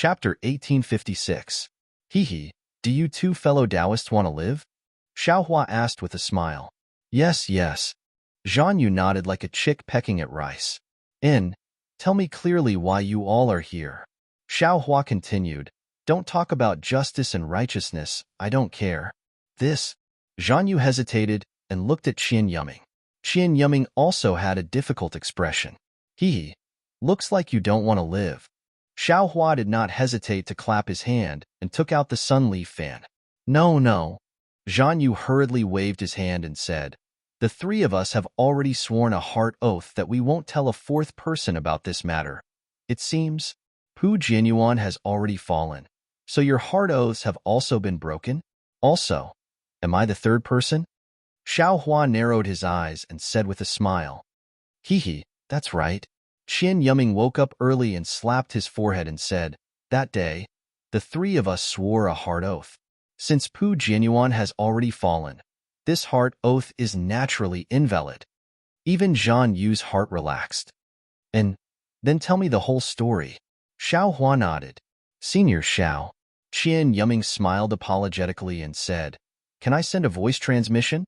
Chapter 1856. Hee, do you two fellow Taoists want to live? Xiaohua asked with a smile. Yes, yes. Zhan Yu nodded like a chick pecking at rice. Tell me clearly why you all are here. Xiaohua continued. Don't talk about justice and righteousness, I don't care. This? Zhan Yu hesitated and looked at Qian Yuming. Qian Yuming also had a difficult expression. Looks like you don't want to live. Xiaohua did not hesitate to clap his hand and took out the sunleaf fan. No. Zhan Yu hurriedly waved his hand and said, the three of us have already sworn a heart oath that we won't tell a fourth person about this matter. It seems Pu Jianyuan has already fallen, so your heart oaths have also been broken? Also, am I the third person? Xiaohua narrowed his eyes and said with a smile, that's right. Qian Yuming woke up early and slapped his forehead and said, that day, the three of us swore a heart oath. Since Pu Jianyuan has already fallen, this heart oath is naturally invalid. Even Zhan Yu's heart relaxed. And then tell me the whole story. Xiaohua nodded. Senior Xiao. Qian Yuming smiled apologetically and said, can I send a voice transmission?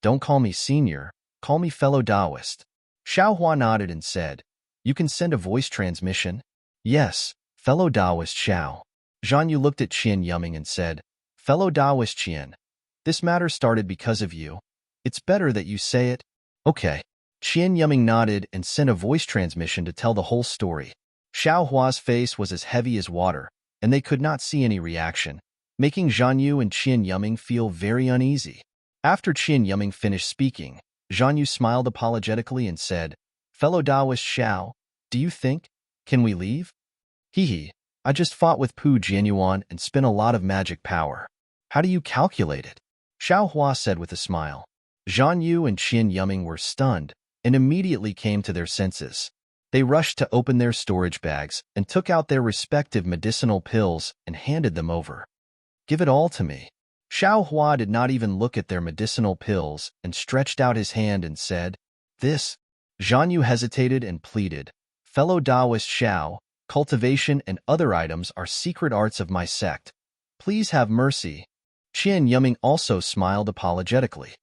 Don't call me senior, call me fellow Taoist. Xiaohua nodded and said, you can send a voice transmission? Yes, fellow Taoist Xiao. Zhan Yu looked at Qian Yuming and said, fellow Taoist Qian, this matter started because of you. It's better that you say it. Okay. Qian Yuming nodded and sent a voice transmission to tell the whole story. Xiaohua's face was as heavy as water, and they could not see any reaction, making Zhan Yu and Qian Yuming feel very uneasy. After Qian Yuming finished speaking, Zhan Yu smiled apologetically and said, fellow Taoist Xiao, do you think? Can we leave? I just fought with Pu Jianyuan and spent a lot of magic power. How do you calculate it? Xiaohua said with a smile. Zhan Yu and Qian Yuming were stunned and immediately came to their senses. They rushed to open their storage bags and took out their respective medicinal pills and handed them over. Give it all to me. Xiaohua did not even look at their medicinal pills and stretched out his hand and said, this? Zhan Yu hesitated and pleaded, fellow Taoist Xiao, cultivation and other items are secret arts of my sect. Please have mercy. Qian Yuming also smiled apologetically.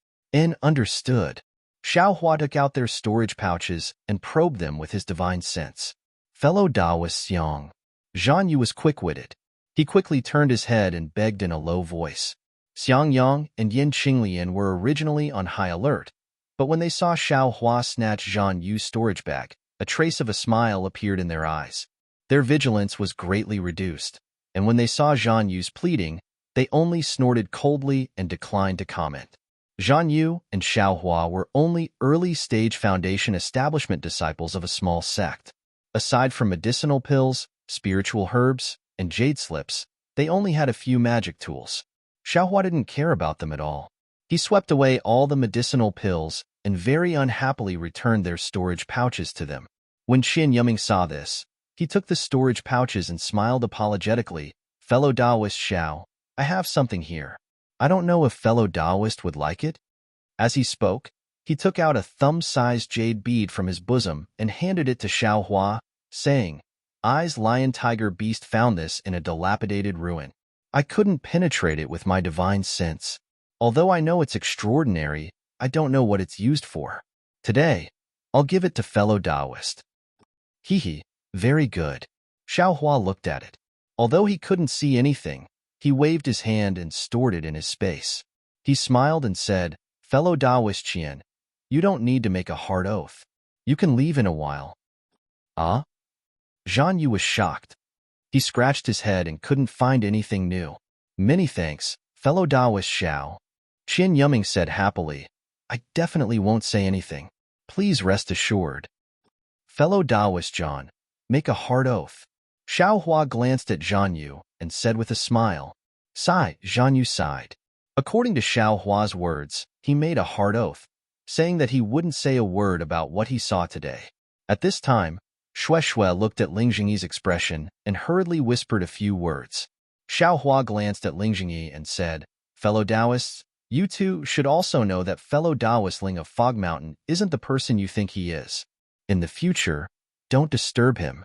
Understood. Xiaohua took out their storage pouches and probed them with his divine sense. Fellow Taoist Xiang. Zhan Yu was quick-witted. He quickly turned his head and begged in a low voice. Xiang Yang and Yin Qinglian were originally on high alert, but when they saw Xiaohua snatch Zhan Yu's storage bag, a trace of a smile appeared in their eyes. Their vigilance was greatly reduced, and when they saw Zhan Yu's pleading, they only snorted coldly and declined to comment. Zhan Yu and Xiaohua were only early-stage foundation establishment disciples of a small sect. Aside from medicinal pills, spiritual herbs, and jade slips, they only had a few magic tools. Xiaohua didn't care about them at all. He swept away all the medicinal pills and very unhappily returned their storage pouches to them. When Qian Yuming saw this, he took the storage pouches and smiled apologetically. Fellow Taoist Xiao, I have something here. I don't know if fellow Taoist would like it. As he spoke, he took out a thumb-sized jade bead from his bosom and handed it to Xiaohua, saying, Eyes Lion Tiger Beast found this in a dilapidated ruin. I couldn't penetrate it with my divine sense. Although I know it's extraordinary, I don't know what it's used for. Today, I'll give it to fellow Taoist. Very good. Xiaohua looked at it. Although he couldn't see anything, he waved his hand and stored it in his space. He smiled and said, fellow Taoist Qian, you don't need to make a hard oath. You can leave in a while. Zhan Yu was shocked. He scratched his head and couldn't find anything new. Many thanks, fellow Taoist Xiao. Qian Yuming said happily, I definitely won't say anything. Please rest assured. Fellow Taoist Zhan, make a hard oath. Xiaohua glanced at Zhan Yu and said with a smile. Sigh, Zhan Yu sighed. According to Xiaohua's words, he made a hard oath, saying that he wouldn't say a word about what he saw today. At this time, Shui looked at Ling Jingyi's expression and hurriedly whispered a few words. Xiaohua glanced at Ling Jingyi and said, fellow Taoists, you two should also know that fellow Taoist Ling of Fog Mountain isn't the person you think he is. In the future, don't disturb him.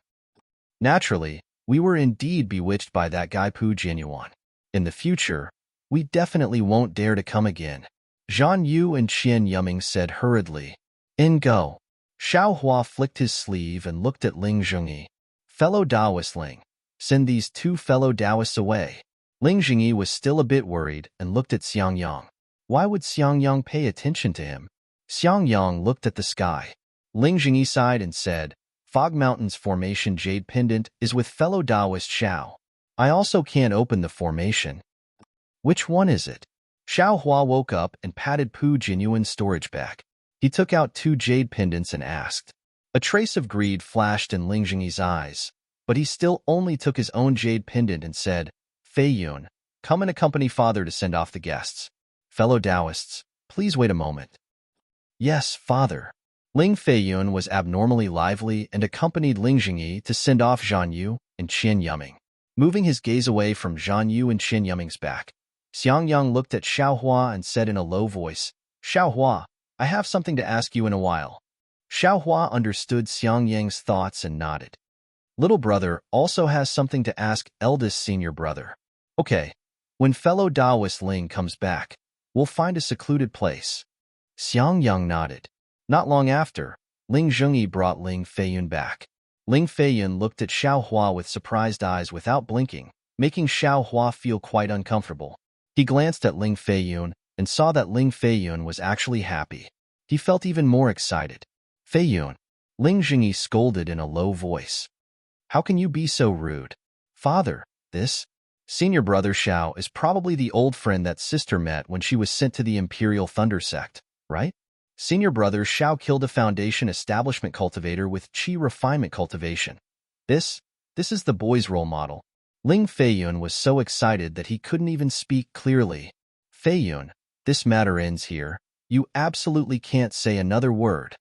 Naturally, We were indeed bewitched by that guy Pu Jinyuan. In the future, we definitely won't dare to come again. Zhan Yu and Qian Yuming said hurriedly. In go. Xiao Hua flicked his sleeve and looked at Ling Zhengyi. Fellow Taoist Ling, send these two fellow Taoists away. Ling Zhengyi was still a bit worried and looked at Xiang Yang. Why would Xiang Yang pay attention to him? Xiang Yang looked at the sky. Ling Zhengyi sighed and said, Fog Mountain's formation jade pendant is with fellow Taoist Xiao. I also can't open the formation. Which one is it? Xiao Hua woke up and patted Pu Jinyuan's storage bag. He took out 2 jade pendants and asked. A trace of greed flashed in Ling Zhengyi's eyes, but he still only took his own jade pendant and said, Fei Yun, come and accompany father to send off the guests. Fellow Taoists, please wait a moment. Yes, father. Ling Feiyun was abnormally lively and accompanied Ling Zhengyi to send off Zhan Yu and Qian Yuming. Moving his gaze away from Zhan Yu and Qian Yuming's back, Xiang Yang looked at Xiao Hua and said in a low voice, Xiao Hua, I have something to ask you in a while. Xiao Hua understood Xiang Yang's thoughts and nodded. Little brother also has something to ask eldest senior brother. Okay, when fellow Taoist Ling comes back, we'll find a secluded place. Xiang Yang nodded. Not long after, Ling Zhengyi brought Ling Feiyun back. Ling Feiyun looked at Xiao Hua with surprised eyes without blinking, making Xiao Hua feel quite uncomfortable. He glanced at Ling Feiyun and saw that Ling Feiyun was actually happy. He felt even more excited. Feiyun, Ling Zhengyi scolded in a low voice. How can you be so rude? Father, this senior brother Xiao is probably the old friend that sister met when she was sent to the Imperial Thunder Sect, right? Senior brother Xiao killed a foundation establishment cultivator with Qi refinement cultivation. This is the boy's role model. Ling Feiyun was so excited that he couldn't even speak clearly. Feiyun, this matter ends here. You absolutely can't say another word.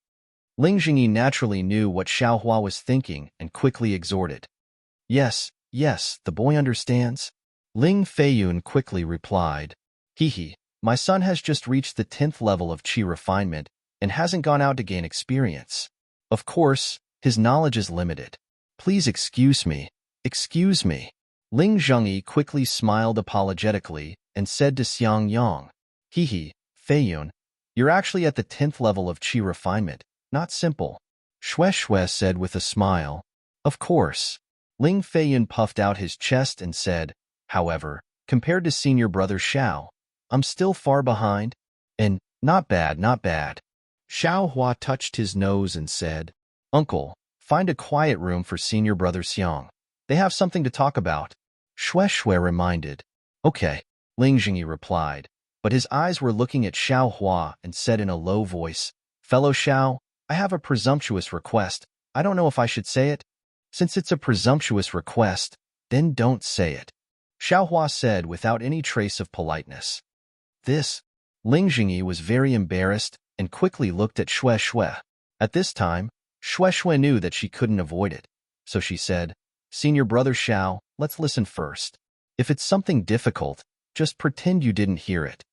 Ling Zhengyi naturally knew what Xiao Hua was thinking and quickly exhorted. Yes, the boy understands. Ling Feiyun quickly replied. My son has just reached the 10th level of Qi refinement and hasn't gone out to gain experience. Of course, his knowledge is limited. Please excuse me. Ling Zhengyi quickly smiled apologetically and said to Xiang Yang, Feiyun, you're actually at the 10th level of Qi refinement, not simple. Shue said with a smile. Of course. Ling Feiyun puffed out his chest and said, however, compared to senior brother Xiao, I'm still far behind. And not bad. Xiao Hua touched his nose and said, Uncle, find a quiet room for senior brother Xiang. They have something to talk about. Shue reminded. Okay, Ling Zhengyi replied, but his eyes were looking at Xiao Hua and said in a low voice, Fellow Xiao, I have a presumptuous request. I don't know if I should say it. Since it's a presumptuous request, then don't say it. Xiao Hua said without any trace of politeness. Ling Zhengyi was very embarrassed and quickly looked at Shue. At this time, Shue knew that she couldn't avoid it, so she said, Senior brother Xiao, let's listen first. If it's something difficult, just pretend you didn't hear it.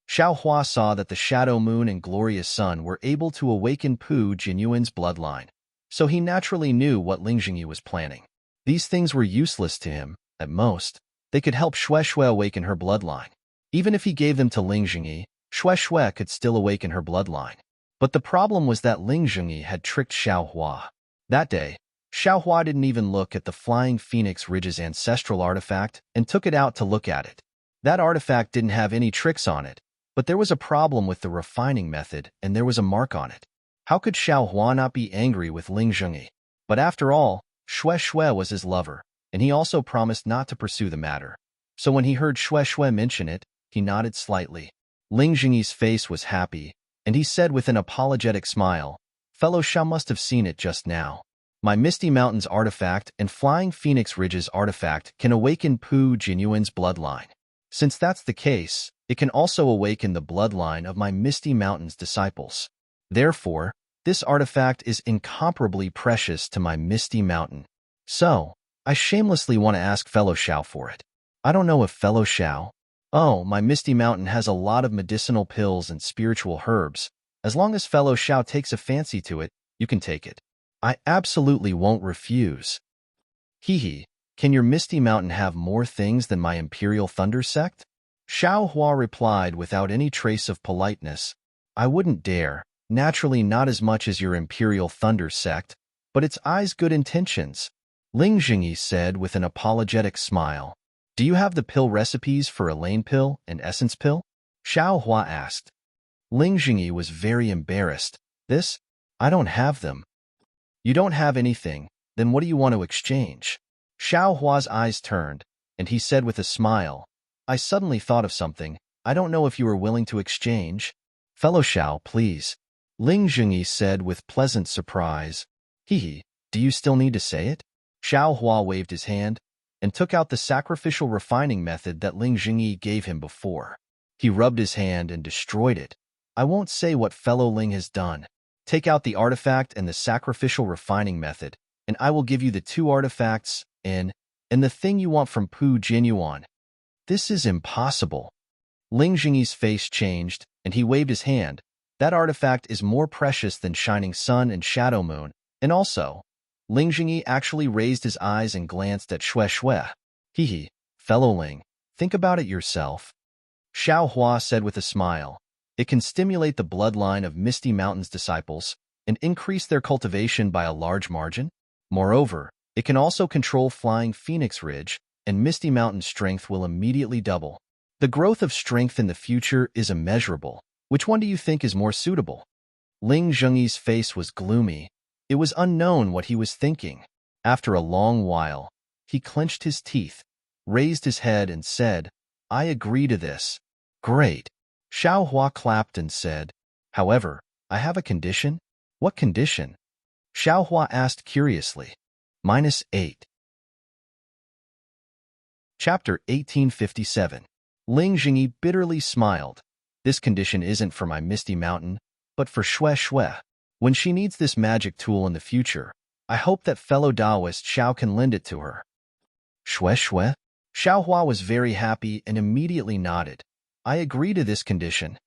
Xiao Hua saw that the shadow moon and glorious sun were able to awaken Pu Jinyuan's bloodline, so he naturally knew what Ling Zhengyi was planning. These things were useless to him, at most. They could help Shue awaken her bloodline. Even if he gave them to Ling Zhengyi, Shue could still awaken her bloodline. But the problem was that Ling Zhengyi had tricked Xiao Hua. That day, Xiao Hua didn't even look at the Flying Phoenix Ridge's ancestral artifact and took it out to look at it. That artifact didn't have any tricks on it, but there was a problem with the refining method and there was a mark on it. How could Xiao Hua not be angry with Ling Zhengyi? But after all, Shue was his lover, and he also promised not to pursue the matter. So when he heard Shue mention it, he nodded slightly. Ling Zhengyi's face was happy, and he said with an apologetic smile, Fellow Xiao must have seen it just now. My Misty Mountains artifact and Flying Phoenix Ridge's artifact can awaken Pu Jinyuan's bloodline. Since that's the case, it can also awaken the bloodline of my Misty Mountains disciples. Therefore, this artifact is incomparably precious to my Misty Mountain. So, I shamelessly want to ask Fellow Xiao for it. I don't know if Fellow Xiao. Oh, my Misty Mountain has a lot of medicinal pills and spiritual herbs. As long as Fellow Xiao takes a fancy to it, you can take it. I absolutely won't refuse. Can your Misty Mountain have more things than my Imperial Thunder sect? Xiao Hua replied without any trace of politeness. I wouldn't dare, naturally not as much as your Imperial Thunder sect, but it's eyes good intentions. Ling Jingyi said with an apologetic smile. Do you have the pill recipes for Elaine pill and essence pill? Xiao Hua asked. Ling Jingyi was very embarrassed. This? I don't have them. You don't have anything, then what do you want to exchange? Xiao Hua's eyes turned, and he said with a smile, I suddenly thought of something. I don't know if you are willing to exchange. Fellow Xiao, please. Ling Jingyi said with pleasant surprise. Hee, do you still need to say it? Xiao Hua waved his hand and took out the sacrificial refining method that Ling Jingyi gave him before. He rubbed his hand and destroyed it. I won't say what fellow Ling has done. Take out the artifact and the sacrificial refining method, and I will give you the 2 artifacts and the thing you want from Pu Jinyuan. This is impossible. Ling Jingyi's face changed, and he waved his hand. That artifact is more precious than Shining Sun and Shadow Moon, and also, Ling Jingyi actually raised his eyes and glanced at Xue Xue. Hee, fellow Ling, think about it yourself. Xiao Hua said with a smile. It can stimulate the bloodline of Misty Mountain's disciples and increase their cultivation by a large margin. Moreover, it can also control Flying Phoenix Ridge, and Misty Mountain's strength will immediately double. The growth of strength in the future is immeasurable. Which one do you think is more suitable? Ling Jingyi's face was gloomy. It was unknown what he was thinking. After a long while, he clenched his teeth, raised his head, and said, I agree to this. Great. Xiao Hua clapped and said, However, I have a condition. What condition? Xiao Hua asked curiously. -8. Chapter 1857. Ling Jingyi bitterly smiled. This condition isn't for my Misty Mountain, but for Xue Xue. When she needs this magic tool in the future, I hope that fellow Taoist Xiao can lend it to her. Xue Xue? Xiao Hua was very happy and immediately nodded. I agree to this condition.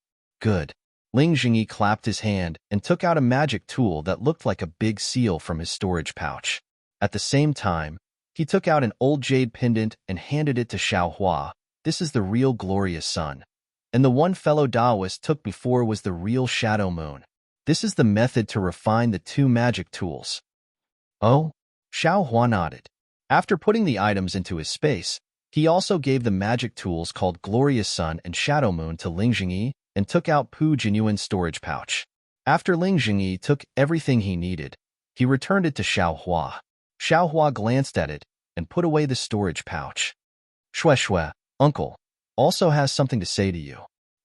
Good. Ling Jingyi clapped his hand and took out a magic tool that looked like a big seal from his storage pouch. At the same time, he took out an old jade pendant and handed it to Xiao Hua. This is the real glorious sun. And the one fellow Taoist took before was the real shadow moon. This is the method to refine the 2 magic tools. Oh? Xiao Hua nodded. After putting the items into his space, he also gave the magic tools called Glorious Sun and Shadow Moon to Ling Jingyi and took out Pu Jinyuan's storage pouch. After Ling Jingyi took everything he needed, he returned it to Xiao Hua. Xiao Hua glanced at it and put away the storage pouch. Xue Xue, uncle, also has something to say to you.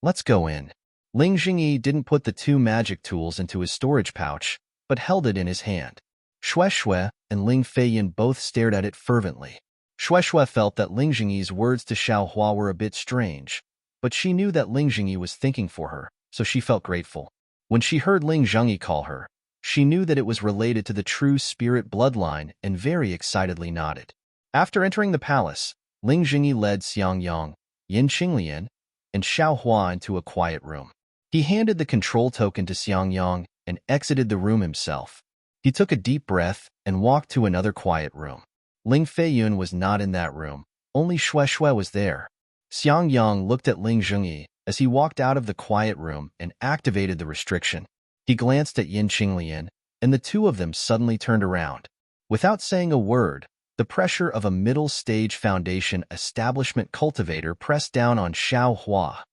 Let's go in. Ling Jingyi didn't put the 2 magic tools into his storage pouch, but held it in his hand. Xue Xue and Ling Feiyan both stared at it fervently. Xue Xue felt that Ling Jingyi's words to Xiao Hua were a bit strange, but she knew that Ling Jingyi was thinking for her, so she felt grateful. When she heard Ling Jingyi call her, she knew that it was related to the true spirit bloodline and very excitedly nodded. After entering the palace, Ling Jingyi led Xiang Yang, Yin Qinglian, and Xiao Hua into a quiet room. He handed the control token to Xiang Yang and exited the room himself. He took a deep breath and walked to another quiet room. Ling Feiyun was not in that room. Only Xue Xue was there. Xiang Yang looked at Ling Jingyi as he walked out of the quiet room and activated the restriction. He glanced at Yin Qinglian, and the 2 of them suddenly turned around. Without saying a word, the pressure of a middle-stage foundation establishment cultivator pressed down on Xiao Hua.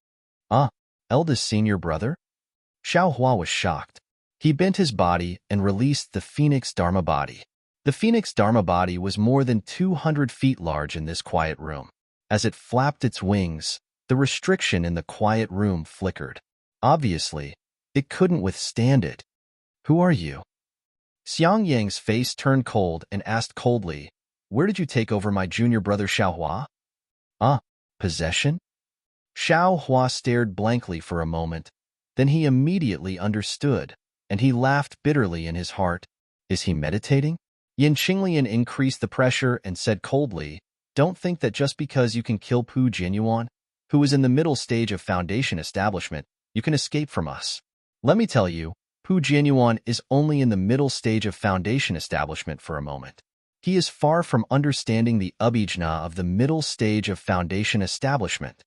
Eldest senior brother? Xiao Hua was shocked. He bent his body and released the Phoenix Dharma body. The Phoenix Dharma body was more than 200 feet large in this quiet room. As it flapped its wings, the restriction in the quiet room flickered. Obviously, it couldn't withstand it. Who are you? Xiang Yang's face turned cold and asked coldly, Where did you take over my junior brother Xiao Hua? Possession? Xiao Hua stared blankly for a moment. Then he immediately understood, and he laughed bitterly in his heart. Is he meditating? Yin Qinglian increased the pressure and said coldly, Don't think that just because you can kill Pu Jinyuan, who is in the middle stage of foundation establishment, you can escape from us. Let me tell you, Pu Jinyuan is only in the middle stage of foundation establishment for a moment. He is far from understanding the abhijna of the middle stage of foundation establishment.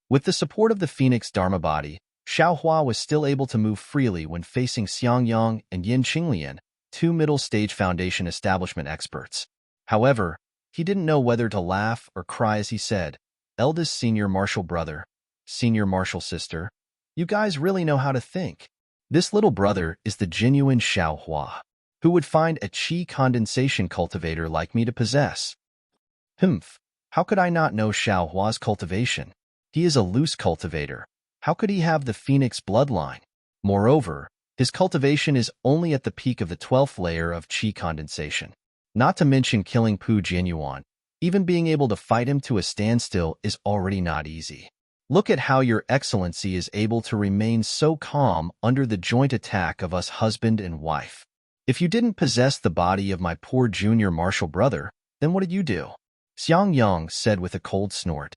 With the support of the Phoenix Dharma body, Xiaohua was still able to move freely when facing Xiangyang and Yin Qinglian, two middle-stage foundation establishment experts. However, he didn't know whether to laugh or cry as he said, "Eldest senior martial brother, senior martial sister, you guys really know how to think. This little brother is the genuine Xiaohua. Who would find a qi condensation cultivator like me to possess?" Humph, how could I not know Xiaohua's cultivation? He is a loose cultivator. How could he have the Phoenix bloodline? Moreover, his cultivation is only at the peak of the 12th layer of qi condensation. Not to mention killing Pu Jianyuan. Even being able to fight him to a standstill is already not easy. Look at how your excellency is able to remain so calm under the joint attack of us husband and wife. If you didn't possess the body of my poor junior martial brother, then what did you do? Xiangyang said with a cold snort.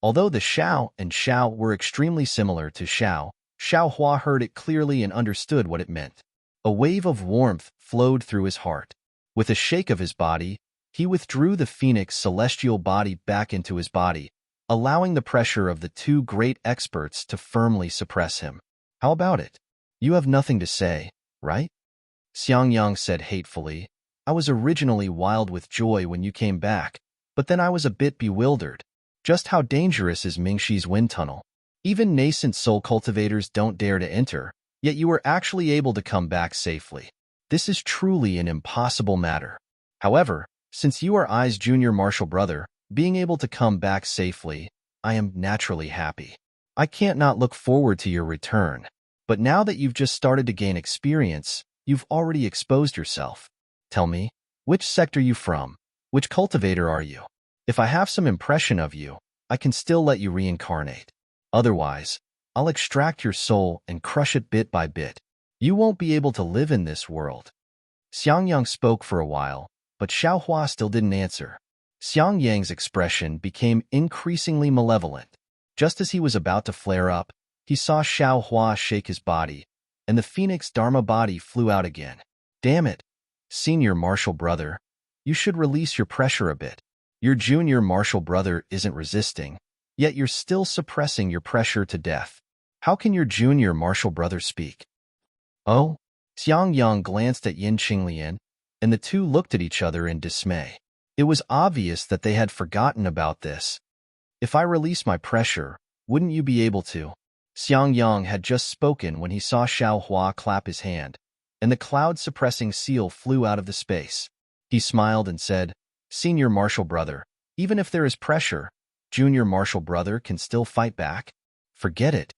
Although the Xiao and Xiao were extremely similar to Xiao, Xiaohua heard it clearly and understood what it meant. A wave of warmth flowed through his heart. With a shake of his body, he withdrew the Phoenix celestial body back into his body, allowing the pressure of the two great experts to firmly suppress him. How about it? You have nothing to say, right? Xiangyang said hatefully. I was originally wild with joy when you came back, but then I was a bit bewildered. Just how dangerous is Mingxi's wind tunnel? Even nascent soul cultivators don't dare to enter, yet you were actually able to come back safely. This is truly an impossible matter. However, since you are I's junior martial brother, being able to come back safely, I am naturally happy. I can't not look forward to your return. But now that you've just started to gain experience, you've already exposed yourself. Tell me, which sector you from? Which cultivator are you? If I have some impression of you, I can still let you reincarnate. Otherwise, I'll extract your soul and crush it bit by bit. You won't be able to live in this world. Xiangyang spoke for a while, but Xiaohua still didn't answer. Xiangyang's expression became increasingly malevolent. Just as he was about to flare up, he saw Xiaohua shake his body, and the Phoenix Dharma body flew out again. Damn it, senior martial brother, you should release your pressure a bit. Your junior martial brother isn't resisting, yet you're still suppressing your pressure to death. How can your junior martial brother speak? Oh? Xiangyang glanced at Yin Qinglian, and the two looked at each other in dismay. It was obvious that they had forgotten about this. If I release my pressure, wouldn't you be able to? Xiangyang had just spoken when he saw Xiaohua clap his hand, and the cloud-suppressing seal flew out of the space. He smiled and said, Senior martial brother, even if there is pressure, junior martial brother can still fight back? Forget it.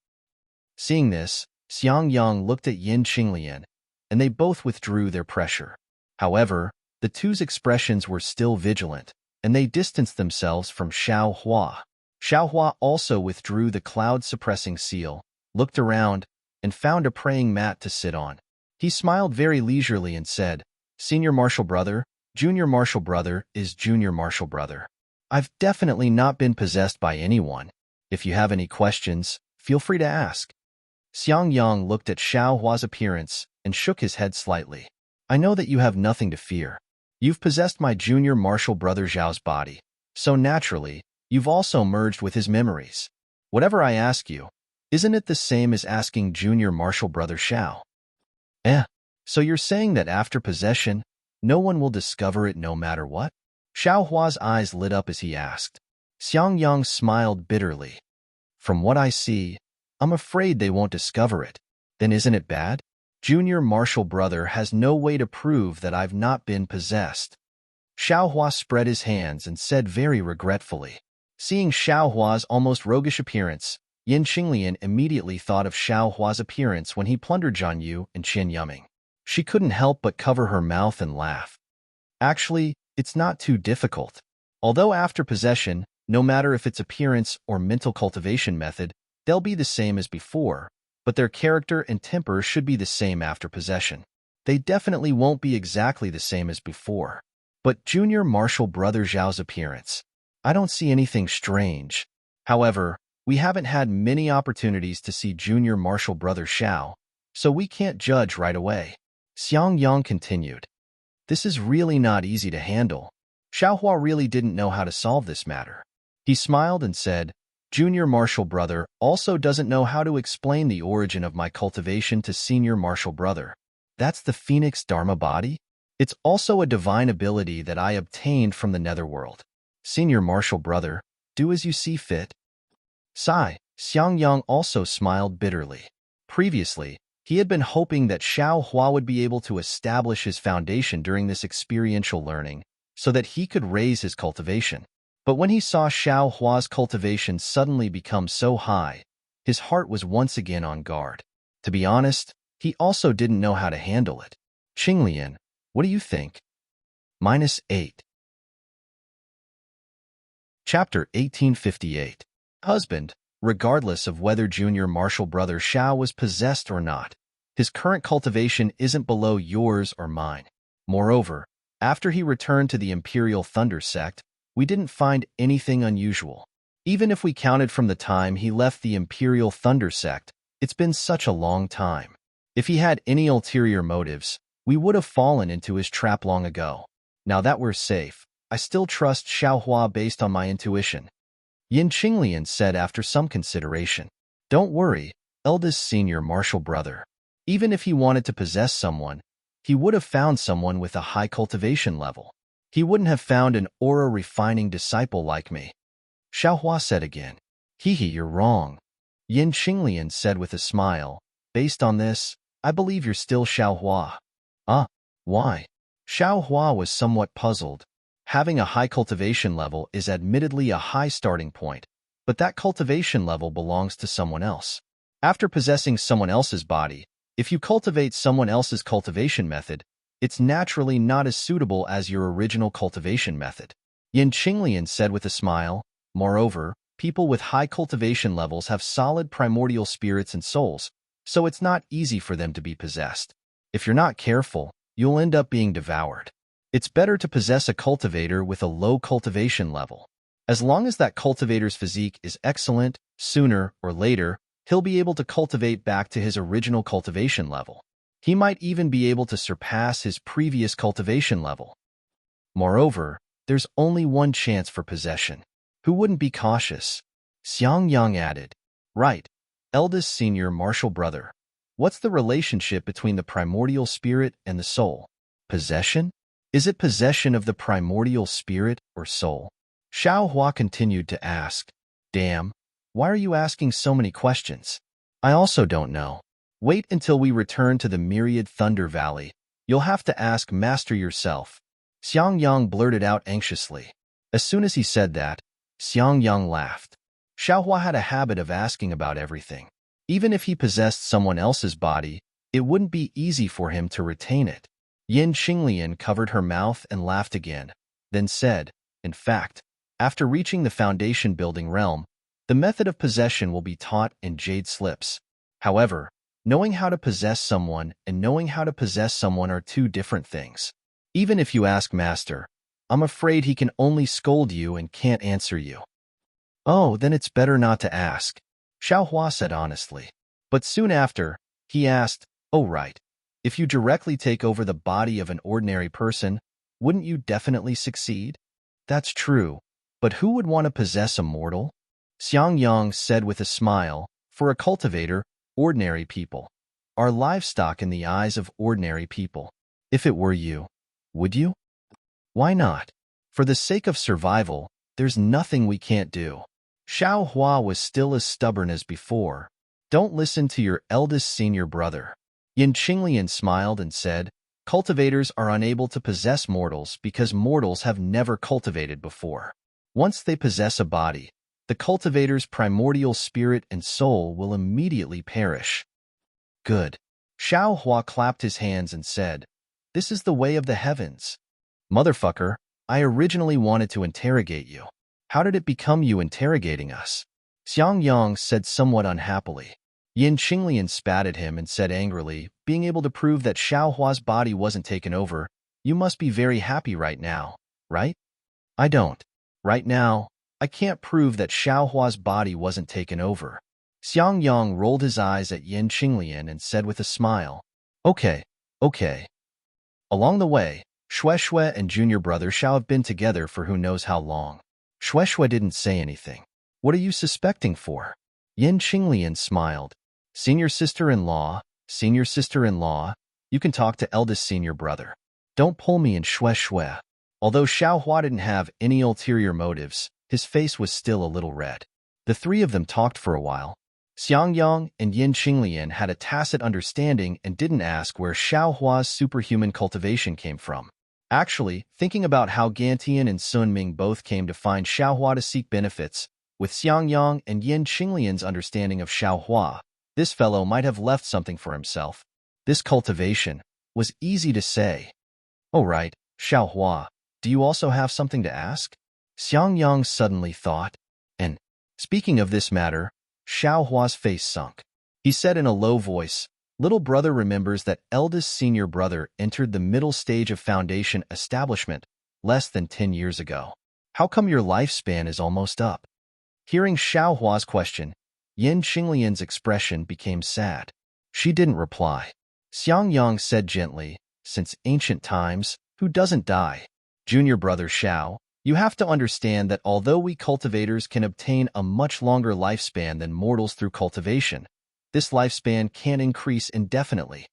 Seeing this, Xiangyang looked at Yin Qinglian, and they both withdrew their pressure. However, the two's expressions were still vigilant, and they distanced themselves from Xiaohua. Xiaohua also withdrew the cloud-suppressing seal, looked around, and found a praying mat to sit on. He smiled very leisurely and said, Senior martial brother, junior martial brother is junior martial brother. I've definitely not been possessed by anyone. If you have any questions, feel free to ask. Xiangyang looked at Xiaohua's appearance and shook his head slightly. I know that you have nothing to fear. You've possessed my junior martial brother Zhao's body, so naturally, you've also merged with his memories. Whatever I ask you, isn't it the same as asking junior martial brother Xiao? So you're saying that after possession, no one will discover it no matter what? Xiaohua's eyes lit up as he asked. Xiangyang smiled bitterly. From what I see, I'm afraid they won't discover it. Then isn't it bad? Junior martial brother has no way to prove that I've not been possessed. Xiaohua spread his hands and said very regretfully. Seeing Xiaohua's almost roguish appearance, Yin Qinglian immediately thought of Xiaohua's appearance when he plundered Zhan Yu and Qin Yuming. She couldn't help but cover her mouth and laugh. Actually, it's not too difficult. Although after possession, no matter if it's appearance or mental cultivation method, they'll be the same as before, but their character and temper should be the same after possession. They definitely won't be exactly the same as before. But junior martial brother Zhao's appearance, I don't see anything strange. However, we haven't had many opportunities to see junior martial brother Xiao, so we can't judge right away. Xiangyang continued. This is really not easy to handle. Xiaohua really didn't know how to solve this matter. He smiled and said, Junior Martial Brother also doesn't know how to explain the origin of my cultivation to Senior Martial Brother. That's the Phoenix Dharma body? It's also a divine ability that I obtained from the netherworld. Senior Martial Brother, do as you see fit. Sigh, Xiangyang also smiled bitterly. Previously, he had been hoping that Xiao Hua would be able to establish his foundation during this experiential learning so that he could raise his cultivation. But when he saw Xiao Hua's cultivation suddenly become so high, his heart was once again on guard. To be honest, he also didn't know how to handle it. Qinglian, what do you think? -8. Chapter 1858. Husband, regardless of whether Junior Martial Brother Xiao was possessed or not, his current cultivation isn't below yours or mine. Moreover, after he returned to the Imperial Thunder Sect, we didn't find anything unusual. Even if we counted from the time he left the Imperial Thunder Sect, it's been such a long time. If he had any ulterior motives, we would have fallen into his trap long ago. Now that we're safe, I still trust Xiaohua based on my intuition. Yin Qinglian said after some consideration. Don't worry, eldest Senior Martial Brother. Even if he wanted to possess someone, he would have found someone with a high cultivation level. He wouldn't have found an aura-refining disciple like me. Xiaohua said again. You're wrong. Yin Qinglian said with a smile. Based on this, I believe you're still Xiaohua. Why? Xiaohua was somewhat puzzled. Having a high cultivation level is admittedly a high starting point, but that cultivation level belongs to someone else. After possessing someone else's body, if you cultivate someone else's cultivation method, it's naturally not as suitable as your original cultivation method. Yin Qinglian said with a smile. Moreover, people with high cultivation levels have solid primordial spirits and souls, so it's not easy for them to be possessed. If you're not careful, you'll end up being devoured. It's better to possess a cultivator with a low cultivation level. As long as that cultivator's physique is excellent, sooner or later, he'll be able to cultivate back to his original cultivation level. He might even be able to surpass his previous cultivation level. Moreover, there's only one chance for possession. Who wouldn't be cautious? Xiangyang added. Right, eldest Senior Martial Brother. What's the relationship between the primordial spirit and the soul? Possession? Is it possession of the primordial spirit or soul? Xiaohua continued to ask. Damn, why are you asking so many questions? I also don't know. Wait until we return to the Myriad Thunder Valley. You'll have to ask Master yourself. Xiangyang blurted out anxiously. As soon as he said that, Xiangyang laughed. Xiaohua had a habit of asking about everything. Even if he possessed someone else's body, it wouldn't be easy for him to retain it. Yin Qinglian covered her mouth and laughed again, then said, in fact, after reaching the foundation building realm, the method of possession will be taught in jade slips. However, knowing how to possess someone and knowing how to possess someone are two different things. Even if you ask Master, I'm afraid he can only scold you and can't answer you. Oh, then it's better not to ask, Xiaohua said honestly. But soon after, he asked, oh right, if you directly take over the body of an ordinary person, wouldn't you definitely succeed? That's true, but who would want to possess a mortal? Xiangyang said with a smile, for a cultivator, ordinary people are livestock in the eyes of ordinary people. If it were you, would you? Why not? For the sake of survival, there's nothing we can't do. Xiaohua was still as stubborn as before. Don't listen to your eldest Senior Brother. Yin Qinglian smiled and said, cultivators are unable to possess mortals because mortals have never cultivated before. Once they possess a body, the cultivator's primordial spirit and soul will immediately perish. Good. Xiaohua clapped his hands and said, this is the way of the heavens. Motherfucker, I originally wanted to interrogate you. How did it become you interrogating us? Xiangyang said somewhat unhappily. Yin Qinglian spat at him and said angrily, being able to prove that Xiaohua's body wasn't taken over, you must be very happy right now, right? I don't. Right now, I can't prove that Xiaohua's body wasn't taken over. Xiangyang rolled his eyes at Yin Qinglian and said with a smile, okay. Along the way, Shue and junior brother Xiao have been together for who knows how long. Shue didn't say anything. What are you suspecting for? Yin Qinglian smiled. Senior sister-in-law, you can talk to eldest senior brother. Don't pull me in Shue. Although Xiaohua didn't have any ulterior motives, his face was still a little red. The three of them talked for a while. Xiangyang and Yin Qinglian had a tacit understanding and didn't ask where Xiaohua's superhuman cultivation came from. Actually, thinking about how Gantian and Sun Ming both came to find Xiaohua to seek benefits, with Xiangyang and Yin Qinglian's understanding of Xiaohua, this fellow might have left something for himself. This cultivation was easy to say. Oh right, Xiaohua, do you also have something to ask? Xiangyang suddenly thought. And, speaking of this matter, Xiaohua's face sunk. He said in a low voice, little brother remembers that eldest senior brother entered the middle stage of foundation establishment less than 10 years ago. How come your lifespan is almost up? Hearing Xiaohua's question, Yin Qinglian's expression became sad. She didn't reply. Xiangyang said gently, since ancient times, who doesn't die? Junior brother Xiao, you have to understand that although we cultivators can obtain a much longer lifespan than mortals through cultivation, this lifespan can't increase indefinitely.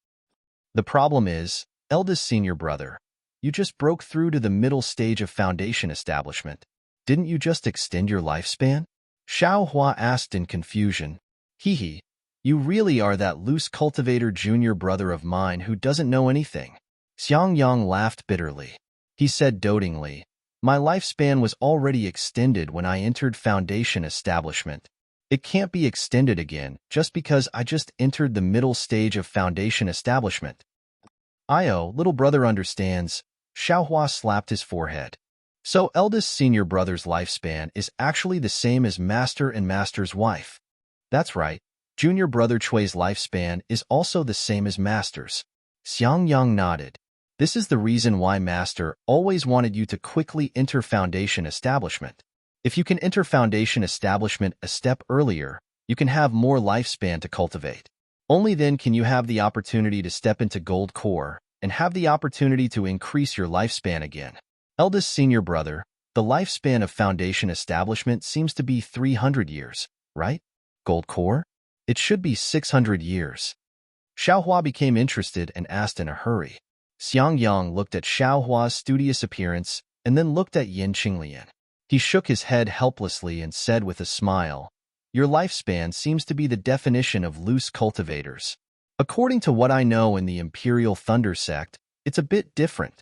The problem is, eldest senior brother, you just broke through to the middle stage of foundation establishment. Didn't you just extend your lifespan? Xiaohua asked in confusion. Hee, you really are that loose cultivator junior brother of mine who doesn't know anything. Xiangyang laughed bitterly. He said dotingly, my lifespan was already extended when I entered foundation establishment. It can't be extended again just because I just entered the middle stage of foundation establishment. Little brother understands. Xiaohua slapped his forehead. So eldest senior brother's lifespan is actually the same as master and master's wife. That's right. Junior brother Chui's lifespan is also the same as master's. Xiangyang nodded. This is the reason why master always wanted you to quickly enter foundation establishment. If you can enter foundation establishment a step earlier, you can have more lifespan to cultivate. Only then can you have the opportunity to step into gold core and have the opportunity to increase your lifespan again. Eldest senior brother, the lifespan of foundation establishment seems to be 300 years, right? Gold core? It should be 600 years. Xiaohua became interested and asked in a hurry. Xiangyang looked at Xiaohua's studious appearance and then looked at Yin Qinglian. He shook his head helplessly and said with a smile, your lifespan seems to be the definition of loose cultivators. According to what I know in the Imperial Thunder sect, it's a bit different.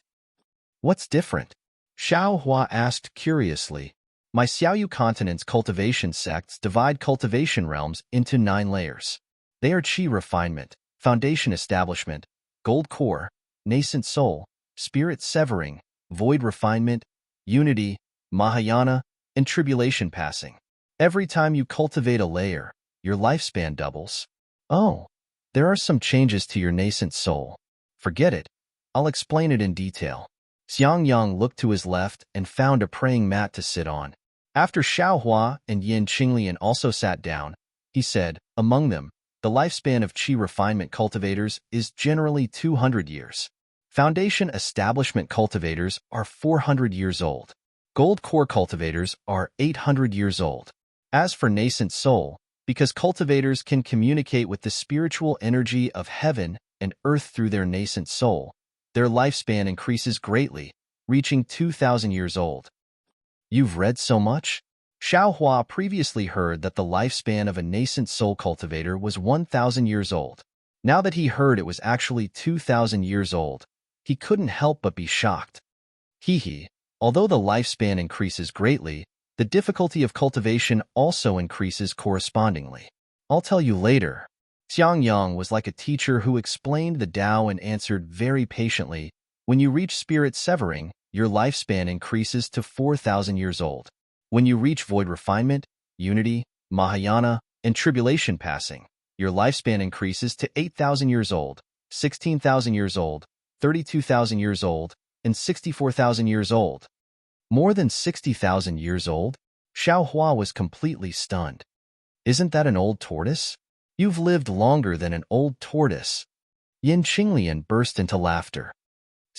What's different? Xiaohua asked curiously. My Xiaoyu continent's cultivation sects divide cultivation realms into 9 layers. They are Qi refinement, foundation establishment, gold core, nascent soul, spirit severing, void refinement, unity, Mahayana, and tribulation passing. Every time you cultivate a layer, your lifespan doubles. Oh, there are some changes to your nascent soul. Forget it. I'll explain it in detail. Xiangyang looked to his left and found a praying mat to sit on. After Xiaohua and Yin Qinglian also sat down, he said, among them, the lifespan of Qi refinement cultivators is generally 200 years. Foundation establishment cultivators are 400 years old. Gold core cultivators are 800 years old. As for nascent soul, because cultivators can communicate with the spiritual energy of heaven and earth through their nascent soul, their lifespan increases greatly, reaching 2,000 years old. You've read so much? Xiaohua previously heard that the lifespan of a nascent soul cultivator was 1,000 years old. Now that he heard it was actually 2,000 years old, he couldn't help but be shocked. Although the lifespan increases greatly, the difficulty of cultivation also increases correspondingly. I'll tell you later. Xiangyang was like a teacher who explained the Tao and answered very patiently, when you reach spirit severing, your lifespan increases to 4,000 years old. When you reach void refinement, unity, Mahayana, and tribulation passing, your lifespan increases to 8,000 years old, 16,000 years old, 32,000 years old, and 64,000 years old. More than 60,000 years old? Xiaohua was completely stunned. Isn't that an old tortoise? You've lived longer than an old tortoise. Yin Qinglian burst into laughter.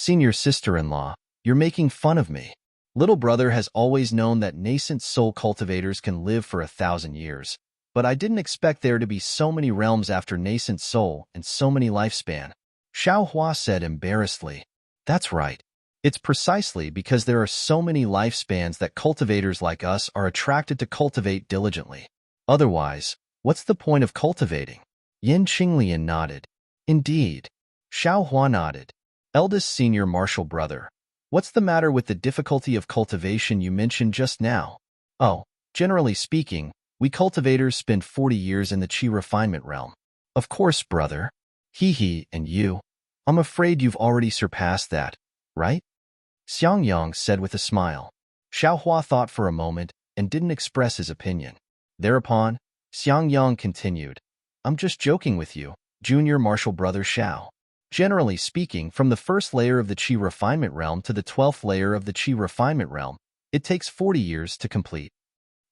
Senior sister-in-law, you're making fun of me. Little brother has always known that nascent soul cultivators can live for 1,000 years, but I didn't expect there to be so many realms after nascent soul and so many lifespan. Xiao Hua said embarrassedly. That's right. It's precisely because there are so many lifespans that cultivators like us are attracted to cultivate diligently. Otherwise, what's the point of cultivating? Yin Qinglian nodded. Indeed. Xiao Hua nodded. Eldest senior martial brother. What's the matter with the difficulty of cultivation you mentioned just now? Oh, generally speaking, we cultivators spend 40 years in the Qi refinement realm. Of course, brother. Hee, and you? I'm afraid you've already surpassed that, right? Xiangyang said with a smile. Xiao Hua thought for a moment and didn't express his opinion. Thereupon, Xiangyang continued. I'm just joking with you, junior martial brother Xiao. Generally speaking, from the first layer of the Qi refinement realm to the 12th layer of the Qi refinement realm, it takes 40 years to complete.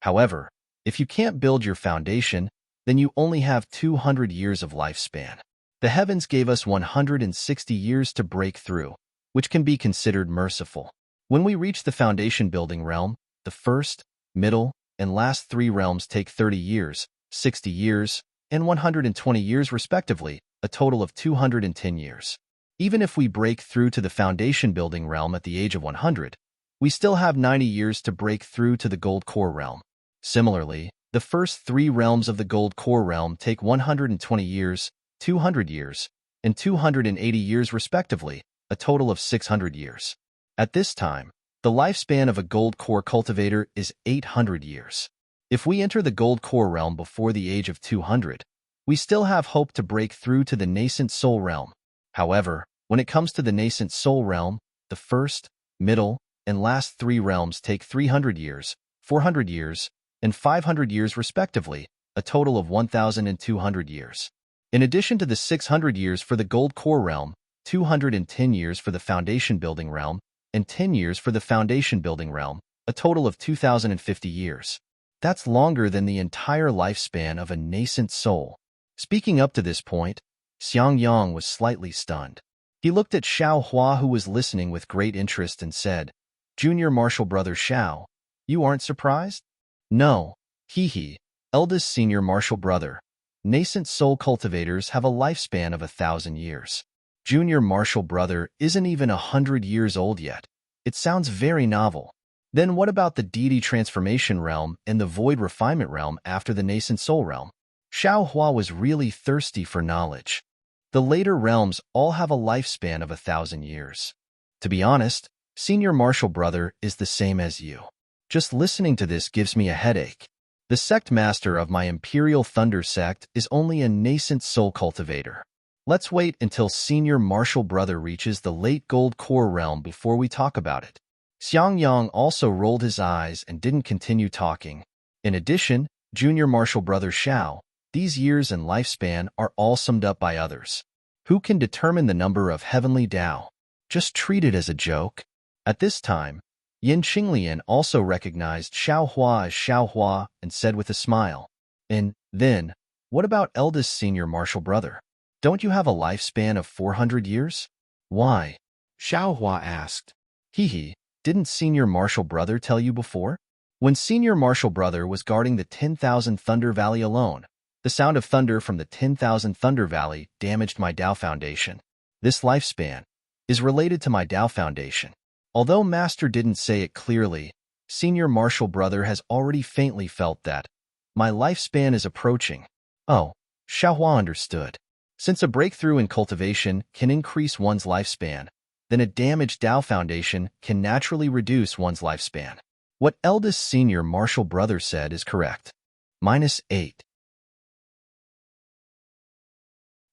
However, if you can't build your foundation, then you only have 200 years of lifespan. The heavens gave us 160 years to break through, which can be considered merciful. When we reach the foundation building realm, the first, middle, and last 3 realms take 30 years, 60 years, and 120 years respectively, a total of 210 years. Even if we break through to the foundation building realm at the age of 100, we still have 90 years to break through to the gold core realm. Similarly, the first 3 realms of the gold core realm take 120 years, 200 years, and 280 years respectively, a total of 600 years. At this time, the lifespan of a gold core cultivator is 800 years. If we enter the gold core realm before the age of 200, we still have hope to break through to the nascent soul realm. However, when it comes to the nascent soul realm, the first, middle, and last 3 realms take 300 years, 400 years, and 500 years respectively, a total of 1,200 years. In addition to the 600 years for the gold core realm, 210 years for the foundation building realm, and 10 years for the foundation building realm, a total of 2,050 years. That's longer than the entire lifespan of a nascent soul. Speaking up to this point, Xiangyang was slightly stunned. He looked at Xiao Hua, who was listening with great interest, and said, Junior martial brother Xiao, you aren't surprised? No. Eldest senior martial brother. Nascent soul cultivators have a lifespan of 1,000 years. Junior martial brother isn't even 100 years old yet. It sounds very novel. Then what about the deity transformation realm and the void refinement realm after the nascent soul realm? Xiao Hua was really thirsty for knowledge. The later realms all have a lifespan of 1,000 years. To be honest, senior martial brother is the same as you. Just listening to this gives me a headache. The sect master of my Imperial Thunder sect is only a nascent soul cultivator. Let's wait until senior martial brother reaches the late gold core realm before we talk about it. Xiangyang also rolled his eyes and didn't continue talking. In addition, junior martial brother Xiao, these years and lifespan are all summed up by others. Who can determine the number of heavenly Tao? Just treat it as a joke. At this time, Yin Qinglian also recognized Xiao Hua as Xiao Hua and said with a smile, And then, what about eldest senior martial brother? Don't you have a lifespan of 400 years? Why? Xiao Hua asked. Didn't senior martial brother tell you before? When senior martial brother was guarding the 10,000 Thunder Valley alone, the sound of thunder from the 10,000 Thunder Valley damaged my Tao Foundation. This lifespan is related to my Tao Foundation. Although Master didn't say it clearly, senior martial brother has already faintly felt that my lifespan is approaching. Oh, Xiao Hua understood. Since a breakthrough in cultivation can increase one's lifespan, then a damaged Tao Foundation can naturally reduce one's lifespan. What eldest senior martial brother said is correct. -8.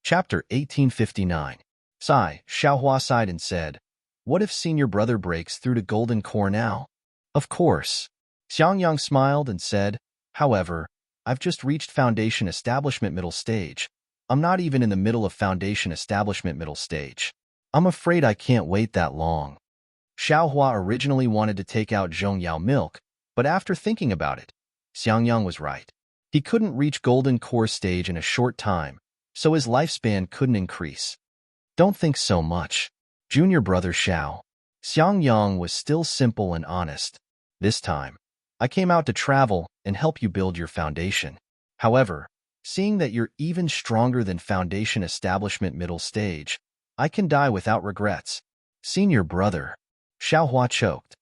Chapter 1859. Xiao Hua sighed and said, What if senior brother breaks through to golden core now? Of course. Xiangyang smiled and said, However, I've just reached foundation establishment middle stage. I'm not even in the middle of foundation establishment middle stage. I'm afraid I can't wait that long. Xiao Hua originally wanted to take out Zhongyao milk, but after thinking about it, Xiangyang was right. He couldn't reach golden core stage in a short time, so his lifespan couldn't increase. Don't think so much. Junior brother Xiao. Xiang Yang was still simple and honest. This time, I came out to travel and help you build your foundation. However, seeing that you're even stronger than foundation establishment middle stage, I can die without regrets. Senior brother. Xiaohua choked.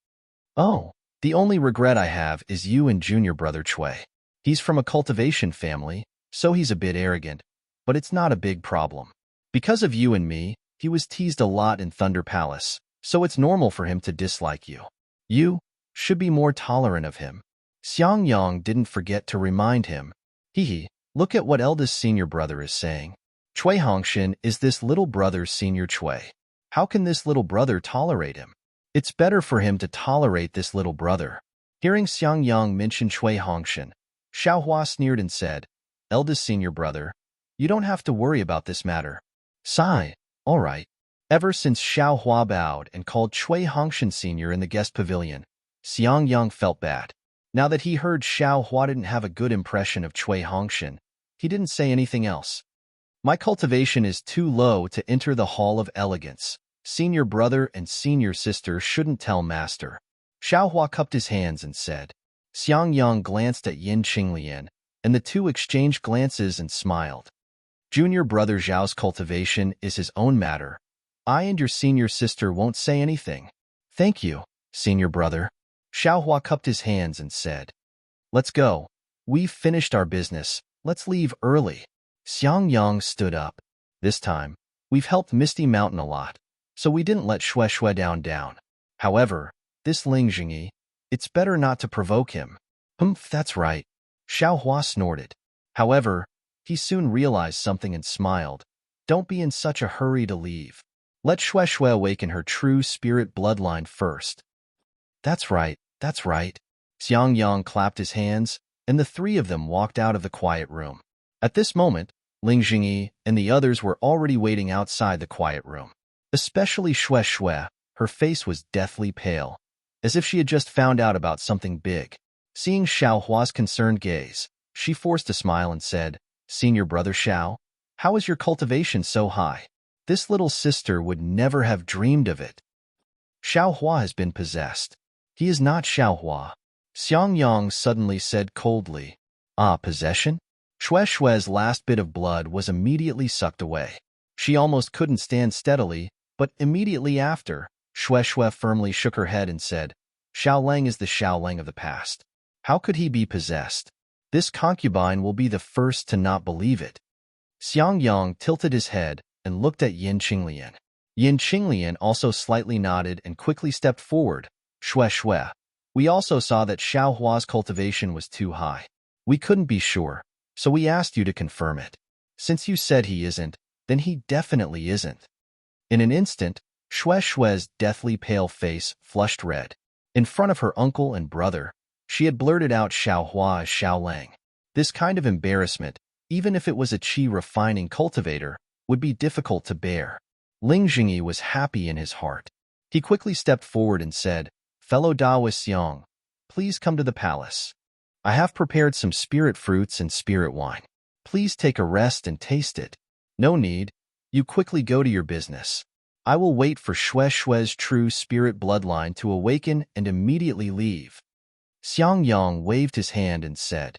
Oh, the only regret I have is you and junior brother Chui. He's from a cultivation family, so he's a bit arrogant, but it's not a big problem. Because of you and me, he was teased a lot in Thunder Palace, so it's normal for him to dislike you. You should be more tolerant of him. Xiang Yang didn't forget to remind him. Hee, look at what eldest senior brother is saying. Chui Hongshan is this little brother's senior Chui. How can this little brother tolerate him? It's better for him to tolerate this little brother. Hearing Xiang Yang mention Chui Hongshan, Xiaohua sneered and said, eldest senior brother, you don't have to worry about this matter. Sigh, all right. Ever since Xiaohua bowed and called Chui Hongshan senior in the guest pavilion, Xiang Yang felt bad. Now that he heard Xiaohua didn't have a good impression of Chui Hongshan, he didn't say anything else. My cultivation is too low to enter the Hall of Elegance. Senior brother and senior sister shouldn't tell master. Xiaohua cupped his hands and said. Xiang Yang glanced at Yin Qinglian, and the two exchanged glances and smiled. Junior brother Zhao's cultivation is his own matter. I and your senior sister won't say anything. Thank you, senior brother. Xiaohua cupped his hands and said. Let's go. We've finished our business. Let's leave early. Xiang Yang stood up. This time, we've helped Misty Mountain a lot, so we didn't let Shui down. However, this Ling Jingyi, it's better not to provoke him. Humph, that's right. Xiaohua snorted. However, he soon realized something and smiled. Don't be in such a hurry to leave. Let Shui awaken her true spirit bloodline first. That's right, that's right. Xiang Yang clapped his hands, and the three of them walked out of the quiet room. At this moment, Ling Jingyi and the others were already waiting outside the quiet room. Especially Shui, her face was deathly pale, as if she had just found out about something big. Seeing Xiaohua's concerned gaze, she forced a smile and said, Senior brother Xiao, how is your cultivation so high? This little sister would never have dreamed of it. Xiaohua has been possessed. He is not Xiaohua. Xiang Yang suddenly said coldly. Ah, possession? Shui's last bit of blood was immediately sucked away. She almost couldn't stand steadily, but immediately after, Shui firmly shook her head and said, Xiaolang is the Xiaolang of the past. How could he be possessed? This concubine will be the first to not believe it. Xiang Yang tilted his head and looked at Yin Qinglian. Yin Qinglian also slightly nodded and quickly stepped forward. Shui, we also saw that Xiaohua's cultivation was too high. We couldn't be sure, so we asked you to confirm it. Since you said he isn't, then he definitely isn't. In an instant, Shui's deathly pale face flushed red. In front of her uncle and brother, she had blurted out Xiaohua as Xiaolang. This kind of embarrassment, even if it was a qi refining cultivator, would be difficult to bear. Ling Jingyi was happy in his heart. He quickly stepped forward and said, Fellow Daoist Yang, please come to the palace. I have prepared some spirit fruits and spirit wine. Please take a rest and taste it. No need. You quickly go to your business. I will wait for Shui's true spirit bloodline to awaken and immediately leave. Xiang Yang waved his hand and said,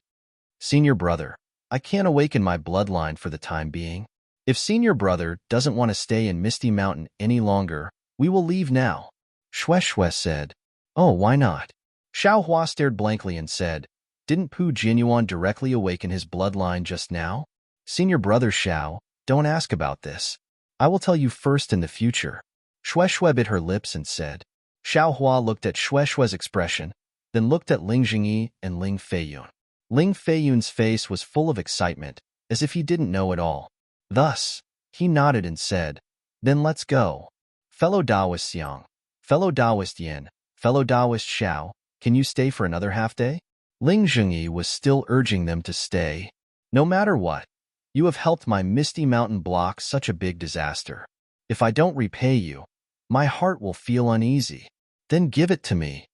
Senior brother, I can't awaken my bloodline for the time being. If senior brother doesn't want to stay in Misty Mountain any longer, we will leave now. Shui said, Oh, why not? Xiaohua stared blankly and said, Didn't Pu Jinyuan directly awaken his bloodline just now? Senior brother Xiao, don't ask about this. I will tell you first in the future. Shui bit her lips and said. Xiaohua looked at Shui's expression, then looked at Ling Jingyi and Ling Feiyun. Ling Feiyun's face was full of excitement, as if he didn't know it all. Thus, he nodded and said, Then let's go. Fellow Daoist Yang, fellow Daoist Yin, fellow Daoist Xiao, can you stay for another half-day? Ling Jingyi was still urging them to stay. No matter what, you have helped my Misty Mountain block such a big disaster. If I don't repay you, my heart will feel uneasy. Then give it to me.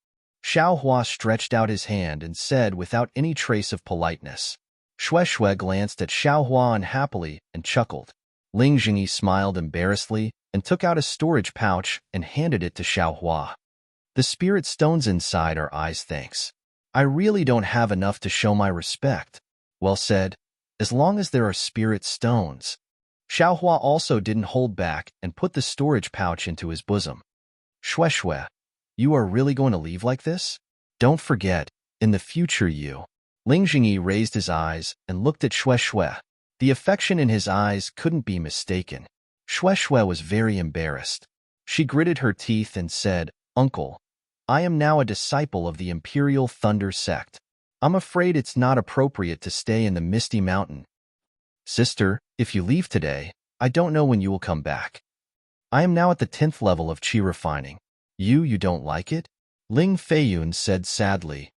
Xiaohua stretched out his hand and said without any trace of politeness. Shui glanced at Xiaohua unhappily and chuckled. Ling Jingyi smiled embarrassedly and took out a storage pouch and handed it to Xiaohua. The spirit stones inside are eyes, thanks. I really don't have enough to show my respect. Well said, as long as there are spirit stones. Xiaohua also didn't hold back and put the storage pouch into his bosom. Shui, you are really going to leave like this? Don't forget, in the future you. Ling Jingyi raised his eyes and looked at Shui. The affection in his eyes couldn't be mistaken. Shui was very embarrassed. She gritted her teeth and said, Uncle, I am now a disciple of the Imperial Thunder sect. I'm afraid it's not appropriate to stay in the Misty Mountain. Sister, if you leave today, I don't know when you will come back. I am now at the 10th level of qi refining. You don't like it? Ling Feiyun said sadly.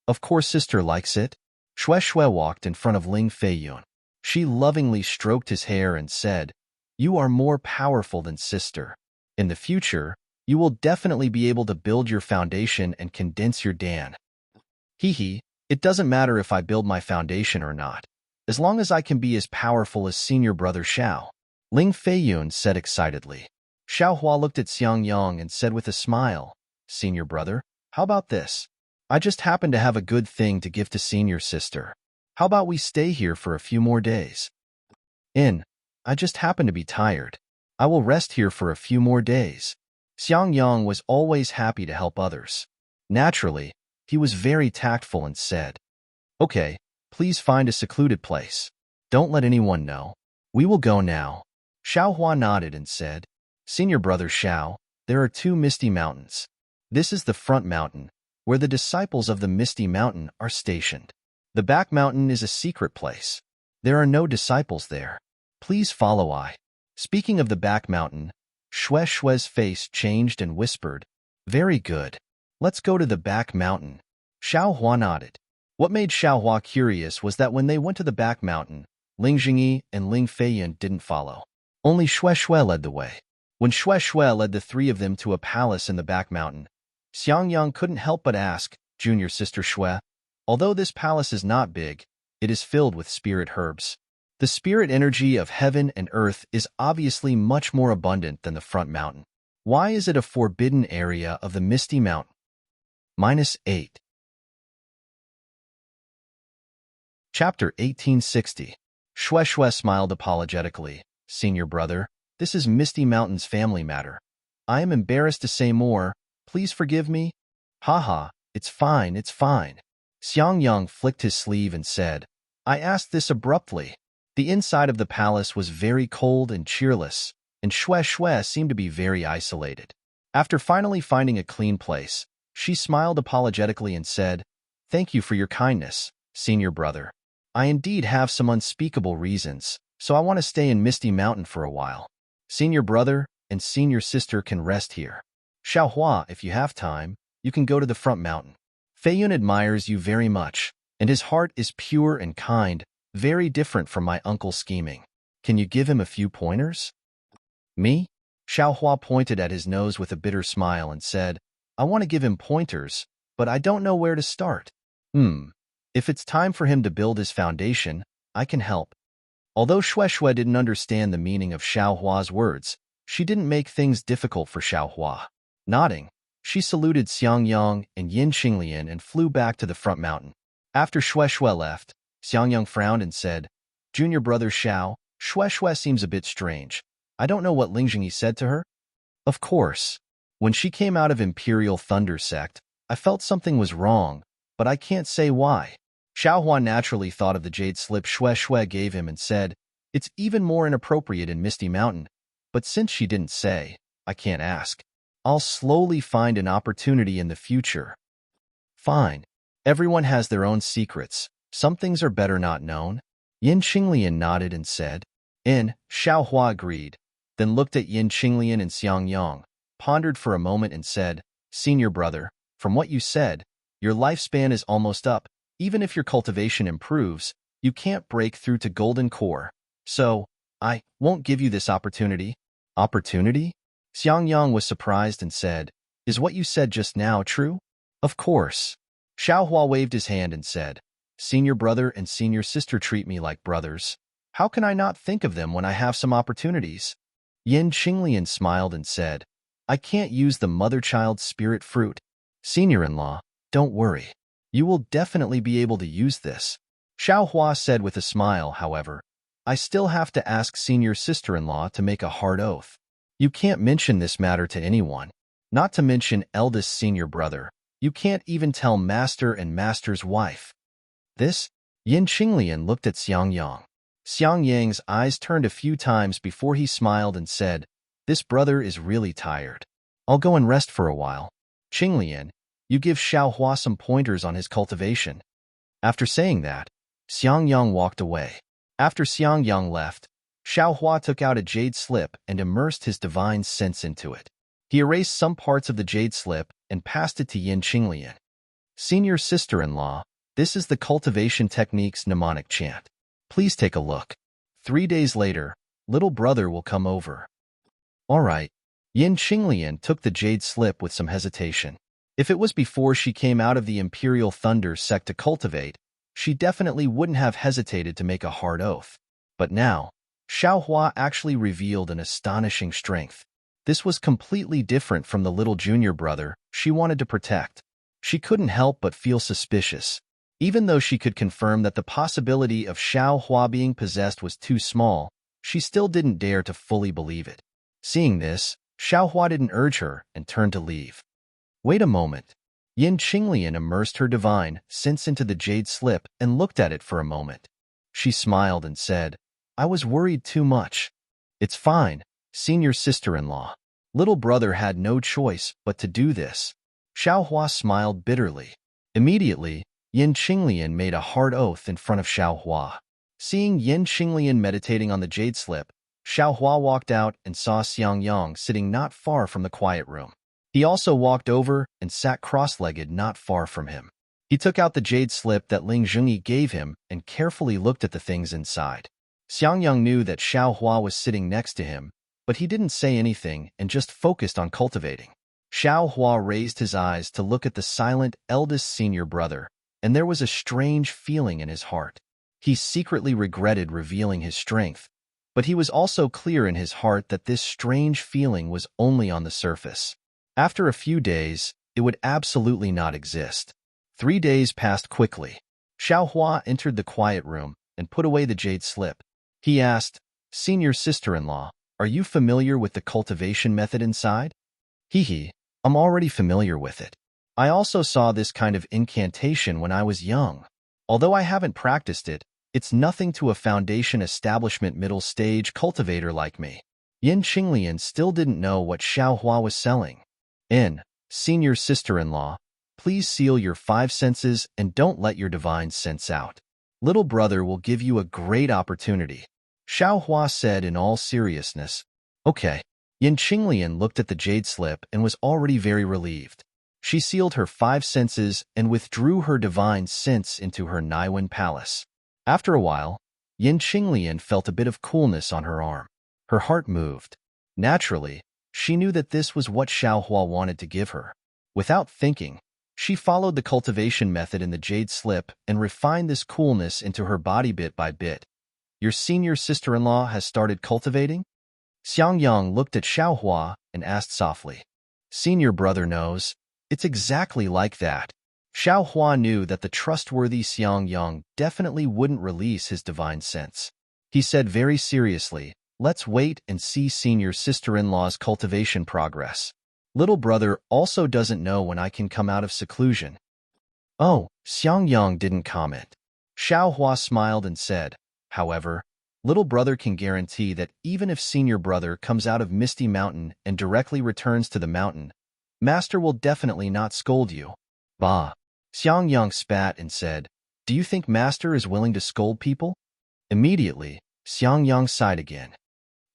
Of course sister likes it. Shui walked in front of Ling Feiyun. She lovingly stroked his hair and said, You are more powerful than sister. In the future, you will definitely be able to build your foundation and condense your Dan. It doesn't matter if I build my foundation or not, as long as I can be as powerful as senior brother Xiao. Ling Feiyun said excitedly. Xiaohua looked at Xiangyang and said with a smile, Senior brother, how about this? I just happen to have a good thing to give to senior sister. How about we stay here for a few more days? I just happen to be tired. I will rest here for a few more days. Xiangyang was always happy to help others. Naturally, he was very tactful and said, Okay, please find a secluded place. Don't let anyone know. We will go now. Xiaohua nodded and said, Senior brother Xiao, there are 2 misty mountains. This is the front mountain, where the disciples of the Misty Mountain are stationed. The back mountain is a secret place. There are no disciples there. Please follow I. Speaking of the back mountain, Shui's face changed and whispered, Very good. Let's go to the back mountain. Xiaohua nodded. What made Xiaohua curious was that when they went to the back mountain, Ling Jingyi and Ling Feiyun didn't follow. Only Shui led the way. When Shui led the 3 of them to a palace in the back mountain, Xiangyang couldn't help but ask, Junior sister Shui, although this palace is not big, it is filled with spirit herbs. The spirit energy of heaven and earth is obviously much more abundant than the front mountain. Why is it a forbidden area of the Misty Mountain? -8. Chapter 1860. Shui smiled apologetically. Senior brother, this is Misty Mountain's family matter. I am embarrassed to say more. Please forgive me. Haha, it's fine, it's fine. Xiangyang flicked his sleeve and said, I asked this abruptly. The inside of the palace was very cold and cheerless, and Shui seemed to be very isolated. After finally finding a clean place, she smiled apologetically and said, Thank you for your kindness, senior brother. I indeed have some unspeakable reasons, so I want to stay in Misty Mountain for a while. Senior brother and senior sister can rest here. Xiaohua, if you have time, you can go to the front mountain. Feiyun admires you very much, and his heart is pure and kind, very different from my uncle's scheming. Can you give him a few pointers? Me? Xiaohua pointed at his nose with a bitter smile and said, I want to give him pointers, but I don't know where to start. If it's time for him to build his foundation, I can help. Although Shui didn't understand the meaning of Xiaohua's words, she didn't make things difficult for Xiaohua. Nodding, she saluted Xiangyang and Yin Qinglian and flew back to the front mountain. After Shui left, Xiangyang frowned and said, Junior brother Xiao, Shui seems a bit strange. I don't know what Ling Jingyi said to her. Of course. When she came out of Imperial Thunder sect, I felt something was wrong, but I can't say why. Xiaohua naturally thought of the jade slip Shui gave him and said, It's even more inappropriate in Misty Mountain, but since she didn't say, I can't ask. I'll slowly find an opportunity in the future. Fine. Everyone has their own secrets. Some things are better not known. Yin Qinglian nodded and said, Xiaohua agreed, then looked at Yin Qinglian and Xiangyang, pondered for a moment and said, Senior brother, from what you said, your lifespan is almost up. Even if your cultivation improves, you can't break through to golden core. So, I won't give you this opportunity. Opportunity? Xiangyang was surprised and said, Is what you said just now true? Of course. Xiaohua waved his hand and said, Senior brother and senior sister treat me like brothers. How can I not think of them when I have some opportunities? Yin Qinglian smiled and said, I can't use the mother-child spirit fruit. Senior-in-law, don't worry. You will definitely be able to use this. Xiao Hua said with a smile, however. I still have to ask senior sister-in-law to make a hard oath. You can't mention this matter to anyone. Not to mention eldest senior brother. You can't even tell master and master's wife. This? Yin Qinglian looked at Xiang Yang. Xiang Yang's eyes turned a few times before he smiled and said, This brother is really tired. I'll go and rest for a while. Qinglian, you give Xiao Hua some pointers on his cultivation. After saying that, Xiang Yang walked away. After Xiang Yang left, Xiao Hua took out a jade slip and immersed his divine sense into it. He erased some parts of the jade slip and passed it to Yin Qinglian. Senior sister-in-law, this is the cultivation technique's mnemonic chant. Please take a look. 3 days later, little brother will come over. All right. Yin Qinglian took the jade slip with some hesitation. If it was before she came out of the Imperial Thunder sect to cultivate, she definitely wouldn't have hesitated to make a hard oath. But now, Xiao Hua actually revealed an astonishing strength. This was completely different from the little junior brother she wanted to protect. She couldn't help but feel suspicious. Even though she could confirm that the possibility of Xiao Hua being possessed was too small, she still didn't dare to fully believe it. Seeing this, Xiao Hua didn't urge her and turned to leave. Wait a moment. Yin Qinglian immersed her divine sense into the jade slip and looked at it for a moment. She smiled and said, I was worried too much. It's fine, senior sister-in-law. Little brother had no choice but to do this. Xiao Hua smiled bitterly. Immediately, Yin Qinglian made a hard oath in front of Xiao Hua. Seeing Yin Qinglian meditating on the jade slip, Xiao Hua walked out and saw Xiang Yang sitting not far from the quiet room. He also walked over and sat cross-legged not far from him. He took out the jade slip that Ling Zhengyi gave him and carefully looked at the things inside. Xiang Yang knew that Xiao Hua was sitting next to him, but he didn't say anything and just focused on cultivating. Xiao Hua raised his eyes to look at the silent eldest senior brother, and there was a strange feeling in his heart. He secretly regretted revealing his strength, but he was also clear in his heart that this strange feeling was only on the surface. After a few days, it would absolutely not exist. 3 days passed quickly. Xiao Hua entered the quiet room and put away the jade slip. He asked, Senior sister-in-law, are you familiar with the cultivation method inside? Hee, I'm already familiar with it. I also saw this kind of incantation when I was young. Although I haven't practiced it, it's nothing to a foundation establishment middle stage cultivator like me. Yin Qinglian still didn't know what Xiao Hua was selling. Senior sister-in-law, please seal your 5 senses and don't let your divine sense out. Little brother will give you a great opportunity. Xiao Hua said in all seriousness. Okay. Yin Qinglian looked at the jade slip and was already very relieved. She sealed her 5 senses and withdrew her divine sense into her Naiwen palace. After a while, Yin Qinglian felt a bit of coolness on her arm. Her heart moved. Naturally, she knew that this was what Xiao Hua wanted to give her. Without thinking, she followed the cultivation method in the jade slip and refined this coolness into her body bit by bit. Your senior sister-in-law has started cultivating? Xiang Yang looked at Xiao Hua and asked softly. Senior brother knows. It's exactly like that. Xiao Hua knew that the trustworthy Xiang Yang definitely wouldn't release his divine sense. He said very seriously, Let's wait and see senior sister-in-law's cultivation progress. Little brother also doesn't know when I can come out of seclusion. Oh, Xiang Yang didn't comment. Xiao Hua smiled and said, however, little brother can guarantee that even if senior brother comes out of Misty Mountain and directly returns to the mountain, master will definitely not scold you. Bah. Xiang Yang spat and said, Do you think master is willing to scold people? Immediately, Xiang Yang sighed again.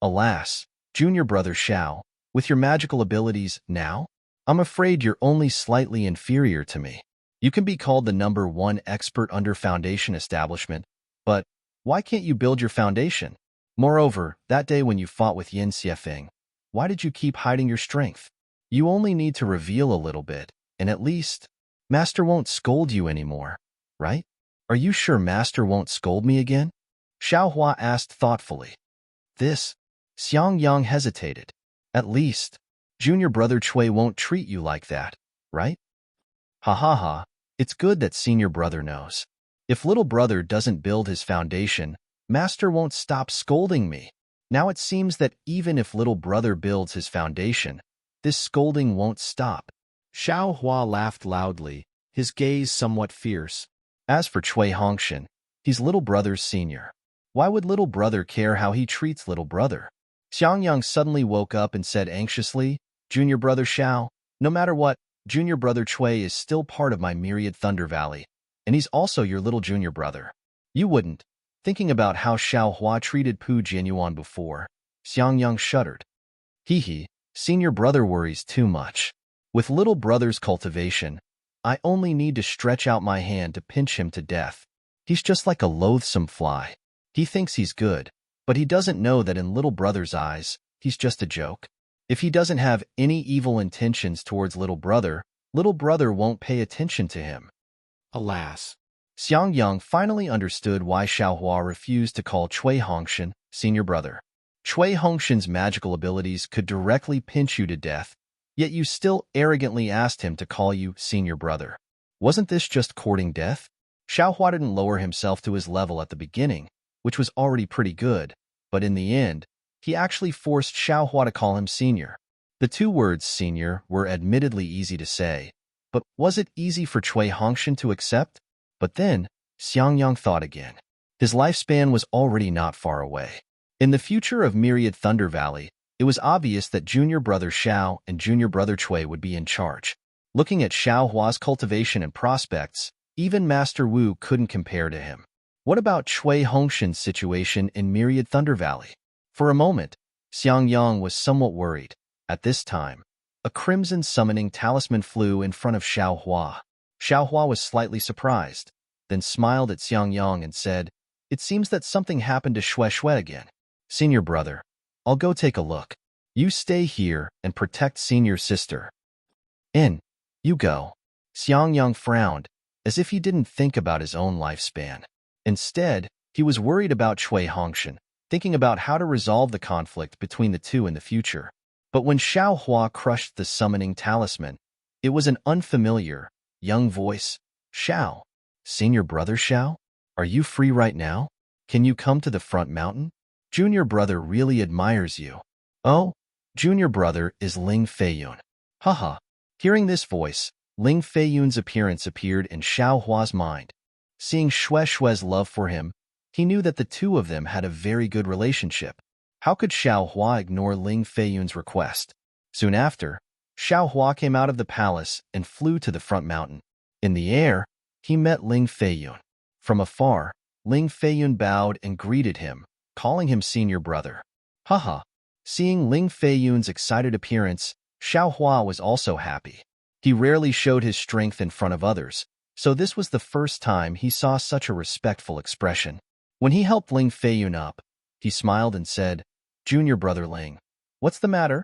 Alas, junior brother Xiao, with your magical abilities now, I'm afraid you're only slightly inferior to me. You can be called the #1 expert under foundation establishment, but why can't you build your foundation? Moreover, that day when you fought with Yin Xiefeng, why did you keep hiding your strength? You only need to reveal a little bit, and at least, master won't scold you anymore, right? Are you sure master won't scold me again? Xiao Hua asked thoughtfully. This, Xiang Yang hesitated. At least, junior brother Chui won't treat you like that, right? Ha ha ha, it's good that senior brother knows. If little brother doesn't build his foundation, master won't stop scolding me. Now it seems that even if little brother builds his foundation, this scolding won't stop. Xiao Hua laughed loudly, his gaze somewhat fierce. As for Cui Hongshan, he's little brother's senior. Why would little brother care how he treats little brother? Xiangyang suddenly woke up and said anxiously, Junior brother Xiao, no matter what, junior brother Cui is still part of my myriad Thunder Valley, and he's also your little junior brother. You wouldn't. Thinking about how Xiao Hua treated Pu Jianyuan before, Xiangyang shuddered. Hee, senior brother worries too much. With little brother's cultivation, I only need to stretch out my hand to pinch him to death. He's just like a loathsome fly. He thinks he's good, but he doesn't know that in little brother's eyes, he's just a joke. If he doesn't have any evil intentions towards little brother won't pay attention to him. Alas. Xiangyang finally understood why Xiaohua refused to call Cui Hongshan senior brother. Cui Hongshan's magical abilities could directly pinch you to death, yet you still arrogantly asked him to call you senior brother. Wasn't this just courting death? Xiaohua didn't lower himself to his level at the beginning, which was already pretty good, but in the end, he actually forced Xiaohua to call him senior. The two words senior were admittedly easy to say, but was it easy for Cui Hongshan to accept? But then, Xiangyang thought again. His lifespan was already not far away. In the future of Myriad Thunder Valley, it was obvious that junior brother Xiao and junior brother Cui would be in charge. Looking at Xiao Hua's cultivation and prospects, even Master Wu couldn't compare to him. What about Cui Hongshan's situation in Myriad Thunder Valley? For a moment, Xiangyang was somewhat worried. At this time, a crimson summoning talisman flew in front of Xiao Hua. Xiao Hua was slightly surprised, then smiled at Xiangyang and said, It seems that something happened to Xue Xue again. Senior brother, I'll go take a look. You stay here and protect senior sister. In. You go. Xiangyang frowned, as if he didn't think about his own lifespan. Instead, he was worried about Cui Hongshan, thinking about how to resolve the conflict between the two in the future. But when Xiao Hua crushed the summoning talisman, it was an unfamiliar, young voice. Xiao, senior brother Xiao, are you free right now? Can you come to the front mountain? Junior brother really admires you. Oh, junior brother is Ling Feiyun. Haha. Hearing this voice, Ling Feiyun's appearance appeared in Xiao Hua's mind. Seeing Xue Xue's love for him, he knew that the two of them had a very good relationship. How could Xiao Hua ignore Ling Feiyun's request? Soon after, Xiao Hua came out of the palace and flew to the front mountain. In the air, he met Ling Feiyun. From afar, Ling Feiyun bowed and greeted him, calling him senior brother. Haha. Seeing Ling Feiyun's excited appearance, Xiao Hua was also happy. He rarely showed his strength in front of others, so this was the first time he saw such a respectful expression. When he helped Ling Feiyun up, he smiled and said, Junior brother Ling, what's the matter?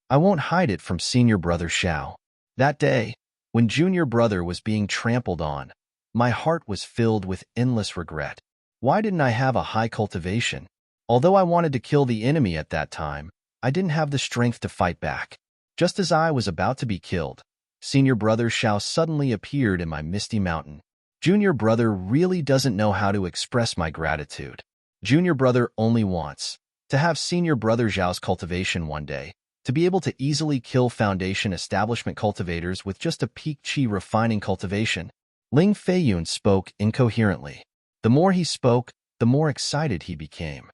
I won't hide it from senior brother Xiao. That day, when junior brother was being trampled on, my heart was filled with endless regret. Why didn't I have a high cultivation? Although I wanted to kill the enemy at that time, I didn't have the strength to fight back. Just as I was about to be killed, senior brother Xiao suddenly appeared in my misty mountain. Junior brother really doesn't know how to express my gratitude. Junior brother only wants to have senior brother Zhao's cultivation one day, to be able to easily kill foundation establishment cultivators with just a peak chi refining cultivation. Ling Feiyun spoke incoherently. The more he spoke, the more excited he became.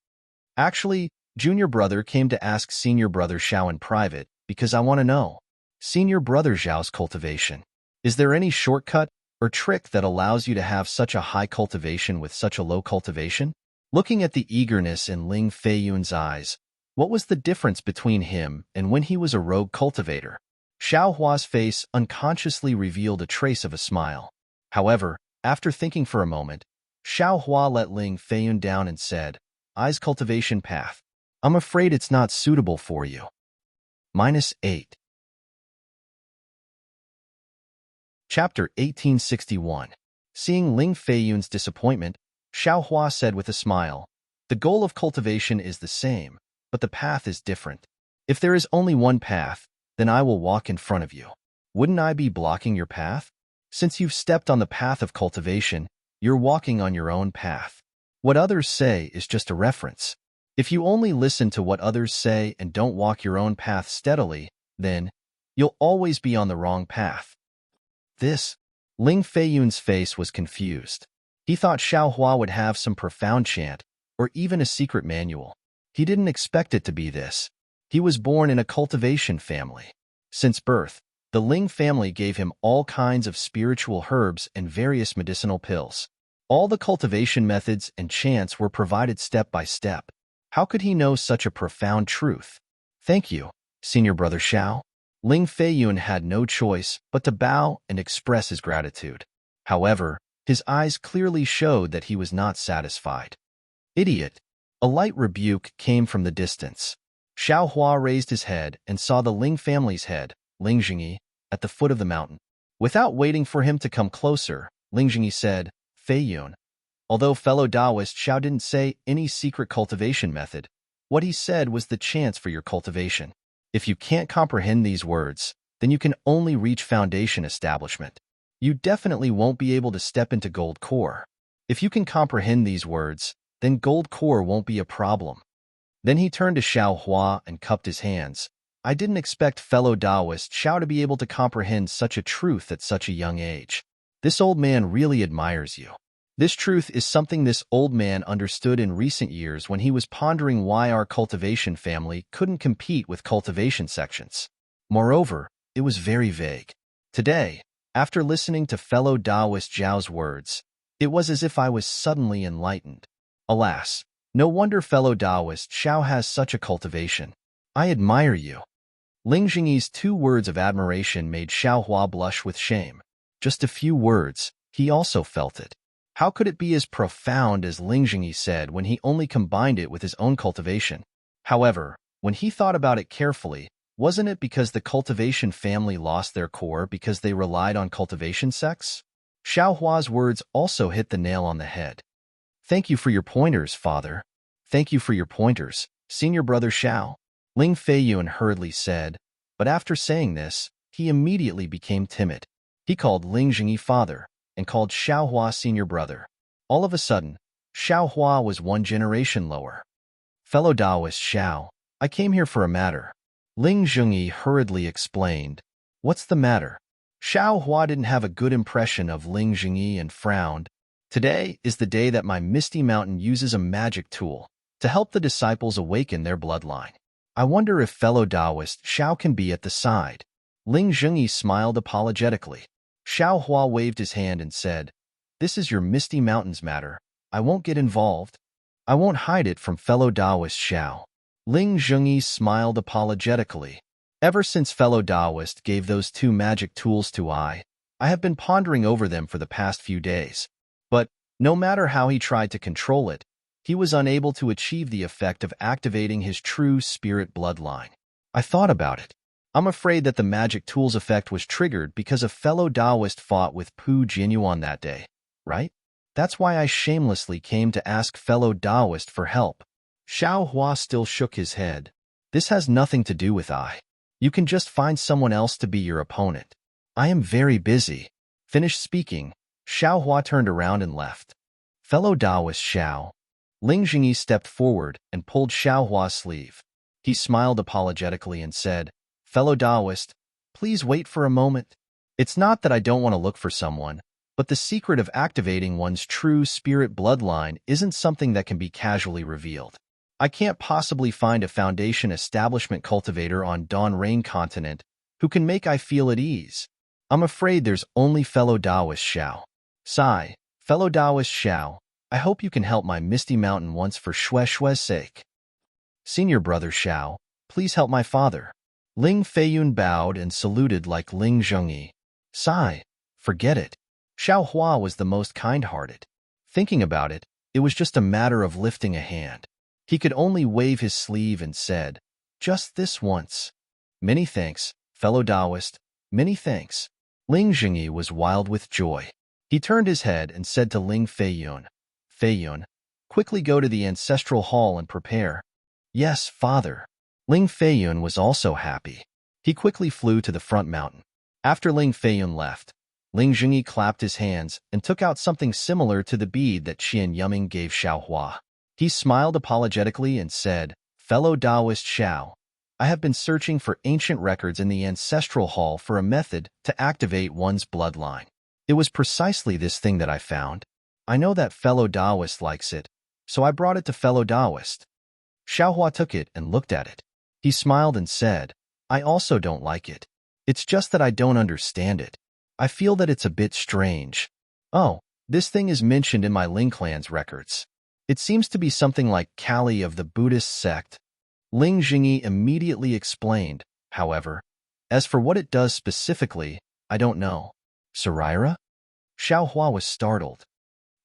Actually, junior brother came to ask senior brother Xiao in private because I want to know. Senior brother Zhao's cultivation. Is there any shortcut or trick that allows you to have such a high cultivation with such a low cultivation? Looking at the eagerness in Ling Feiyun's eyes, what was the difference between him and when he was a rogue cultivator? Xiao Hua's face unconsciously revealed a trace of a smile. However, after thinking for a moment, Xiao Hua let Ling Feiyun down and said, Eyes cultivation path. I'm afraid it's not suitable for you. -8. Chapter 1861. Seeing Ling Feiyun's disappointment, Xiao Hua said with a smile, The goal of cultivation is the same, but the path is different. If there is only one path, then I will walk in front of you. Wouldn't I be blocking your path? Since you've stepped on the path of cultivation, you're walking on your own path. What others say is just a reference. If you only listen to what others say and don't walk your own path steadily, then you'll always be on the wrong path. Ling Feiyun's face was confused. He thought Xiaohua would have some profound chant, or even a secret manual. He didn't expect it to be this. He was born in a cultivation family. Since birth, the Ling family gave him all kinds of spiritual herbs and various medicinal pills. All the cultivation methods and chants were provided step by step. How could he know such a profound truth? Thank you, Senior Brother Xiao. Ling Feiyun had no choice but to bow and express his gratitude. However, his eyes clearly showed that he was not satisfied. Idiot! A light rebuke came from the distance. Xiaohua raised his head and saw the Ling family's head, Ling Jingyi, at the foot of the mountain. Without waiting for him to come closer, Ling Jingyi said, Feiyun. Although fellow Taoist Xiao didn't say any secret cultivation method, what he said was the chance for your cultivation. If you can't comprehend these words, then you can only reach foundation establishment. You definitely won't be able to step into gold core. If you can comprehend these words, then gold core won't be a problem. Then he turned to Xiaohua and cupped his hands. I didn't expect fellow Taoist Xiao to be able to comprehend such a truth at such a young age. This old man really admires you. This truth is something this old man understood in recent years when he was pondering why our cultivation family couldn't compete with cultivation sections. Moreover, it was very vague. Today, after listening to fellow Taoist Zhao's words, it was as if I was suddenly enlightened. Alas, no wonder fellow Taoist Xiao has such a cultivation. I admire you. Ling Jingyi's 2 words of admiration made Xiaohua blush with shame. Just a few words, he also felt it. How could it be as profound as Ling Jingyi said when he only combined it with his own cultivation? However, when he thought about it carefully, wasn't it because the cultivation family lost their core because they relied on cultivation sects? Xiaohua's words also hit the nail on the head. Thank you for your pointers, father. Thank you for your pointers, Senior Brother Xiao. Ling Feiyun hurriedly said, but after saying this, he immediately became timid. He called Ling Jingyi father and called Xiaohua senior brother. All of a sudden, Xiaohua was 1 generation lower. Fellow Taoist Xiao, I came here for a matter. Ling Jingyi hurriedly explained. What's the matter? Xiaohua didn't have a good impression of Ling Jingyi and frowned. Today is the day that my Misty Mountain uses a magic tool to help the disciples awaken their bloodline. I wonder if fellow Taoist Xiao can be at the side. Ling Jingyi smiled apologetically. Xiaohua waved his hand and said, This is your Misty Mountains matter. I won't get involved. I won't hide it from fellow Taoist Xiao. Ling Jingyi smiled apologetically. Ever since fellow Taoist gave those 2 magic tools to I have been pondering over them for the past few days. But, no matter how he tried to control it, he was unable to achieve the effect of activating his true spirit bloodline. I thought about it. I'm afraid that the magic tool's effect was triggered because a fellow Taoist fought with Pu Jinyuan that day, right? That's why I shamelessly came to ask fellow Taoist for help. Xiaohua still shook his head. This has nothing to do with I. You can just find someone else to be your opponent. I am very busy. Finished speaking, Xiaohua turned around and left. Fellow Taoist Xiao. Ling Jingyi stepped forward and pulled Xiaohua's sleeve. He smiled apologetically and said, Fellow Taoist, please wait for a moment. It's not that I don't want to look for someone, but the secret of activating one's true spirit bloodline isn't something that can be casually revealed. I can't possibly find a foundation establishment cultivator on Dawn Rain continent who can make I feel at ease. I'm afraid there's only fellow Taoist Xiao. Sigh, fellow Taoist Xiao, I hope you can help my Misty Mountain once for Shue's sake. Senior Brother Xiao, please help my father. Ling Feiyun bowed and saluted like Ling Zhengyi. Sigh, forget it. Xiaohua was the most kind-hearted. Thinking about it, it was just a matter of lifting a hand. He could only wave his sleeve and said, just this once. Many thanks, fellow Taoist, many thanks. Ling Zhengyi was wild with joy. He turned his head and said to Ling Feiyun, Feiyun, quickly go to the ancestral hall and prepare. Yes, father. Ling Feiyun was also happy. He quickly flew to the front mountain. After Ling Feiyun left, Ling Jingyi clapped his hands and took out something similar to the bead that Qian Yuming gave Xiaohua. He smiled apologetically and said, "Fellow Taoist Xiao, I have been searching for ancient records in the ancestral hall for a method to activate one's bloodline. It was precisely this thing that I found. I know that fellow Taoist likes it, so I brought it to fellow Taoist." Xiaohua took it and looked at it. He smiled and said, "I also don't like it. It's just that I don't understand it. I feel that it's a bit strange. Oh, this thing is mentioned in my Ling clan's records. It seems to be something like Kali of the Buddhist sect." Ling Jingyi immediately explained, however, "As for what it does specifically, I don't know." Saraira? Xiaohua was startled.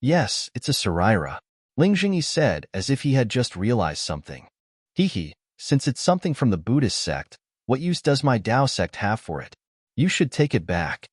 "Yes, it's a Saraira," Ling Jingyi said as if he had just realized something. Since it's something from the Buddhist sect, what use does my Tao sect have for it? You should take it back."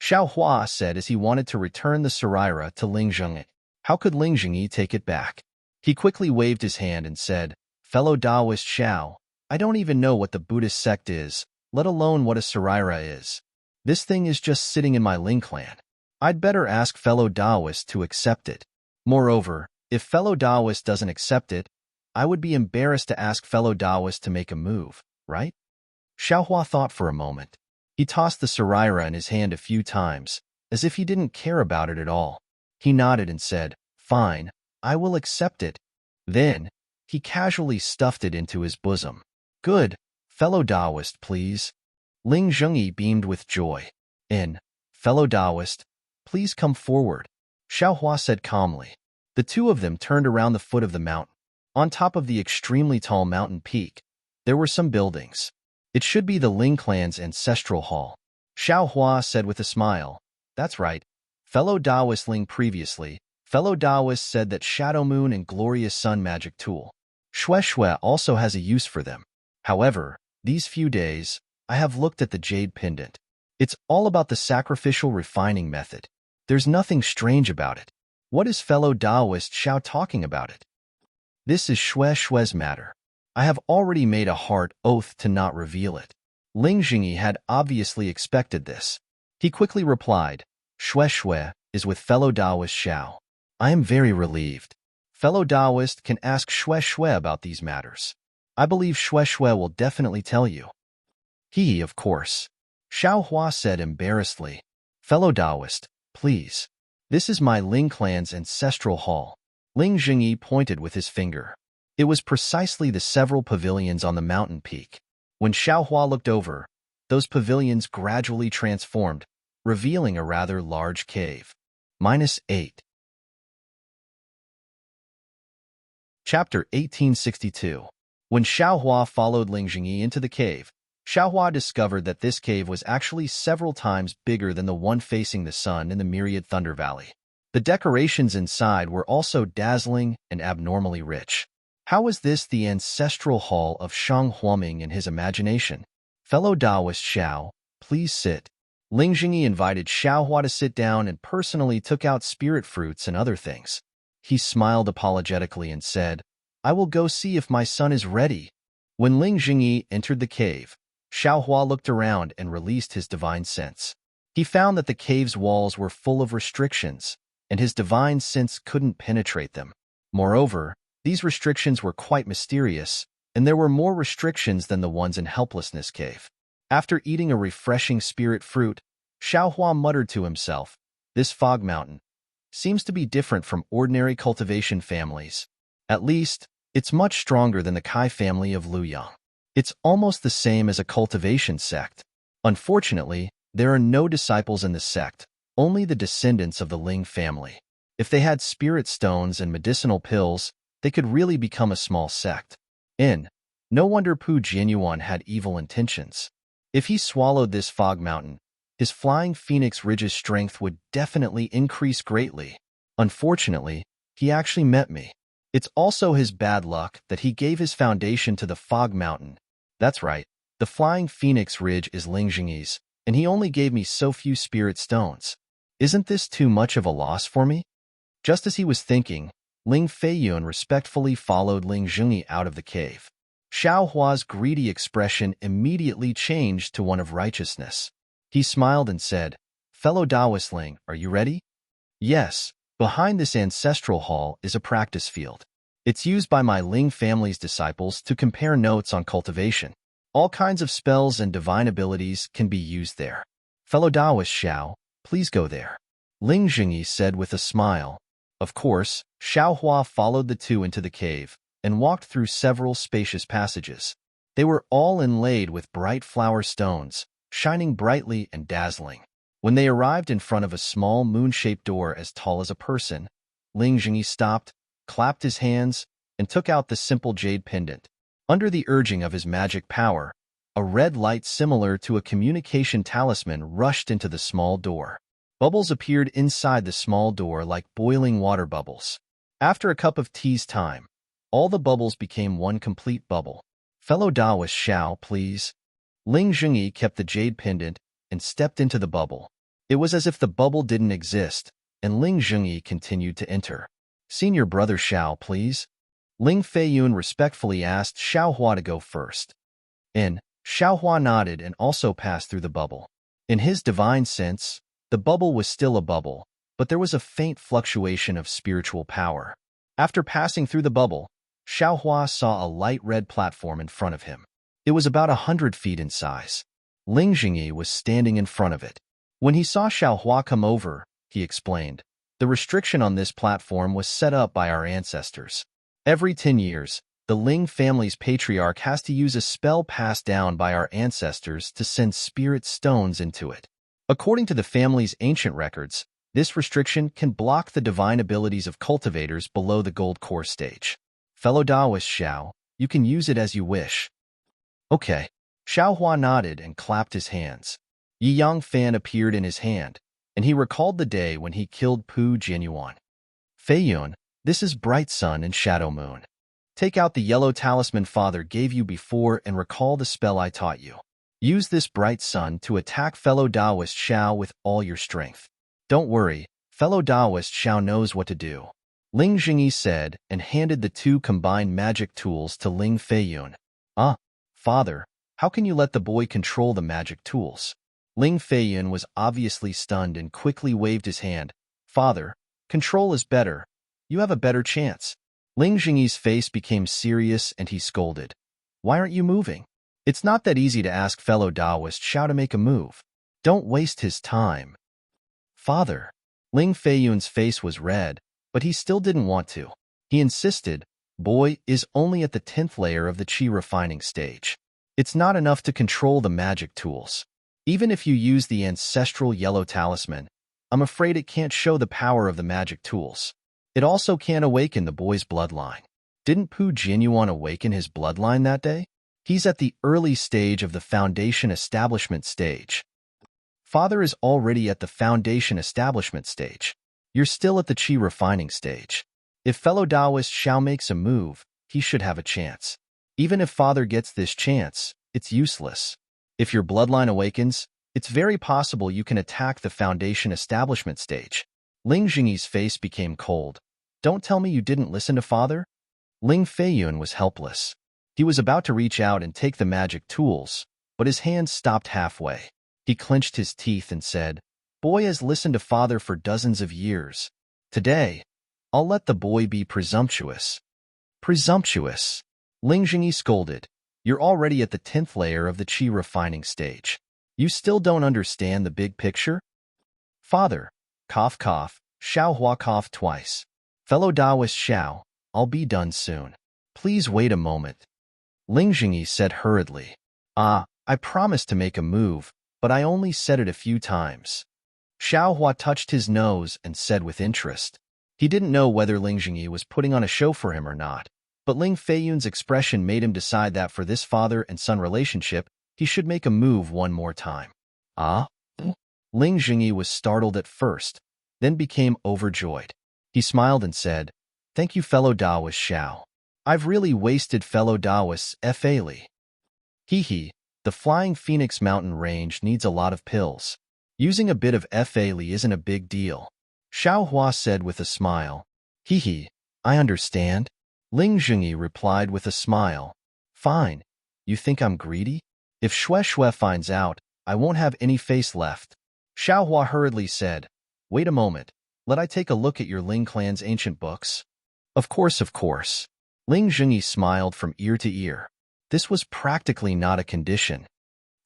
Xiaohua said as he wanted to return the Saraira to Ling Jingyi. How could Ling Jingyi take it back? He quickly waved his hand and said, "Fellow Taoist Xiao, I don't even know what the Buddhist sect is, let alone what a Saraira is. This thing is just sitting in my Ling clan. I'd better ask fellow Taoist to accept it. Moreover, if fellow Taoist doesn't accept it, I would be embarrassed to ask fellow Taoist to make a move, right?" Xiaohua thought for a moment. He tossed the Saraira in his hand a few times, as if he didn't care about it at all. He nodded and said, "Fine, I will accept it." Then, he casually stuffed it into his bosom. "Good, fellow Taoist, please." Ling Jingyi beamed with joy. "Fellow Taoist, please come forward," Xiaohua said calmly. The two of them turned around the foot of the mountain. On top of the extremely tall mountain peak, there were some buildings. "It should be the Ling clan's ancestral hall," Xiaohua said with a smile. "That's right. Fellow Taoist Ling previously, fellow Taoist said that Shadow Moon and Glorious Sun magic tool. Shui also has a use for them. However, these few days, I have looked at the jade pendant. It's all about the sacrificial refining method. There's nothing strange about it. What is fellow Taoist Xiao talking about it? This is Shui's matter. I have already made a hard oath to not reveal it." Ling Jingyi had obviously expected this. He quickly replied, Shui is with fellow Taoist Xiao. I am very relieved. Fellow Taoist can ask Shui about these matters. I believe Shui will definitely tell you." Of course," Xiaohua said embarrassedly. "Fellow Taoist, please. This is my Ling clan's ancestral hall." Ling Jingyi pointed with his finger. It was precisely the several pavilions on the mountain peak. When Xiaohua looked over, those pavilions gradually transformed, revealing a rather large cave. -8. Chapter 1862. When Xiaohua followed Ling Jingyi into the cave, Xiaohua discovered that this cave was actually several times bigger than the one facing the sun in the Myriad Thunder Valley. The decorations inside were also dazzling and abnormally rich. How was this the ancestral hall of Shang Huaming in his imagination? "Fellow Taoist Xiao, please sit." Ling Jingyi invited Xiaohua to sit down and personally took out spirit fruits and other things. He smiled apologetically and said, "I will go see if my son is ready." When Ling Jingyi entered the cave, Xiaohua looked around and released his divine sense. He found that the cave's walls were full of restrictions, and his divine sense couldn't penetrate them. Moreover, these restrictions were quite mysterious, and there were more restrictions than the ones in Helplessness Cave. After eating a refreshing spirit fruit, Xiaohua muttered to himself, "This fog mountain seems to be different from ordinary cultivation families. At least, it's much stronger than the Kai family of Luyang. It's almost the same as a cultivation sect. Unfortunately, there are no disciples in the sect, only the descendants of the Ling family. If they had spirit stones and medicinal pills, they could really become a small sect. No wonder Pu Jianyuan had evil intentions. If he swallowed this fog mountain, his flying phoenix ridge's strength would definitely increase greatly. Unfortunately, he actually met me. It's also his bad luck that he gave his foundation to the fog mountain. That's right, the flying phoenix ridge is Ling Jingyi's, and he only gave me so few spirit stones. Isn't this too much of a loss for me?" Just as he was thinking, Ling Feiyun respectfully followed Ling Zhongyi out of the cave. Xiao Hua's greedy expression immediately changed to one of righteousness. He smiled and said, "Fellow Taoist Ling, are you ready?" "Yes. Behind this ancestral hall is a practice field. It's used by my Ling family's disciples to compare notes on cultivation. All kinds of spells and divine abilities can be used there. Fellow Taoist Xiao, please go there," Ling Zhongyi said with a smile. Of course, Xiao Hua followed the two into the cave and walked through several spacious passages. They were all inlaid with bright flower stones, shining brightly and dazzling. When they arrived in front of a small moon-shaped door as tall as a person, Ling Zhongyi stopped, clapped his hands, and took out the simple jade pendant. Under the urging of his magic power, a red light similar to a communication talisman rushed into the small door. Bubbles appeared inside the small door like boiling water bubbles. After a cup of tea's time, all the bubbles became one complete bubble. "Fellow Taoist Xiao, please." Ling Zhongyi kept the jade pendant and stepped into the bubble. It was as if the bubble didn't exist, and Ling Zhongyi continued to enter. "Senior brother Xiao, please." Ling Feiyun respectfully asked Xiao Hua to go first. Xiao Hua nodded and also passed through the bubble. In his divine sense, the bubble was still a bubble, but there was a faint fluctuation of spiritual power. After passing through the bubble, Xiao Hua saw a light red platform in front of him. It was about 100 feet in size. Ling Zhongyi was standing in front of it. When he saw Xiao Hua come over, he explained, "The restriction on this platform was set up by our ancestors. Every 10 years, the Ling family's patriarch has to use a spell passed down by our ancestors to send spirit stones into it. According to the family's ancient records, this restriction can block the divine abilities of cultivators below the gold core stage. Fellow Taoist Xiao, you can use it as you wish." "Okay." Xiao Hua nodded and clapped his hands. Yi Yang Fan appeared in his hand, and he recalled the day when he killed Pu Jianyuan. "Feiyun, this is Bright Sun and Shadow Moon. Take out the yellow talisman father gave you before and recall the spell I taught you. Use this Bright Sun to attack fellow Taoist Xiao with all your strength. Don't worry, fellow Taoist Xiao knows what to do." Ling Zhongyi said and handed the two combined magic tools to Ling Feiyun. "Ah, father, how can you let the boy control the magic tools?" Ling Feiyun was obviously stunned and quickly waved his hand. "Father, control is better. You have a better chance." Ling Zhongyi's face became serious and he scolded. "Why aren't you moving? It's not that easy to ask fellow Taoist Xiao to make a move. Don't waste his time." "Father." Ling Feiyun's face was red, but he still didn't want to. He insisted, "Boy is only at the 10th layer of the Qi refining stage. It's not enough to control the magic tools. Even if you use the ancestral yellow talisman, I'm afraid it can't show the power of the magic tools. It also can't awaken the boy's bloodline. Didn't Pu Jianyuan awaken his bloodline that day? He's at the early stage of the foundation establishment stage. Father is already at the foundation establishment stage. You're still at the Qi refining stage. If fellow Taoist Xiao makes a move, he should have a chance. Even if father gets this chance, it's useless. If your bloodline awakens, it's very possible you can attack the foundation establishment stage." Ling Zhongyi's face became cold. "Don't tell me you didn't listen to father?" Ling Feiyun was helpless. He was about to reach out and take the magic tools, but his hands stopped halfway. He clenched his teeth and said, "Boy has listened to father for dozens of years. Today, I'll let the boy be presumptuous." "Presumptuous?" Ling Zhongyi scolded. "You're already at the 10th layer of the Qi refining stage. You still don't understand the big picture?" "Father," cough cough, Xiao Hua coughed twice. "Fellow Taoist Xiao, I'll be done soon. Please wait a moment." Ling Zhongyi said hurriedly, I promised to make a move, but I only said it a few times." Xiao Hua touched his nose and said with interest. He didn't know whether Ling Zhongyi was putting on a show for him or not, but Ling Feiyun's expression made him decide that for this father and son relationship, he should make a move one more time. "Ah?" Ling Zhongyi was startled at first, then became overjoyed. He smiled and said, "Thank you, fellow Taoist Xiao. I've really wasted fellow Taoists F.A.ly. Hee, the Flying Phoenix mountain range needs a lot of pills. Using a bit of F.A.ly isn't a big deal." Xiao Hua said with a smile. Hee, I understand. Ling Zhengyi replied with a smile. Fine. You think I'm greedy? If Xue Xue finds out, I won't have any face left. Xiaohua hurriedly said. Wait a moment. Let I take a look at your Ling clan's ancient books. Of course, of course. Ling Zhengyi smiled from ear to ear. This was practically not a condition.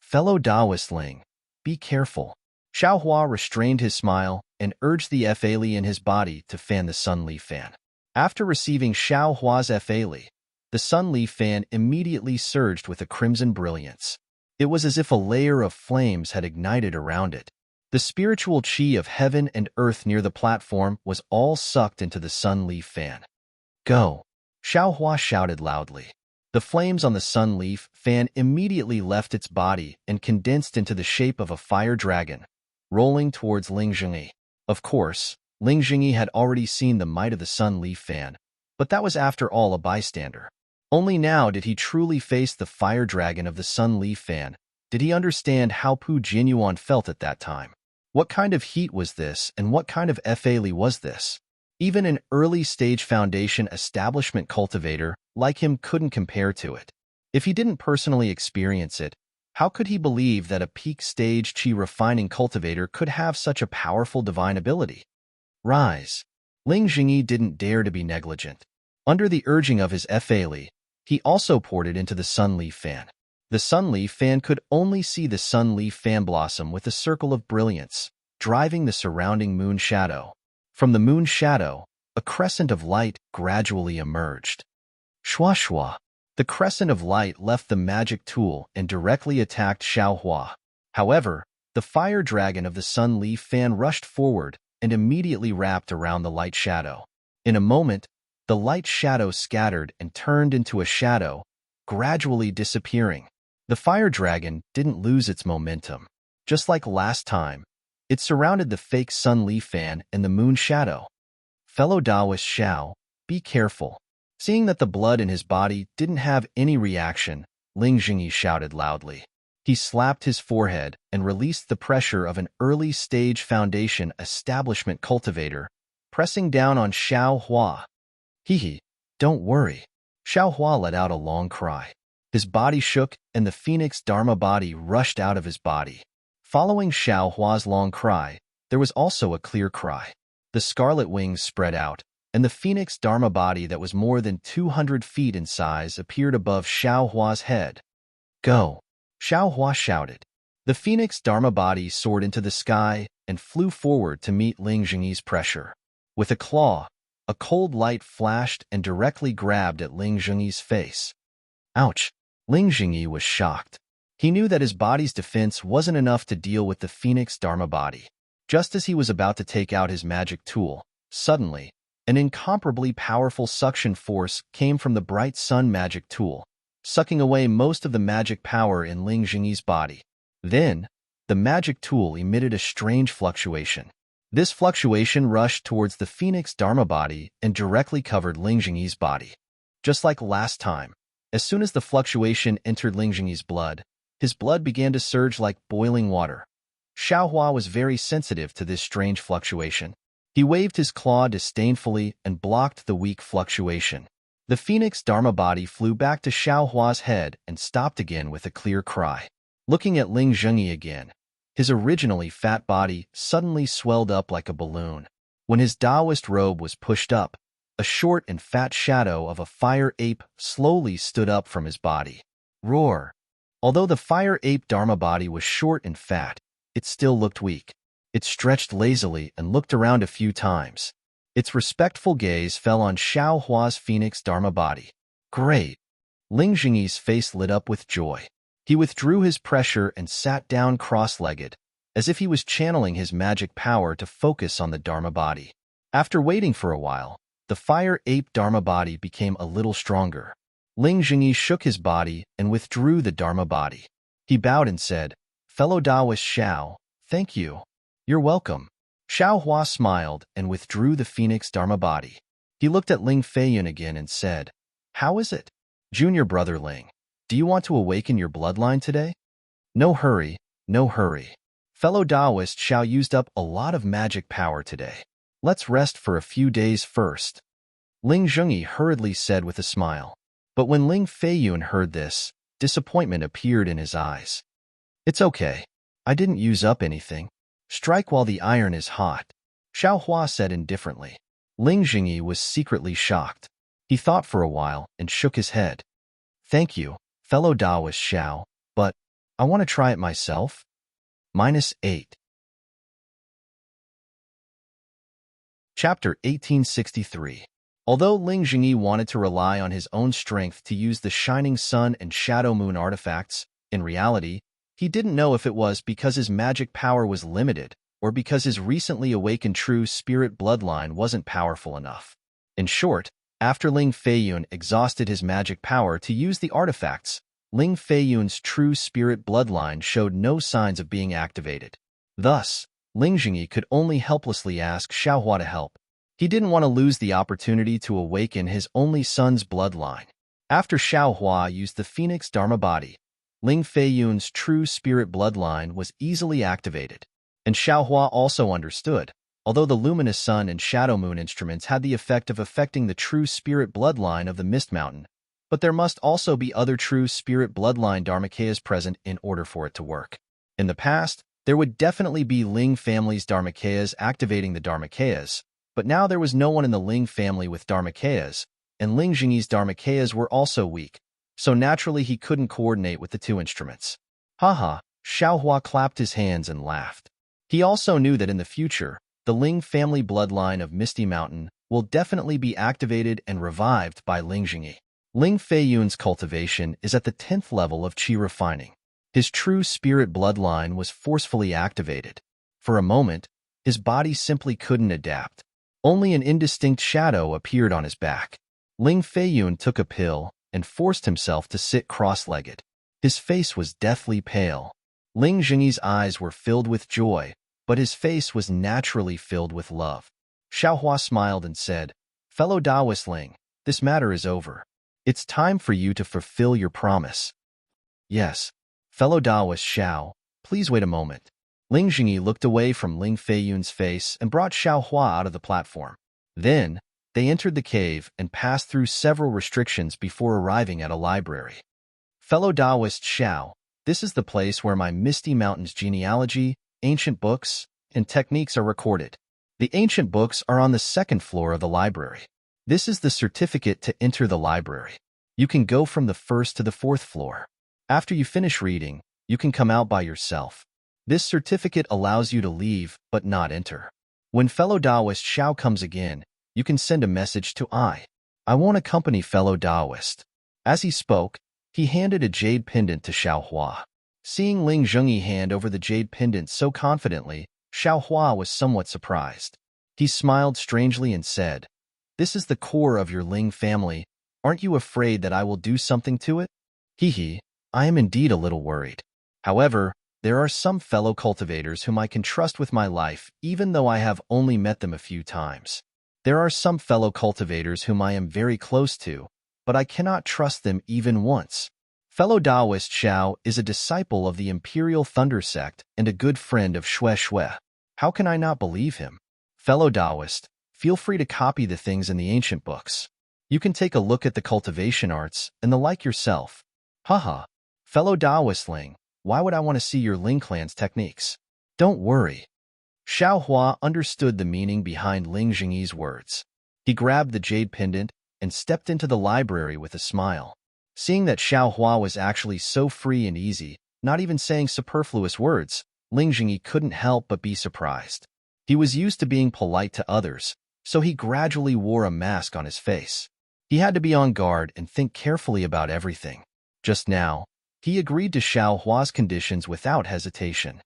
Fellow Taoist Ling, be careful. Xiaohua restrained his smile and urged the Fali in his body to fan the Sun Leaf fan. After receiving Xiaohua's Fali, the Sun Leaf fan immediately surged with a crimson brilliance. It was as if a layer of flames had ignited around it. The spiritual qi of heaven and earth near the platform was all sucked into the Sun Leaf fan. Go! Xiaohua shouted loudly. The flames on the Sun Leaf fan immediately left its body and condensed into the shape of a fire dragon, rolling towards Ling Zhengyi. Of course, Ling Zhengyi had already seen the might of the Sun Leaf fan, but that was after all a bystander. Only now did he truly face the fire dragon of the Sun Leaf fan. Did he understand how Pu Jianyuan felt at that time? What kind of heat was this, and what kind of Fali was this? Even an early-stage foundation establishment cultivator like him couldn't compare to it. If he didn't personally experience it, how could he believe that a peak-stage qi-refining cultivator could have such a powerful divine ability? Rise. Ling Zhengyi didn't dare to be negligent. Under the urging of his Fali, he also poured it into the Sun Leaf fan. The Sun Leaf fan could only see the Sun Leaf fan blossom with a circle of brilliance, driving the surrounding moon shadow. From the moon shadow, a crescent of light gradually emerged. Shua shua. The crescent of light left the magic tool and directly attacked Xiaohua. However, the fire dragon of the Sun Leaf fan rushed forward and immediately wrapped around the light shadow. In a moment, the light shadow scattered and turned into a shadow, gradually disappearing. The fire dragon didn't lose its momentum. Just like last time, it surrounded the fake Sun Leaf fan and the moon shadow. Fellow Taoist Xiao, be careful. Seeing that the blood in his body didn't have any reaction, Ling Zhengyi shouted loudly. He slapped his forehead and released the pressure of an early-stage foundation establishment cultivator, pressing down on Xiaohua. Hee, don't worry. Xiaohua let out a long cry. His body shook and the phoenix Dharma body rushed out of his body. Following Xiaohua's long cry, there was also a clear cry. The scarlet wings spread out, and the phoenix Dharma body that was more than 200 feet in size appeared above Xiaohua's head. Go! Xiaohua shouted. The phoenix Dharma body soared into the sky and flew forward to meet Ling Zhengyi's pressure. With a claw, a cold light flashed and directly grabbed at Ling Zhengyi's face. Ouch! Ling Zhengyi was shocked. He knew that his body's defense wasn't enough to deal with the phoenix Dharma body. Just as he was about to take out his magic tool, suddenly, an incomparably powerful suction force came from the bright sun magic tool, sucking away most of the magic power in Ling Zhengyi's body. Then, the magic tool emitted a strange fluctuation. This fluctuation rushed towards the phoenix Dharma body and directly covered Ling Zhengyi's body. Just like last time, as soon as the fluctuation entered Ling Zhengyi's blood, his blood began to surge like boiling water. Xiaohua was very sensitive to this strange fluctuation. He waved his claw disdainfully and blocked the weak fluctuation. The phoenix Dharma body flew back to Xiaohua's head and stopped again with a clear cry. Looking at Ling Zhengyi again, his originally fat body suddenly swelled up like a balloon. When his Taoist robe was pushed up, a short and fat shadow of a fire ape slowly stood up from his body. Roar! Although the fire ape Dharma body was short and fat, it still looked weak. It stretched lazily and looked around a few times. Its respectful gaze fell on Xiaohua's phoenix Dharma body. Great! Ling Zhengyi's face lit up with joy. He withdrew his pressure and sat down cross-legged, as if he was channeling his magic power to focus on the Dharma body. After waiting for a while, the fire ape Dharma body became a little stronger. Ling Zhengyi shook his body and withdrew the Dharma body. He bowed and said, Fellow Taoist Xiao, thank you. You're welcome. Xiaohua smiled and withdrew the phoenix Dharma body. He looked at Ling Feiyun again and said, How is it? Junior brother Ling, do you want to awaken your bloodline today? No hurry, no hurry. Fellow Taoist Xiao used up a lot of magic power today. Let's rest for a few days first. Ling Zhengyi hurriedly said with a smile. But when Ling Feiyun heard this, disappointment appeared in his eyes. It's okay. I didn't use up anything. Strike while the iron is hot, Xiao Hua said indifferently. Ling Zhengyi was secretly shocked. He thought for a while and shook his head. Thank you, fellow Taoist Xiao, but I want to try it myself. -8. Chapter 1863. Although Ling Zhengyi wanted to rely on his own strength to use the Shining Sun and Shadow Moon artifacts, in reality, he didn't know if it was because his magic power was limited or because his recently awakened true spirit bloodline wasn't powerful enough. In short, after Ling Feiyun exhausted his magic power to use the artifacts, Ling Feiyun's true spirit bloodline showed no signs of being activated. Thus, Ling Zhengyi could only helplessly ask Xiaohua to help. He didn't want to lose the opportunity to awaken his only son's bloodline. After Xiaohua used the Phoenix Dharma body, Ling Feiyun's true spirit bloodline was easily activated. And Xiaohua also understood, although the luminous sun and shadow moon instruments had the effect of affecting the true spirit bloodline of the Mist Mountain, but there must also be other true spirit bloodline Dharmakayas present in order for it to work. In the past, there would definitely be Ling family's Dharmakayas activating the Dharmakayas, but now there was no one in the Ling family with Dharmakayas, and Ling Zhengyi's Dharmakayas were also weak, so naturally he couldn't coordinate with the two instruments. Haha, Xiaohua clapped his hands and laughed. He also knew that in the future, the Ling family bloodline of Misty Mountain will definitely be activated and revived by Ling Zhengyi. Ling Feiyun's cultivation is at the 10th level of qi refining. His true spirit bloodline was forcefully activated. For a moment, his body simply couldn't adapt. Only an indistinct shadow appeared on his back. Ling Feiyun took a pill and forced himself to sit cross-legged. His face was deathly pale. Ling Zhengyi's eyes were filled with joy, but his face was naturally filled with love. Xiaohua smiled and said, Fellow Taoist Ling, this matter is over. It's time for you to fulfill your promise. Yes, fellow Taoist Xiao, please wait a moment. Ling Zhengyi looked away from Ling Feiyun's face and brought Xiaohua out of the platform. Then, they entered the cave and passed through several restrictions before arriving at a library. Fellow Taoist Xiao, this is the place where my Misty Mountain's genealogy, ancient books, and techniques are recorded. The ancient books are on the 2nd floor of the library. This is the certificate to enter the library. You can go from the 1st to the 4th floor. After you finish reading, you can come out by yourself. This certificate allows you to leave but not enter. When fellow Taoist Xiao comes again, you can send a message to I won't accompany fellow Taoist. As he spoke, he handed a jade pendant to Xiaohua. Seeing Ling Zhengyi hand over the jade pendant so confidently, Xiaohua was somewhat surprised. He smiled strangely and said, This is the core of your Ling family. Aren't you afraid that I will do something to it? Hee, I am indeed a little worried. However, there are some fellow cultivators whom I can trust with my life, even though I have only met them a few times. There are some fellow cultivators whom I am very close to, but I cannot trust them even once. Fellow Taoist Xiao is a disciple of the Imperial Thunder Sect and a good friend of Xue Xue. How can I not believe him? Fellow Taoist, feel free to copy the things in the ancient books. You can take a look at the cultivation arts and the like yourself. Haha, fellow Taoist Ling, why would I want to see your Ling clan's techniques? Don't worry. Xiaohua understood the meaning behind Ling Zhengyi's words. He grabbed the jade pendant and stepped into the library with a smile. Seeing that Xiaohua was actually so free and easy, not even saying superfluous words, Ling Zhengyi couldn't help but be surprised. He was used to being polite to others, so he gradually wore a mask on his face. He had to be on guard and think carefully about everything. Just now, he agreed to Xiaohua's conditions without hesitation.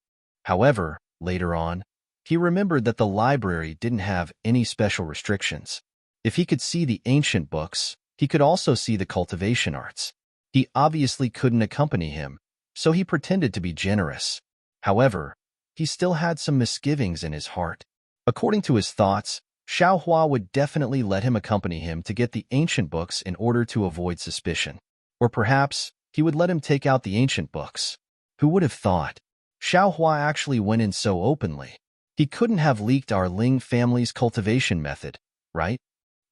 However, later on, he remembered that the library didn't have any special restrictions. If he could see the ancient books, he could also see the cultivation arts. He obviously couldn't accompany him, so he pretended to be generous. However, he still had some misgivings in his heart. According to his thoughts, Xiaohua would definitely let him accompany him to get the ancient books in order to avoid suspicion. Or perhaps, he would let him take out the ancient books. Who would have thought? Xiaohua actually went in so openly. He couldn't have leaked our Ling family's cultivation method, right?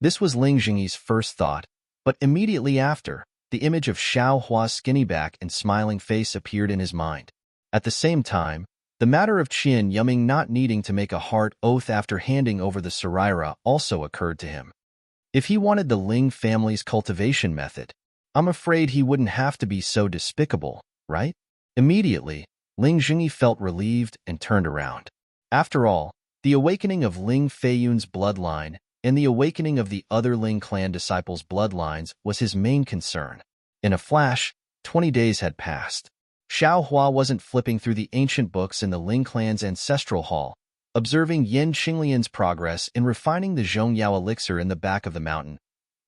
This was Ling Jingyi's first thought, but immediately after, the image of Xiao Hua's skinny back and smiling face appeared in his mind. At the same time, the matter of Qian Yuming not needing to make a hard oath after handing over the Saraira also occurred to him. If he wanted the Ling family's cultivation method, I'm afraid he wouldn't have to be so despicable, right? Immediately, Ling Jingyi felt relieved and turned around. After all, the awakening of Ling Feiyun's bloodline and the awakening of the other Ling clan disciples' bloodlines was his main concern. In a flash, 20 days had passed. Xiao Hua wasn't flipping through the ancient books in the Ling clan's ancestral hall, observing Yin Qinglian's progress in refining the Zhongyao elixir in the back of the mountain,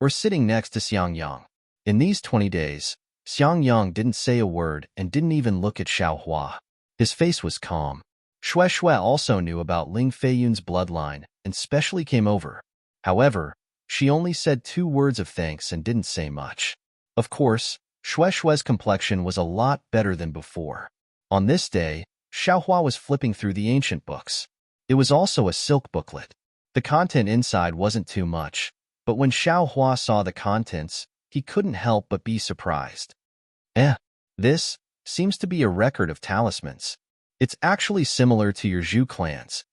or sitting next to Xiang Yang. In these 20 days, Xiang Yang didn't say a word and didn't even look at Xiao Hua. His face was calm. Xue Xue also knew about Ling Feiyun's bloodline and specially came over. However, she only said 2 words of thanks and didn't say much. Of course, Xue Xue's complexion was a lot better than before. On this day, Xiao Hua was flipping through the ancient books. It was also a silk booklet. The content inside wasn't too much, but when Xiao Hua saw the contents, he couldn't help but be surprised. This seems to be a record of talismans. It's actually similar to your Zhu clan's.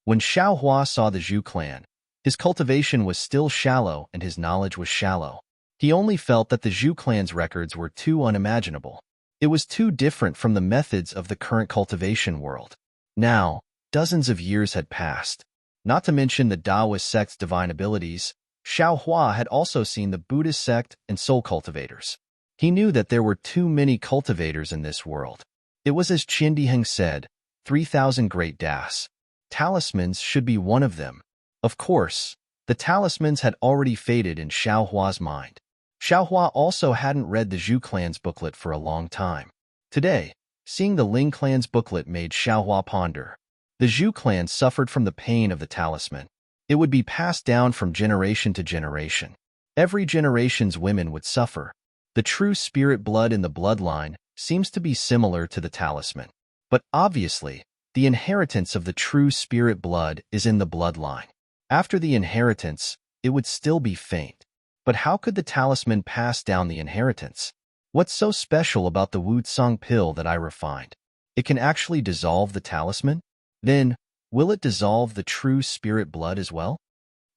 When Xiao Hua saw the Zhu clan, his cultivation was still shallow and his knowledge was shallow. He only felt that the Zhu clan's records were too unimaginable. It was too different from the methods of the current cultivation world. Now, dozens of years had passed. Not to mention the Taoist sect's divine abilities, Xiao Hua had also seen the Buddhist sect and soul cultivators. He knew that there were too many cultivators in this world. It was as Qin Diheng said, 3,000 great das. Talismans should be one of them. Of course, the talismans had already faded in Xiao Hua's mind. Xiao Hua also hadn't read the Zhu clan's booklet for a long time. Today, seeing the Ling clan's booklet made Xiao Hua ponder. The Zhu clan suffered from the pain of the talisman. It would be passed down from generation to generation. Every generation's women would suffer. The true spirit blood in the bloodline seems to be similar to the talisman. But obviously, the inheritance of the true spirit blood is in the bloodline. After the inheritance, it would still be faint. But how could the talisman pass down the inheritance? What's so special about the Wu Tsang pill that I refined? It can actually dissolve the talisman? Then, will it dissolve the true spirit blood as well?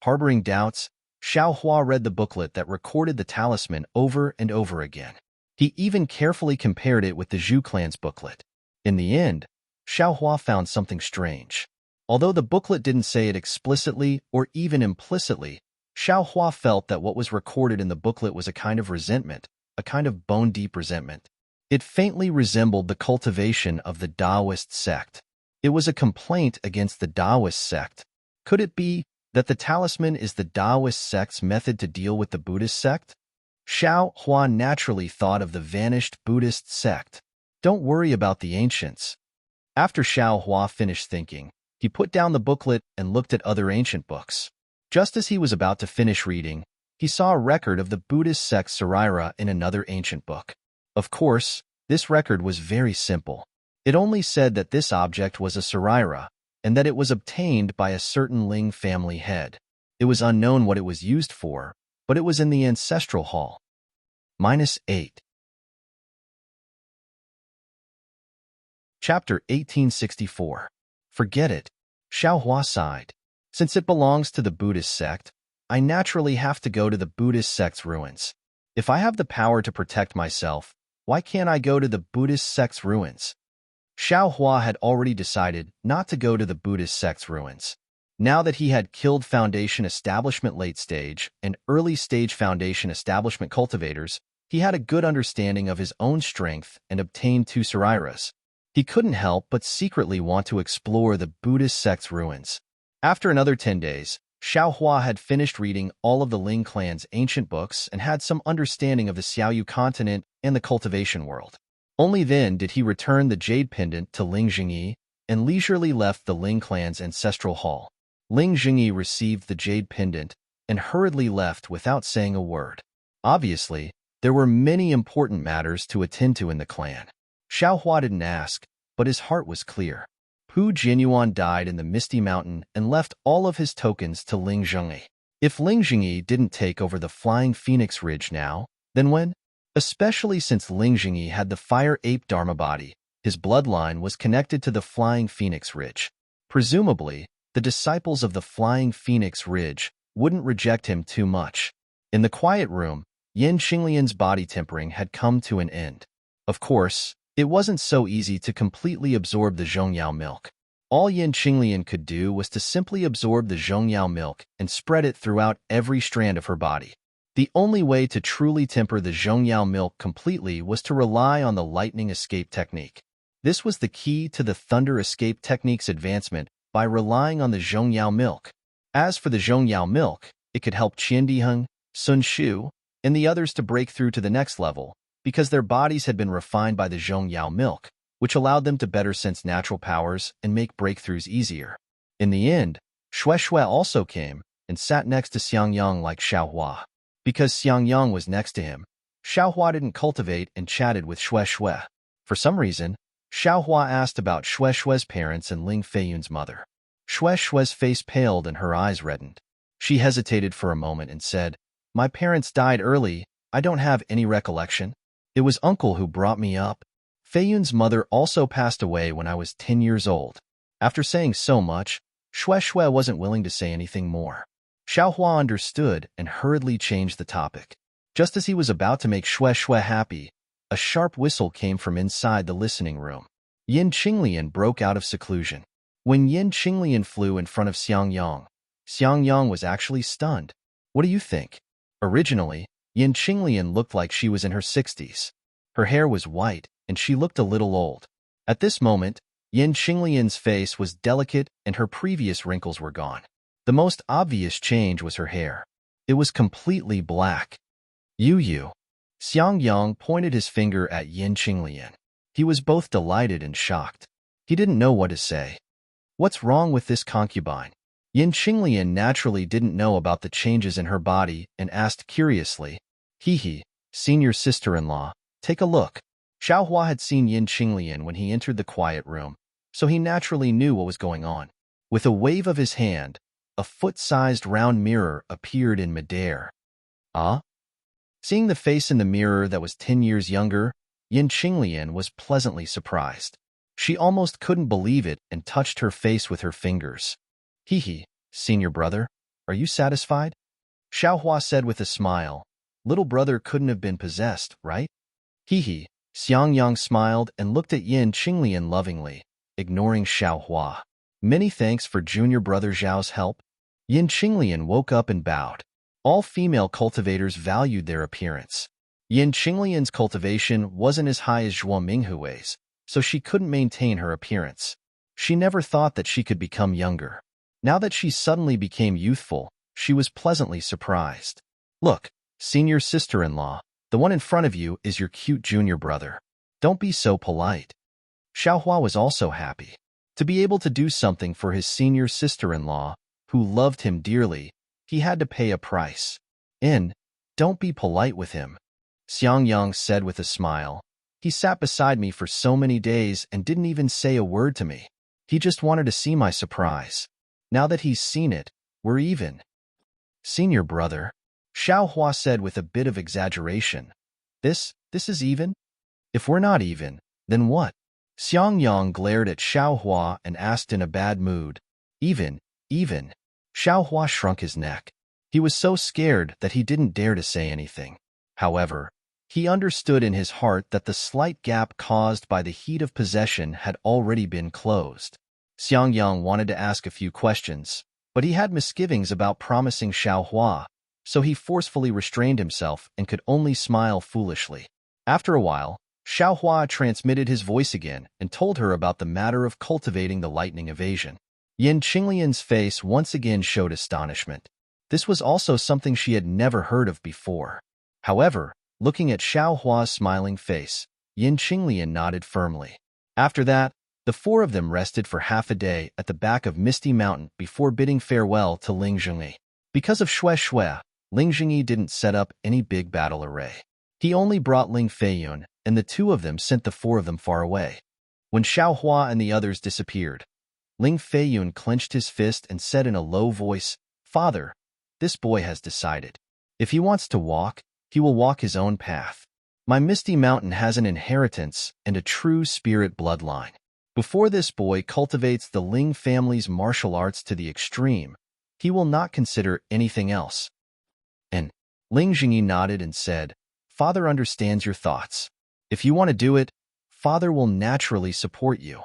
Harboring doubts, Xiao Hua read the booklet that recorded the talisman over and over again. He even carefully compared it with the Zhu clan's booklet. In the end, Xiao Hua found something strange. Although the booklet didn't say it explicitly or even implicitly, Xiao Hua felt that what was recorded in the booklet was a kind of resentment, a kind of bone-deep resentment. It faintly resembled the cultivation of the Taoist sect. It was a complaint against the Taoist sect. Could it be that the talisman is the Taoist sect's method to deal with the Buddhist sect? Xiao Hua naturally thought of the vanished Buddhist sect. Don't worry about the ancients. After Xiao Hua finished thinking, he put down the booklet and looked at other ancient books. Just as he was about to finish reading, he saw a record of the Buddhist sect Saraira in another ancient book. Of course, this record was very simple. It only said that this object was a Saraira, and that it was obtained by a certain Ling family head. It was unknown what it was used for, but it was in the ancestral hall. -8. Chapter 1864. Forget it. Xiao Hua sighed. Since it belongs to the Buddhist sect, I naturally have to go to the Buddhist sect's ruins. If I have the power to protect myself, why can't I go to the Buddhist sect's ruins? Xiao Hua had already decided not to go to the Buddhist sect's ruins. Now that he had killed Foundation Establishment late stage and early stage Foundation Establishment cultivators, he had a good understanding of his own strength and obtained 2 Sarairas. He couldn't help but secretly want to explore the Buddhist sect's ruins. After another 10 days, Xiao Hua had finished reading all of the Ling clan's ancient books and had some understanding of the Xiaoyu continent and the cultivation world. Only then did he return the jade pendant to Ling Jingyi and leisurely left the Ling clan's ancestral hall. Ling Jingyi received the jade pendant and hurriedly left without saying a word. Obviously, there were many important matters to attend to in the clan. Xiao Hua didn't ask, but his heart was clear. Pu Jinyuan died in the Misty Mountain and left all of his tokens to Ling Zhengyi. If Ling Jingyi didn't take over the Flying Phoenix Ridge now, then when? Especially since Ling Jingyi had the Fire Ape Dharma body, his bloodline was connected to the Flying Phoenix Ridge. Presumably, the disciples of the Flying Phoenix Ridge wouldn't reject him too much. In the quiet room, Yin Qinglian's body tempering had come to an end. Of course, it wasn't so easy to completely absorb the zhongyao milk. All Yin Qinglian could do was to simply absorb the zhongyao milk and spread it throughout every strand of her body. The only way to truly temper the zhongyao milk completely was to rely on the lightning escape technique. This was the key to the thunder escape technique's advancement by relying on the zhongyao milk. As for the zhongyao milk, it could help Qian Diheng, Sun Shu, and the others to break through to the next level, because their bodies had been refined by the zhongyao milk, which allowed them to better sense natural powers and make breakthroughs easier. In the end, Shui also came and sat next to Xiangyang like Xiaohua. Because Xiangyang was next to him, Xiaohua didn't cultivate and chatted with Shui. For some reason, Xiaohua asked about Shui's parents and Ling Feiyun's mother. Shui's face paled and her eyes reddened. She hesitated for a moment and said, "My parents died early. I don't have any recollection. It was uncle who brought me up. Feiyun's mother also passed away when I was 10 years old." After saying so much, Shui wasn't willing to say anything more. Xiaohua understood and hurriedly changed the topic. Just as he was about to make Shui happy, a sharp whistle came from inside the listening room. Yin Qinglian broke out of seclusion. When Yin Qinglian flew in front of Xiangyang, Xiangyang was actually stunned. What do you think? Originally, Yin Qinglian looked like she was in her 60s. Her hair was white, and she looked a little old. At this moment, Yin Qinglian's face was delicate and her previous wrinkles were gone. The most obvious change was her hair. It was completely black. Yu. Xiangyang pointed his finger at Yin Qinglian. He was both delighted and shocked. He didn't know what to say. What's wrong with this concubine? Yin Qinglian naturally didn't know about the changes in her body and asked curiously, senior sister-in-law, take a look. Xiaohua had seen Yin Qinglian when he entered the quiet room, so he naturally knew what was going on. With a wave of his hand, a foot-sized round mirror appeared in midair. Ah? Seeing the face in the mirror that was 10 years younger, Yin Qinglian was pleasantly surprised. She almost couldn't believe it and touched her face with her fingers. Senior brother, are you satisfied? Xiaohua said with a smile. Little brother couldn't have been possessed, right? Xiangyang smiled and looked at Yin Qinglian lovingly, ignoring Xiaohua. Many thanks for junior brother Zhao's help. Yin Qinglian woke up and bowed. All female cultivators valued their appearance. Yin Qinglian's cultivation wasn't as high as Zhuo Minghui's, so she couldn't maintain her appearance. She never thought that she could become younger. Now that she suddenly became youthful, she was pleasantly surprised. Look, senior sister-in-law, the one in front of you is your cute junior brother. Don't be so polite. Xiaohua was also happy. To be able to do something for his senior sister-in-law, who loved him dearly, he had to pay a price. Don't be polite with him, Xiangyang said with a smile. He sat beside me for so many days and didn't even say a word to me. He just wanted to see my surprise. Now that he's seen it, we're even. Senior brother, Xiaohua said with a bit of exaggeration. This is even? If we're not even, then what? Xiangyang glared at Xiaohua and asked in a bad mood. Even. Xiaohua shrunk his neck. He was so scared that he didn't dare to say anything. However, he understood in his heart that the slight gap caused by the heat of possession had already been closed. Xiangyang wanted to ask a few questions, but he had misgivings about promising Xiaohua, so he forcefully restrained himself and could only smile foolishly. After a while, Xiaohua transmitted his voice again and told her about the matter of cultivating the lightning evasion. Yin Qinglian's face once again showed astonishment. This was also something she had never heard of before. However, looking at Xiaohua's smiling face, Yin Qinglian nodded firmly. After that, the four of them rested for half a day at the back of Misty Mountain before bidding farewell to Ling Jingyi. Because of Shui, Ling Jingyi didn't set up any big battle array. He only brought Ling Feiyun, and the two of them sent the four of them far away. When Xiaohua and the others disappeared, Ling Feiyun clenched his fist and said in a low voice, "Father, This boy has decided. If he wants to walk, he will walk his own path. My Misty Mountain has an inheritance and a true spirit bloodline. Before this boy cultivates the Ling family's martial arts to the extreme, he will not consider anything else. And Ling Jingyi nodded and said, Father understands your thoughts. If you want to do it, Father will naturally support you.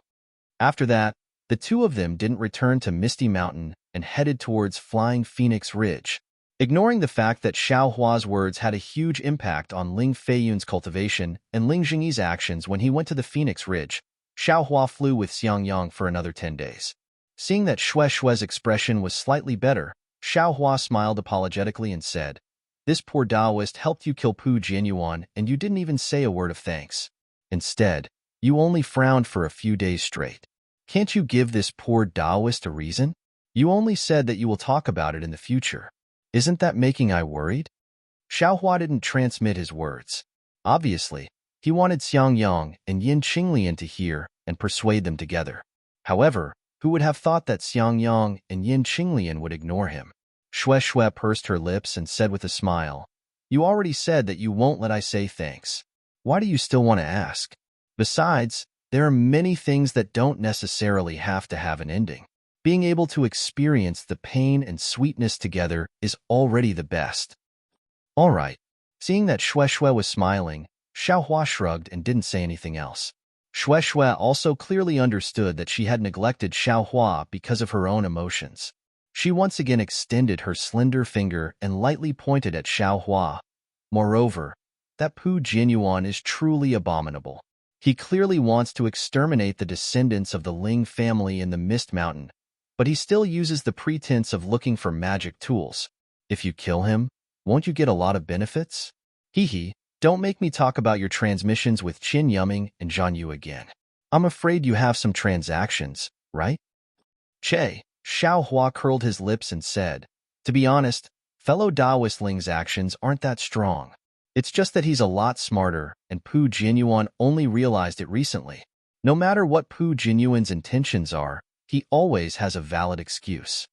After that, the two of them didn't return to Misty Mountain and headed towards Flying Phoenix Ridge. Ignoring the fact that Xiao Hua's words had a huge impact on Ling Feiyun's cultivation and Ling Jingyi's actions when he went to the Phoenix Ridge, Xiao Hua flew with Xiangyang for another 10 days. Seeing that Shue's expression was slightly better, Xiao Hua smiled apologetically and said, This poor Taoist helped you kill Pu Jianyuan and you didn't even say a word of thanks. Instead, you only frowned for a few days straight. Can't you give this poor Taoist a reason? You only said that you will talk about it in the future. Isn't that making I worried? Xiao Hua didn't transmit his words. Obviously, he wanted Xiangyang and Yin Qinglian to hear and persuade them together. However, who would have thought that Xiangyang and Yin Qinglian would ignore him? Shui pursed her lips and said with a smile, You already said that you won't let I say thanks. Why do you still want to ask? Besides, there are many things that don't necessarily have to have an ending. Being able to experience the pain and sweetness together is already the best. All right. Seeing that Shui was smiling, Xiao Hua shrugged and didn't say anything else. Shui also clearly understood that she had neglected Xiao Hua because of her own emotions. She once again extended her slender finger and lightly pointed at Xiao Hua. Moreover, that Pu Jianyuan is truly abominable. He clearly wants to exterminate the descendants of the Ling family in the Mist Mountain, but he still uses the pretense of looking for magic tools. If you kill him, won't you get a lot of benefits? Don't make me talk about your transmissions with Qin Yuming and Zhan Yu again. I'm afraid you have some transactions, right? Xiao Hua curled his lips and said, To be honest, fellow Taoist Ling's actions aren't that strong. It's just that he's a lot smarter, and Pu Jianyuan only realized it recently. No matter what Pu Jianyuan's intentions are, he always has a valid excuse.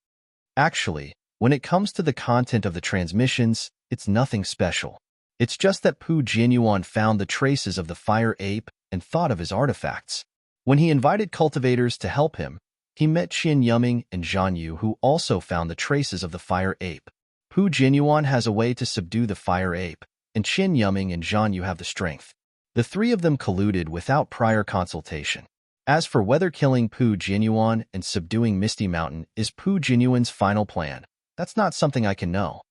Actually, when it comes to the content of the transmissions, it's nothing special. It's just that Pu Jianyuan found the traces of the fire ape and thought of his artifacts. When he invited cultivators to help him, he met Qin Yuming and Zhan Yu, who also found the traces of the fire ape. Pu Jianyuan has a way to subdue the fire ape, and Qin Yuming and Zhan Yu have the strength. The three of them colluded without prior consultation. As for whether killing Pu Jianyuan and subduing Misty Mountain is Pu Jianyuan's final plan, that's not something I can know.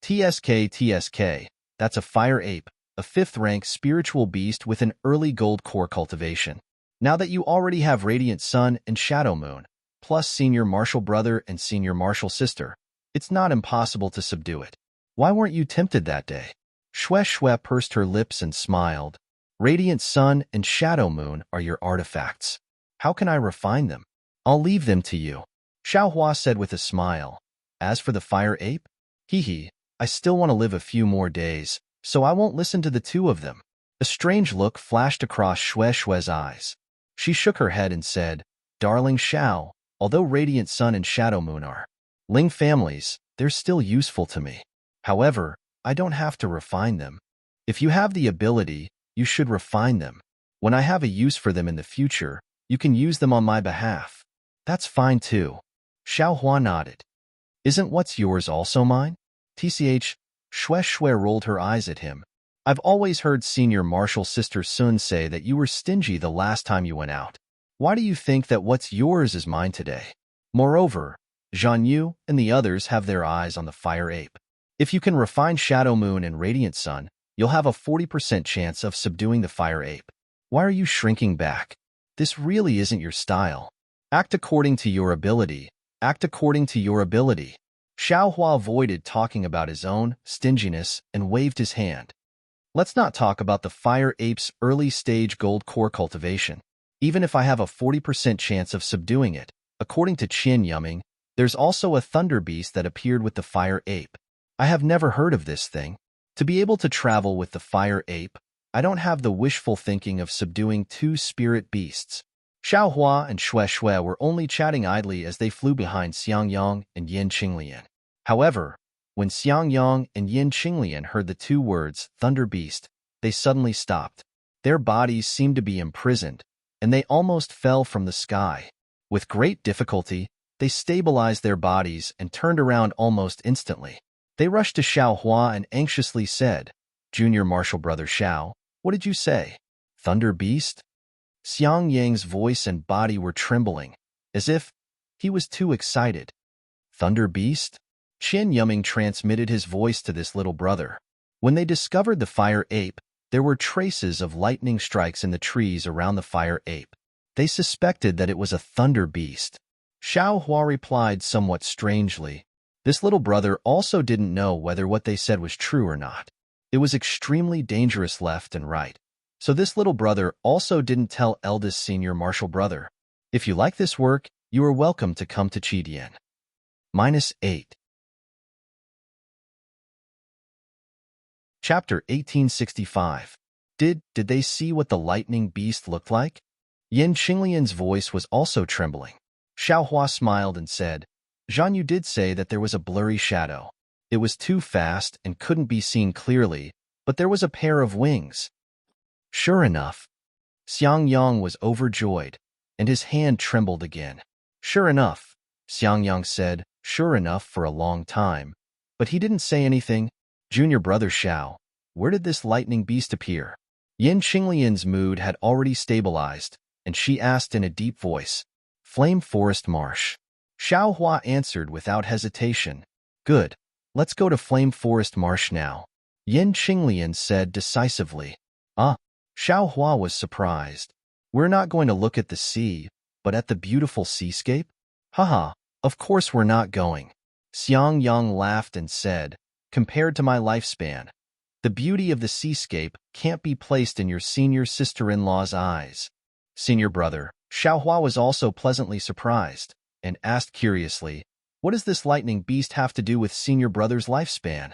TSK, that's a fire ape, a 5th-rank spiritual beast with an early gold core cultivation. Now that you already have Radiant Sun and Shadow Moon, plus Senior Martial Brother and Senior Martial Sister, it's not impossible to subdue it. Why weren't you tempted that day? Shui pursed her lips and smiled. Radiant Sun and Shadow Moon are your artifacts. How can I refine them? I'll leave them to you. Xiao Hua said with a smile. As for the fire ape? I still want to live a few more days, so I won't listen to the two of them. A strange look flashed across Shui's eyes. She shook her head and said, Darling Xiao, although Radiant Sun and Shadow Moon are Ling families, they're still useful to me. However, I don't have to refine them. If you have the ability, you should refine them. When I have a use for them in the future, you can use them on my behalf. That's fine too. Xiao Hua nodded. Isn't what's yours also mine? Shui rolled her eyes at him. I've always heard Senior Martial Sister Sun say that you were stingy the last time you went out. Why do you think that what's yours is mine today? Moreover, Zhan Yu and the others have their eyes on the fire ape. If you can refine Shadow Moon and Radiant Sun, you'll have a 40% chance of subduing the fire ape. Why are you shrinking back? This really isn't your style. Act according to your ability. Act according to your ability. Xiao Hua avoided talking about his own stinginess and waved his hand. Let's not talk about the fire ape's early-stage gold core cultivation. Even if I have a 40% chance of subduing it, according to Qin Yuming, there's also a thunder beast that appeared with the fire ape. I have never heard of this thing. To be able to travel with the fire ape, I don't have the wishful thinking of subduing 2 spirit beasts. Xiao Hua and Shui were only chatting idly as they flew behind Xiangyang and Yin Qinglian. However, When Xiangyang and Yin Qinglian heard the two words, Thunder Beast, they suddenly stopped. Their bodies seemed to be imprisoned, and they almost fell from the sky. With great difficulty, they stabilized their bodies and turned around almost instantly. They rushed to Xiao Hua and anxiously said, Junior Martial Brother Xiao, what did you say? Thunder Beast? Xiang Yang's voice and body were trembling, as if he was too excited. Thunder Beast? Qin Yuming transmitted his voice to this little brother. When they discovered the fire ape, there were traces of lightning strikes in the trees around the fire ape. They suspected that it was a thunder beast. Xiao Hua replied somewhat strangely. This little brother also didn't know whether what they said was true or not. It was extremely dangerous left and right. So this little brother also didn't tell eldest senior martial brother. If you like this work, you are welcome to come to Qidian. -8. Chapter 1865. Did they see what the lightning beast looked like? Yin Qinglian's voice was also trembling. Xiao Hua smiled and said, Zhan Yu did say that there was a blurry shadow. It was too fast and couldn't be seen clearly, but there was a pair of wings. Sure enough. Xiang Yang was overjoyed, and his hand trembled again. Sure enough, Xiang Yang said, sure enough for a long time. But he didn't say anything. Junior brother Xiao, where did this lightning beast appear? Yin Qinglian's mood had already stabilized, and she asked in a deep voice, Flame Forest Marsh. Xiao Hua answered without hesitation. Good. Let's go to Flame Forest Marsh now. Yin Qinglian said decisively. Xiao Hua was surprised. We're not going to look at the sea, but at the beautiful seascape? Haha, of course we're not going. Xiang Yang laughed and said, compared to my lifespan, the beauty of the seascape can't be placed in your senior sister-in-law's eyes. Senior brother, Xiao Hua was also pleasantly surprised, and asked curiously, what does this lightning beast have to do with senior brother's lifespan?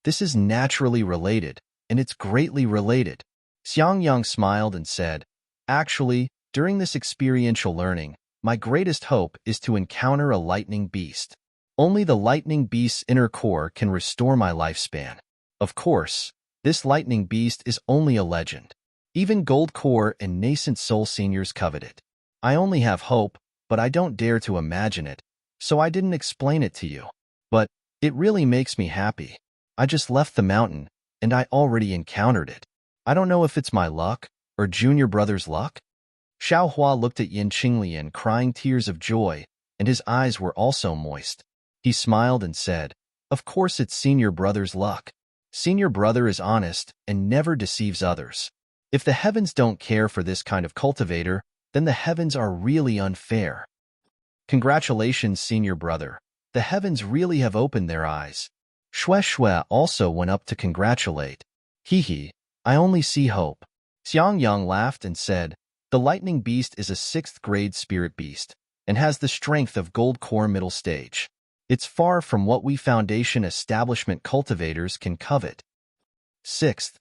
This is naturally related, and it's greatly related. Xiang Yang smiled and said, actually, during this experiential learning, my greatest hope is to encounter a lightning beast. Only the lightning beast's inner core can restore my lifespan. Of course, this lightning beast is only a legend. Even Gold Core and Nascent Soul seniors covet it. I only have hope, but I don't dare to imagine it, so I didn't explain it to you. But it really makes me happy. I just left the mountain, and I already encountered it. I don't know if it's my luck, or junior brother's luck. Xiao Hua looked at Yin Qinglian crying tears of joy, and his eyes were also moist. He smiled and said, of course it's senior brother's luck. Senior brother is honest and never deceives others. If the heavens don't care for this kind of cultivator, then the heavens are really unfair. Congratulations, senior brother. The heavens really have opened their eyes. Shue Shue also went up to congratulate. Hee, I only see hope. Xiang Yang laughed and said, the lightning beast is a 6th grade spirit beast, and has the strength of Gold Core middle stage. It's far from what we foundation establishment cultivators can covet. 6th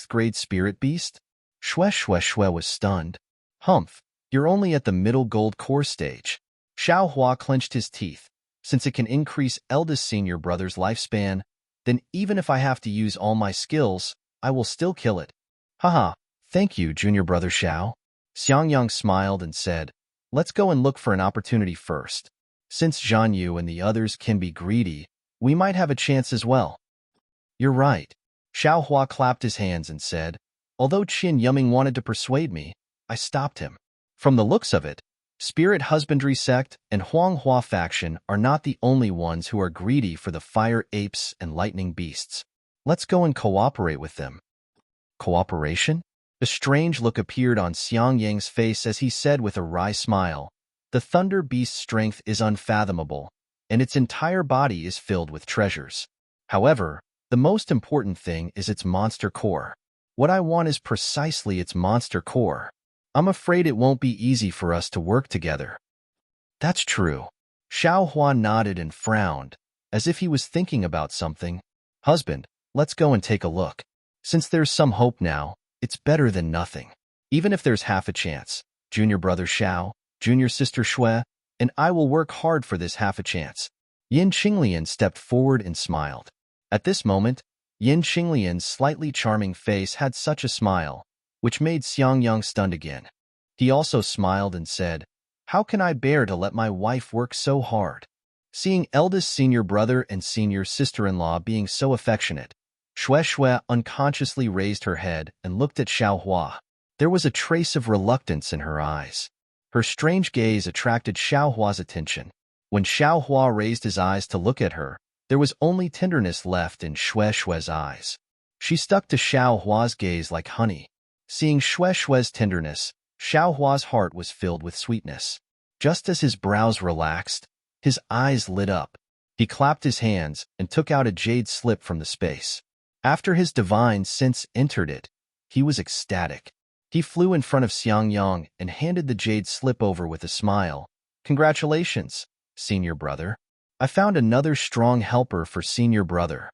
grade spirit beast? Shue was stunned. Humph, you're only at the middle Gold Core stage. Xiao Hua clenched his teeth. Since it can increase eldest senior brother's lifespan, then even if I have to use all my skills, I will still kill it. Haha, thank you, junior brother Xiao. Xiang Yang smiled and said, let's go and look for an opportunity first. Since Zhan Yu and the others can be greedy, we might have a chance as well. You're right. Xiao Hua clapped his hands and said, although Qin Yuming wanted to persuade me, I stopped him. From the looks of it, Spirit Husbandry Sect and Huanghua faction are not the only ones who are greedy for the fire apes and lightning beasts. Let's go and cooperate with them. Cooperation? A strange look appeared on Xiang Yang's face as he said with a wry smile, the thunder beast's strength is unfathomable, and its entire body is filled with treasures. However, the most important thing is its monster core. What I want is precisely its monster core. I'm afraid it won't be easy for us to work together. That's true. Xiao Hua nodded and frowned, as if he was thinking about something. Husband, let's go and take a look. Since there's some hope now, it's better than nothing. Even if there's half a chance, junior brother Xiao, junior sister Shue, and I will work hard for this half a chance. Yin Qinglian stepped forward and smiled. At this moment, Yin Qinglian's slightly charming face had such a smile, which made Xiangyang stunned again. He also smiled and said, "How can I bear to let my wife work so hard?" Seeing eldest senior brother and senior sister-in-law being so affectionate, Xue Xue unconsciously raised her head and looked at Xiaohua. There was a trace of reluctance in her eyes. Her strange gaze attracted Xiaohua's attention. When Xiaohua raised his eyes to look at her, there was only tenderness left in Xue Xue's eyes. She stuck to Xiaohua's gaze like honey. Seeing Xue Xue's tenderness, Xiaohua's heart was filled with sweetness. Just as his brows relaxed, his eyes lit up. He clapped his hands and took out a jade slip from the space. After his divine sense entered it, he was ecstatic. He flew in front of Xiangyang and handed the jade slip over with a smile. "Congratulations, senior brother. I found another strong helper for senior brother."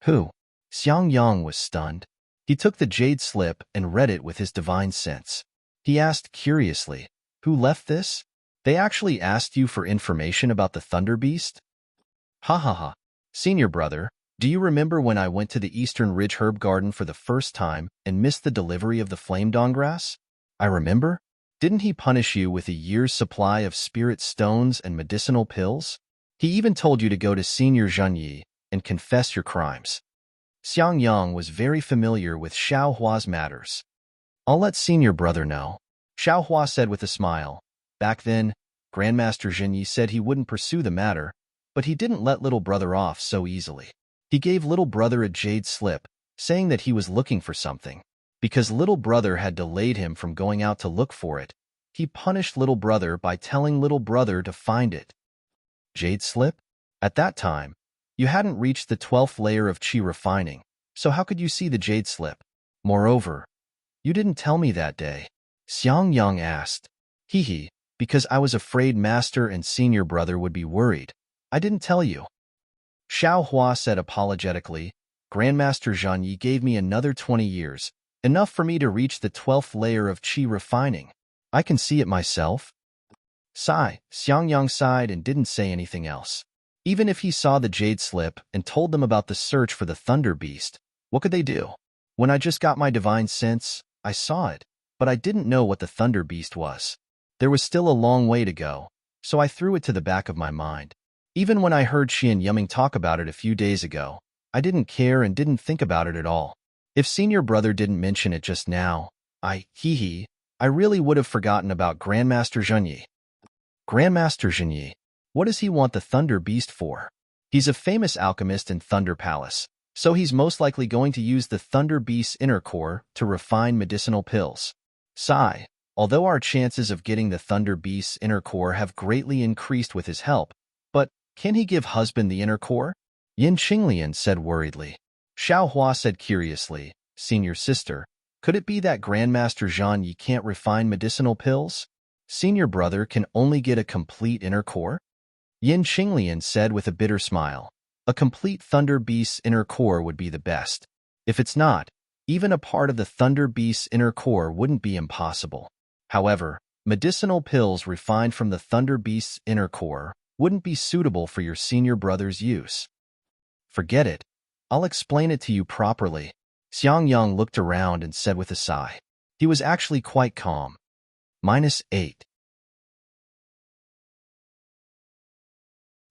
"Who?" Xiangyang was stunned. He took the jade slip and read it with his divine sense. He asked curiously, "Who left this? They actually asked you for information about the Thunder Beast?" "Ha ha ha. Senior brother, do you remember when I went to the Eastern Ridge Herb Garden for the first time and missed the delivery of the flame donggrass?" "I remember. Didn't he punish you with a year's supply of spirit stones and medicinal pills? He even told you to go to Senior Zhenyi and confess your crimes." Xiangyang was very familiar with Xiaohua's matters. "I'll let senior brother know," Xiaohua said with a smile. Back then, Grandmaster Zhenyi said he wouldn't pursue the matter, but he didn't let little brother off so easily. He gave little brother a jade slip, saying that he was looking for something. Because little brother had delayed him from going out to look for it, he punished little brother by telling little brother to find it. Jade slip? At that time, you hadn't reached the 12th layer of qi refining, so how could you see the jade slip? Moreover, you didn't tell me that day. Xiangyang asked. "Hee, because I was afraid master and senior brother would be worried. I didn't tell you." Xiaohua said apologetically, "Grandmaster Zhenyi gave me another 20 years, enough for me to reach the 12th layer of qi refining. I can see it myself." Xiangyang sighed and didn't say anything else. Even if he saw the jade slip and told them about the search for the Thunder Beast, what could they do? "When I just got my divine sense, I saw it, but I didn't know what the Thunder Beast was. There was still a long way to go, so I threw it to the back of my mind. Even when I heard Xian Yuming talk about it a few days ago, I didn't care and didn't think about it at all. If senior brother didn't mention it just now, I really would have forgotten about Grandmaster Zhenyi." "Grandmaster Zhenyi? What does he want the Thunder Beast for?" "He's a famous alchemist in Thunder Palace, so he's most likely going to use the Thunder Beast's inner core to refine medicinal pills." Although our chances of getting the Thunder Beast's inner core have greatly increased with his help, but can he give husband the inner core? Yin Qinglian said worriedly. Xiaohua said curiously, "Senior sister, could it be that Grandmaster Zhenyi can't refine medicinal pills? Senior brother can only get a complete inner core?" Yin Qinglian said with a bitter smile, "A complete Thunder Beast's inner core would be the best. If it's not, even a part of the Thunder Beast's inner core wouldn't be impossible. However, medicinal pills refined from the Thunder Beast's inner core wouldn't be suitable for your senior brother's use." "Forget it. I'll explain it to you properly." Xiangyang looked around and said with a sigh. He was actually quite calm. -8.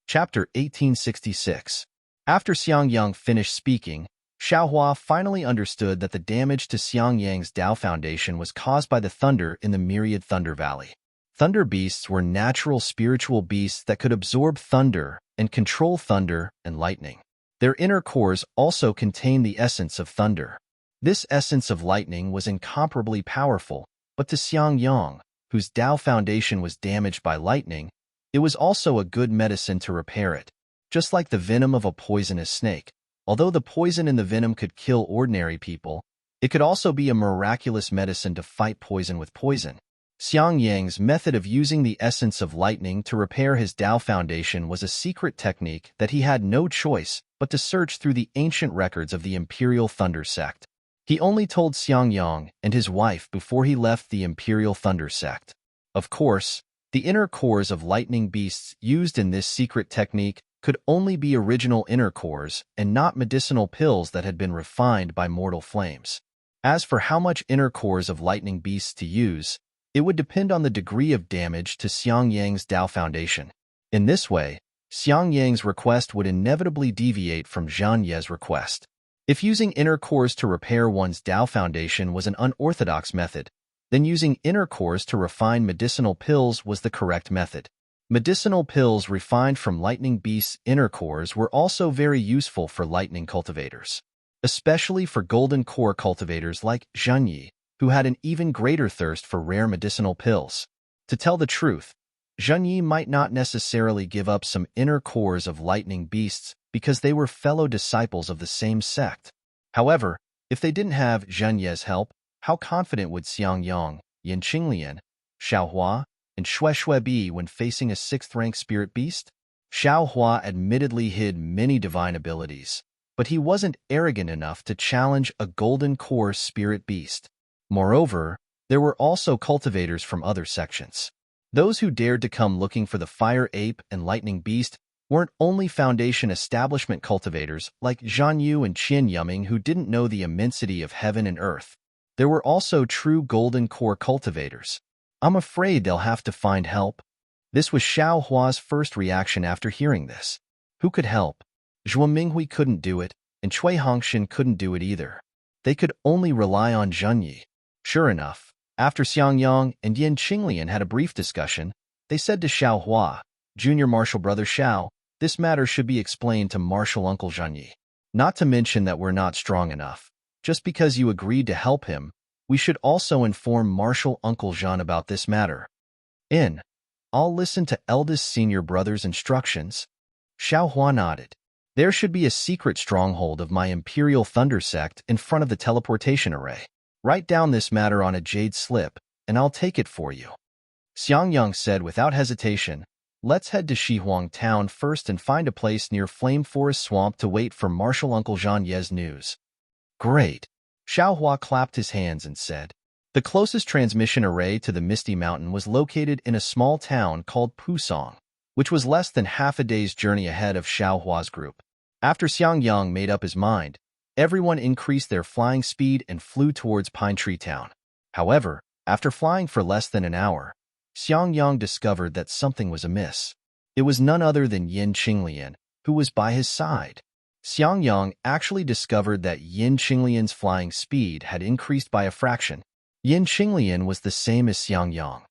Chapter 1866. After Xiangyang finished speaking, Xiaohua finally understood that the damage to Xiangyang's Dao Foundation was caused by the thunder in the myriad Thunder Valley. Thunder beasts were natural spiritual beasts that could absorb thunder and control thunder and lightning. Their inner cores also contain the essence of thunder. This essence of lightning was incomparably powerful, but to Xiangyang, whose Dao Foundation was damaged by lightning, it was also a good medicine to repair it. Just like the venom of a poisonous snake, although the poison in the venom could kill ordinary people, it could also be a miraculous medicine to fight poison with poison. Xiangyang's method of using the essence of lightning to repair his Dao Foundation was a secret technique that he had no choice but to search through the ancient records of the Imperial Thunder Sect. He only told Xiangyang and his wife before he left the Imperial Thunder Sect. Of course, the inner cores of lightning beasts used in this secret technique could only be original inner cores and not medicinal pills that had been refined by mortal flames. As for how much inner cores of lightning beasts to use, it would depend on the degree of damage to Xiang Yang's Dao Foundation. In this way, Xiang Yang's request would inevitably deviate from Zhan Ye's request. If using inner cores to repair one's Dao Foundation was an unorthodox method, then using inner cores to refine medicinal pills was the correct method. Medicinal pills refined from lightning beasts' inner cores were also very useful for lightning cultivators, especially for golden core cultivators like Zhan Yi, who had an even greater thirst for rare medicinal pills. To tell the truth, Zhan Yi might not necessarily give up some inner cores of lightning beasts because they were fellow disciples of the same sect. However, if they didn't have Zhan Ye's help, how confident would Xiang Yang, Yin Qinglian, Xiao Hua, and Xue Xue be when facing a 6th-rank spirit beast? Xiao Hua admittedly hid many divine abilities, but he wasn't arrogant enough to challenge a golden core spirit beast. Moreover, there were also cultivators from other sections. Those who dared to come looking for the fire ape and lightning beast weren't only Foundation establishment cultivators like Zhan Yu and Qin Yuming who didn't know the immensity of heaven and earth. There were also true golden core cultivators. I'm afraid they'll have to find help. This was Xiao Hua's first reaction after hearing this. Who could help? Zhuo Minghui couldn't do it, and Cui Hongshan couldn't do it either. They could only rely on Zhan Yi. Sure enough, after Xiang Yang and Yin Qinglian had a brief discussion, they said to Xiao Hua, "Junior Martial Brother Xiao, this matter should be explained to Martial Uncle Zhan Yi. Not to mention that we're not strong enough. Just because you agreed to help him, we should also inform Martial Uncle Zhan about this matter. I'll listen to eldest senior brother's instructions." Xiao Hua nodded. There should be a secret stronghold of my Imperial Thunder Sect in front of the teleportation array. Write down this matter on a jade slip, and I'll take it for you. Xiang Yang said without hesitation, "Let's head to Shihuang Town first and find a place near Flame Forest Swamp to wait for Martial Uncle Zhan Ye's news." Great. Xiao Hua clapped his hands and said. The closest transmission array to the Misty Mountain was located in a small town called Pusong, which was less than half a day's journey ahead of Xiao Hua's group. After Xiang Yang made up his mind, everyone increased their flying speed and flew towards Pine Tree Town. However, after flying for less than an hour, Xiang Yang discovered that something was amiss. It was none other than Yin Qinglian, who was by his side. Xiang Yang actually discovered that Yin Qinglian's flying speed had increased by a fraction. Yin Qinglian was the same as Xiang Yang.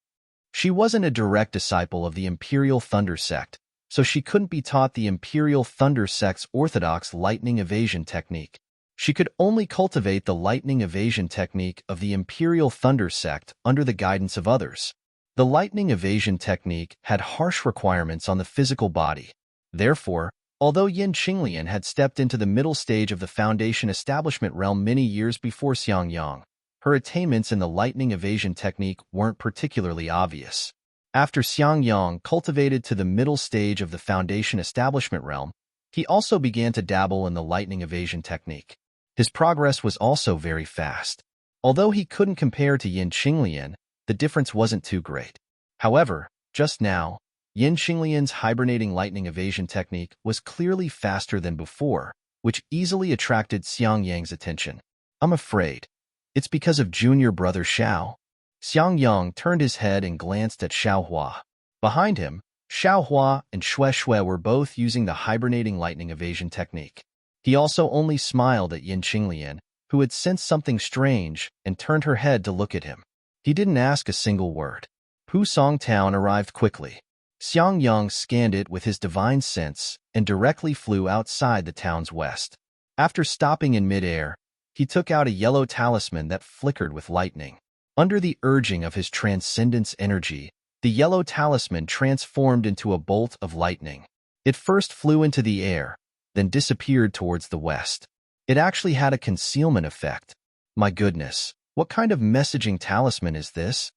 She wasn't a direct disciple of the Imperial Thunder Sect, so she couldn't be taught the Imperial Thunder Sect's orthodox lightning evasion technique. She could only cultivate the lightning evasion technique of the Imperial Thunder Sect under the guidance of others. The lightning evasion technique had harsh requirements on the physical body. Therefore, although Yin Qinglian had stepped into the middle stage of the Foundation establishment realm many years before Xiang Yang, her attainments in the lightning evasion technique weren't particularly obvious. After Xiang Yang cultivated to the middle stage of the Foundation establishment realm, he also began to dabble in the lightning evasion technique. His progress was also very fast. Although he couldn't compare to Yin Qinglian, the difference wasn't too great. However, just now, Yin Qinglian's hibernating lightning evasion technique was clearly faster than before, which easily attracted Xiang Yang's attention. I'm afraid it's because of junior brother Xiao. Xiang Yang turned his head and glanced at Xiao Hua. Behind him, Xiao Hua and Xue Xue were both using the hibernating lightning evasion technique. He also only smiled at Yin Qinglian, who had sensed something strange and turned her head to look at him. He didn't ask a single word. Pusong Town arrived quickly. Xiang Yang scanned it with his divine sense and directly flew outside the town's west. After stopping in midair, he took out a yellow talisman that flickered with lightning. Under the urging of his transcendence energy, the yellow talisman transformed into a bolt of lightning. It first flew into the air, then disappeared towards the west. It actually had a concealment effect. My goodness, what kind of messaging talisman is this?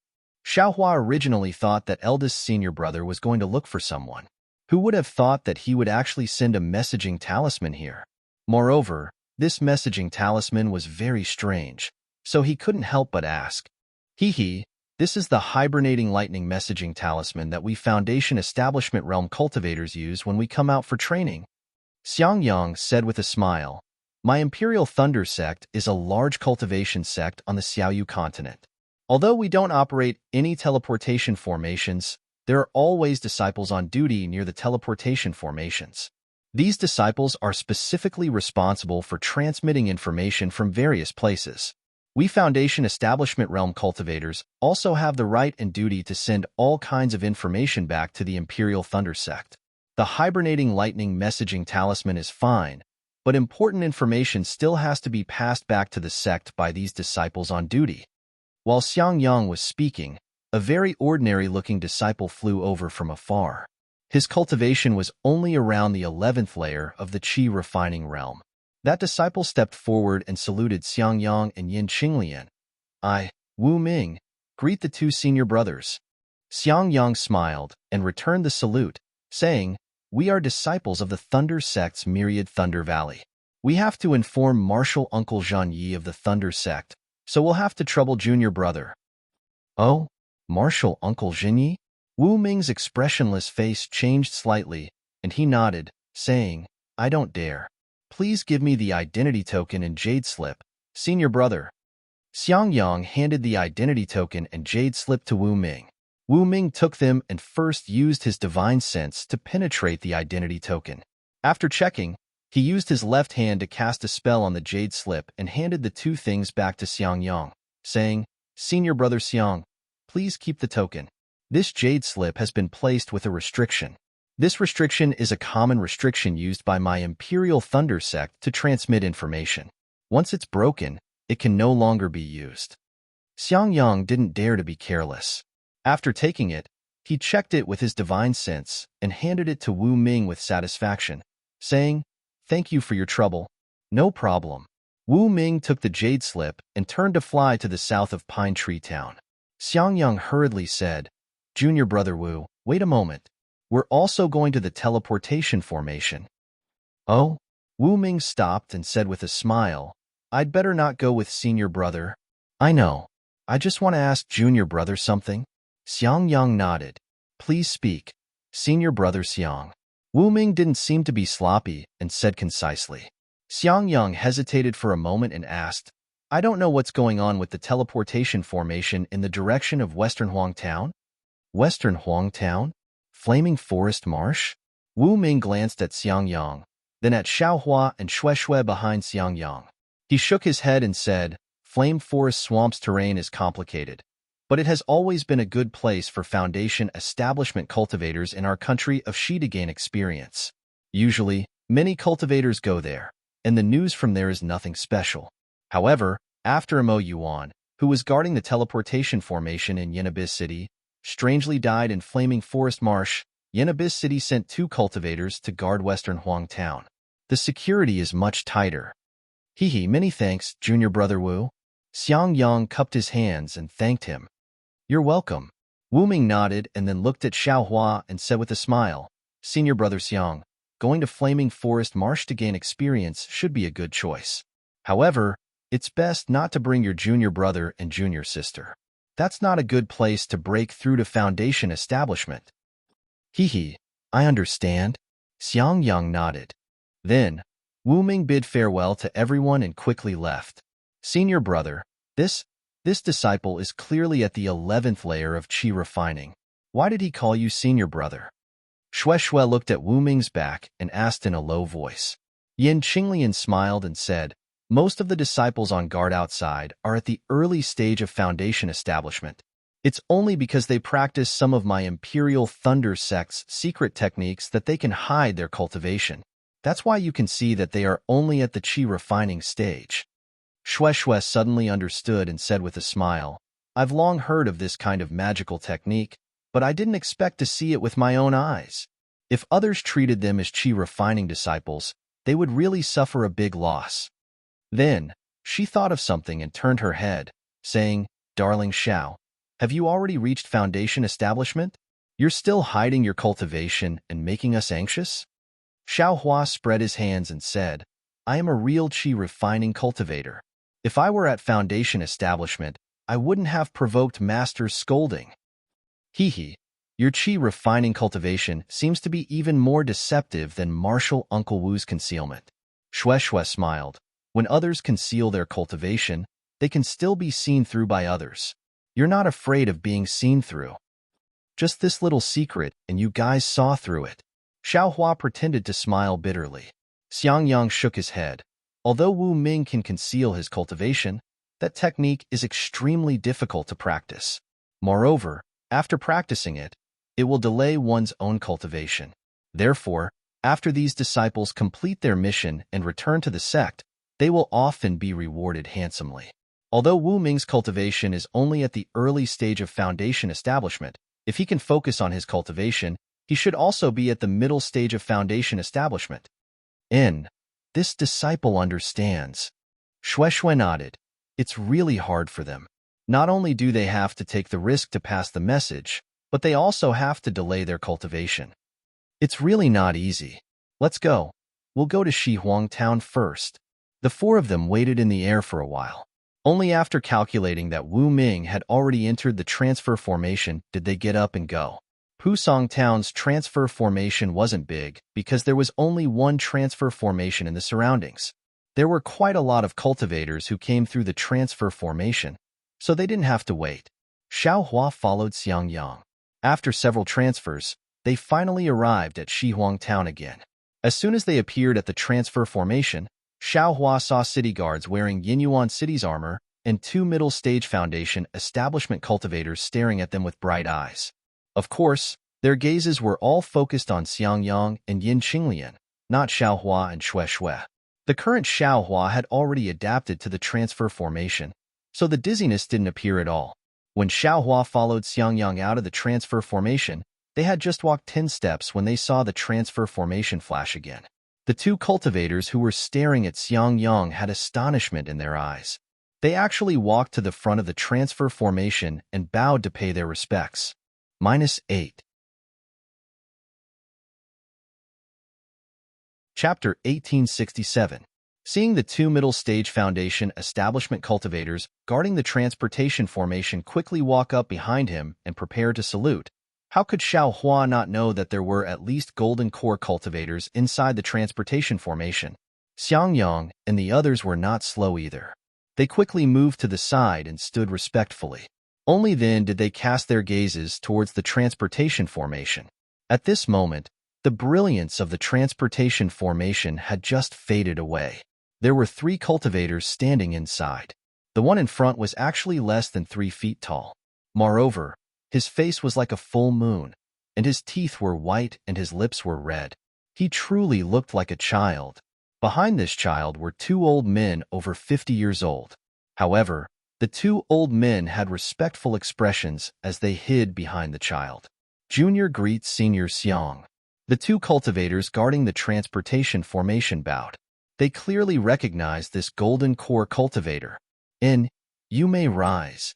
Xiao Hua originally thought that eldest senior brother was going to look for someone. Who would have thought that he would actually send a messaging talisman here? Moreover, this messaging talisman was very strange, so he couldn't help but ask. This is the hibernating lightning messaging talisman that we Foundation Establishment Realm cultivators use when we come out for training. Xiangyang said with a smile, My Imperial Thunder sect is a large cultivation sect on the Xiaoyu continent. Although we don't operate any teleportation formations, there are always disciples on duty near the teleportation formations. These disciples are specifically responsible for transmitting information from various places. We Foundation Establishment Realm cultivators also have the right and duty to send all kinds of information back to the Imperial Thunder sect. The hibernating lightning messaging talisman is fine, but important information still has to be passed back to the sect by these disciples on duty. While Xiangyang was speaking, a very ordinary-looking disciple flew over from afar. His cultivation was only around the 11th layer of the Qi refining realm. That disciple stepped forward and saluted Xiangyang and Yin Qinglian. Wu Ming, greet the two senior brothers. Xiangyang smiled and returned the salute, saying, We are disciples of the Thunder sect's myriad Thunder Valley. We have to inform Martial Uncle Zhan Yi of the Thunder sect, so we'll have to trouble junior brother. Oh, Martial Uncle Zhan Yi? Wu Ming's expressionless face changed slightly, and he nodded, saying, I don't dare. Please give me the identity token and jade slip, senior brother. Xiangyang handed the identity token and jade slip to Wu Ming. Wu Ming took them and first used his divine sense to penetrate the identity token. After checking, he used his left hand to cast a spell on the jade slip and handed the two things back to Xiangyang, saying, Senior brother Xiang, please keep the token. This jade slip has been placed with a restriction. This restriction is a common restriction used by my Imperial Thunder sect to transmit information. Once it's broken, it can no longer be used. Xiangyang didn't dare to be careless. After taking it, he checked it with his divine sense and handed it to Wu Ming with satisfaction, saying, Thank you for your trouble. No problem. Wu Ming took the jade slip and turned to fly to the south of Pine Tree Town. Xiangyang hurriedly said, Junior brother Wu, wait a moment. We're also going to the teleportation formation. Oh? Wu Ming stopped and said with a smile, I'd better not go with senior brother. I know. I just want to ask junior brother something. Xiangyang nodded. Please speak. Senior brother Xiang. Wu Ming didn't seem to be sloppy and said concisely. Xiangyang hesitated for a moment and asked, I don't know what's going on with the teleportation formation in the direction of Western Huang Town? Western Huang Town? Flaming Forest Marsh? Wu Ming glanced at Xiangyang, then at Xiaohua and Shui behind Xiangyang. He shook his head and said, Flame Forest Swamp's terrain is complicated, but it has always been a good place for Foundation Establishment cultivators in our country of Xi to gain experience. Usually, many cultivators go there, and the news from there is nothing special. However, after Mo Yuan, who was guarding the teleportation formation in Yenabis City, strangely died in Flaming Forest Marsh, Yenabis City sent 2 cultivators to guard Western Huang Town. The security is much tighter. Many thanks, junior brother Wu. Xiangyang cupped his hands and thanked him. You're welcome. Wu Ming nodded and then looked at Xiaohua and said with a smile, Senior brother Xiang, going to Flaming Forest Marsh to gain experience should be a good choice. However, it's best not to bring your junior brother and junior sister. That's not a good place to break through to Foundation Establishment. I understand. Xiangyang nodded. Then, Wu Ming bid farewell to everyone and quickly left. Senior brother, this disciple is clearly at the 11th layer of Qi refining. Why did he call you senior brother? Shui looked at Wu Ming's back and asked in a low voice. Yin Qinglian smiled and said, Most of the disciples on guard outside are at the early stage of Foundation Establishment. It's only because they practice some of my Imperial Thunder sect's secret techniques that they can hide their cultivation. That's why you can see that they are only at the Qi refining stage. Shui suddenly understood and said with a smile, I've long heard of this kind of magical technique, but I didn't expect to see it with my own eyes. If others treated them as Qi refining disciples, they would really suffer a big loss. Then, she thought of something and turned her head, saying, Darling Xiao, have you already reached Foundation Establishment? You're still hiding your cultivation and making us anxious? Xiaohua spread his hands and said, I am a real Qi refining cultivator. If I were at Foundation Establishment, I wouldn't have provoked Master's scolding. Hee. Your chi refining cultivation seems to be even more deceptive than martial Uncle Wu's concealment. Shue smiled. When others conceal their cultivation, they can still be seen through by others. You're not afraid of being seen through. Just this little secret, and you guys saw through it. Xiaohua pretended to smile bitterly. Xiangyang shook his head. Although Wu Ming can conceal his cultivation, that technique is extremely difficult to practice. Moreover, after practicing it, it will delay one's own cultivation. Therefore, after these disciples complete their mission and return to the sect, they will often be rewarded handsomely. Although Wu Ming's cultivation is only at the early stage of foundation establishment, if he can focus on his cultivation, he should also be at the middle stage of foundation establishment. This disciple understands. Shue nodded. It's really hard for them. Not only do they have to take the risk to pass the message, but they also have to delay their cultivation. It's really not easy. Let's go. We'll go to Shihuang town first. The four of them waited in the air for a while. Only after calculating that Wu Ming had already entered the transfer formation did they get up and go. Pusong town's transfer formation wasn't big because there was only one transfer formation in the surroundings. There were quite a lot of cultivators who came through the transfer formation, so they didn't have to wait. Xiaohua followed Xiangyang. After several transfers, they finally arrived at Shihuang town again. As soon as they appeared at the transfer formation, Xiaohua saw city guards wearing Yinyuan City's armor and two middle-stage foundation establishment cultivators staring at them with bright eyes. Of course, their gazes were all focused on Xiangyang and Yin Qinglian, not Xiaohua and Shue. The current Xiaohua had already adapted to the transfer formation, so the dizziness didn't appear at all. When Xiaohua followed Xiangyang out of the transfer formation, they had just walked 10 steps when they saw the transfer formation flash again. The two cultivators who were staring at Xiangyang had astonishment in their eyes. They actually walked to the front of the transfer formation and bowed to pay their respects. -8. Chapter 1867. Seeing the two middle-stage foundation establishment cultivators guarding the transportation formation quickly walk up behind him and prepare to salute, how could Xiaohua not know that there were at least golden core cultivators inside the transportation formation? Xiangyang and the others were not slow either. They quickly moved to the side and stood respectfully. Only then did they cast their gazes towards the transportation formation. At this moment, the brilliance of the transportation formation had just faded away. There were 3 cultivators standing inside. The one in front was actually less than 3 feet tall. Moreover, his face was like a full moon, and his teeth were white and his lips were red. He truly looked like a child. Behind this child were 2 old men over 50 years old. However, the 2 old men had respectful expressions as they hid behind the child. Junior greets Senior Xiang. The 2 cultivators guarding the transportation formation bowed. They clearly recognized this golden core cultivator. You may rise.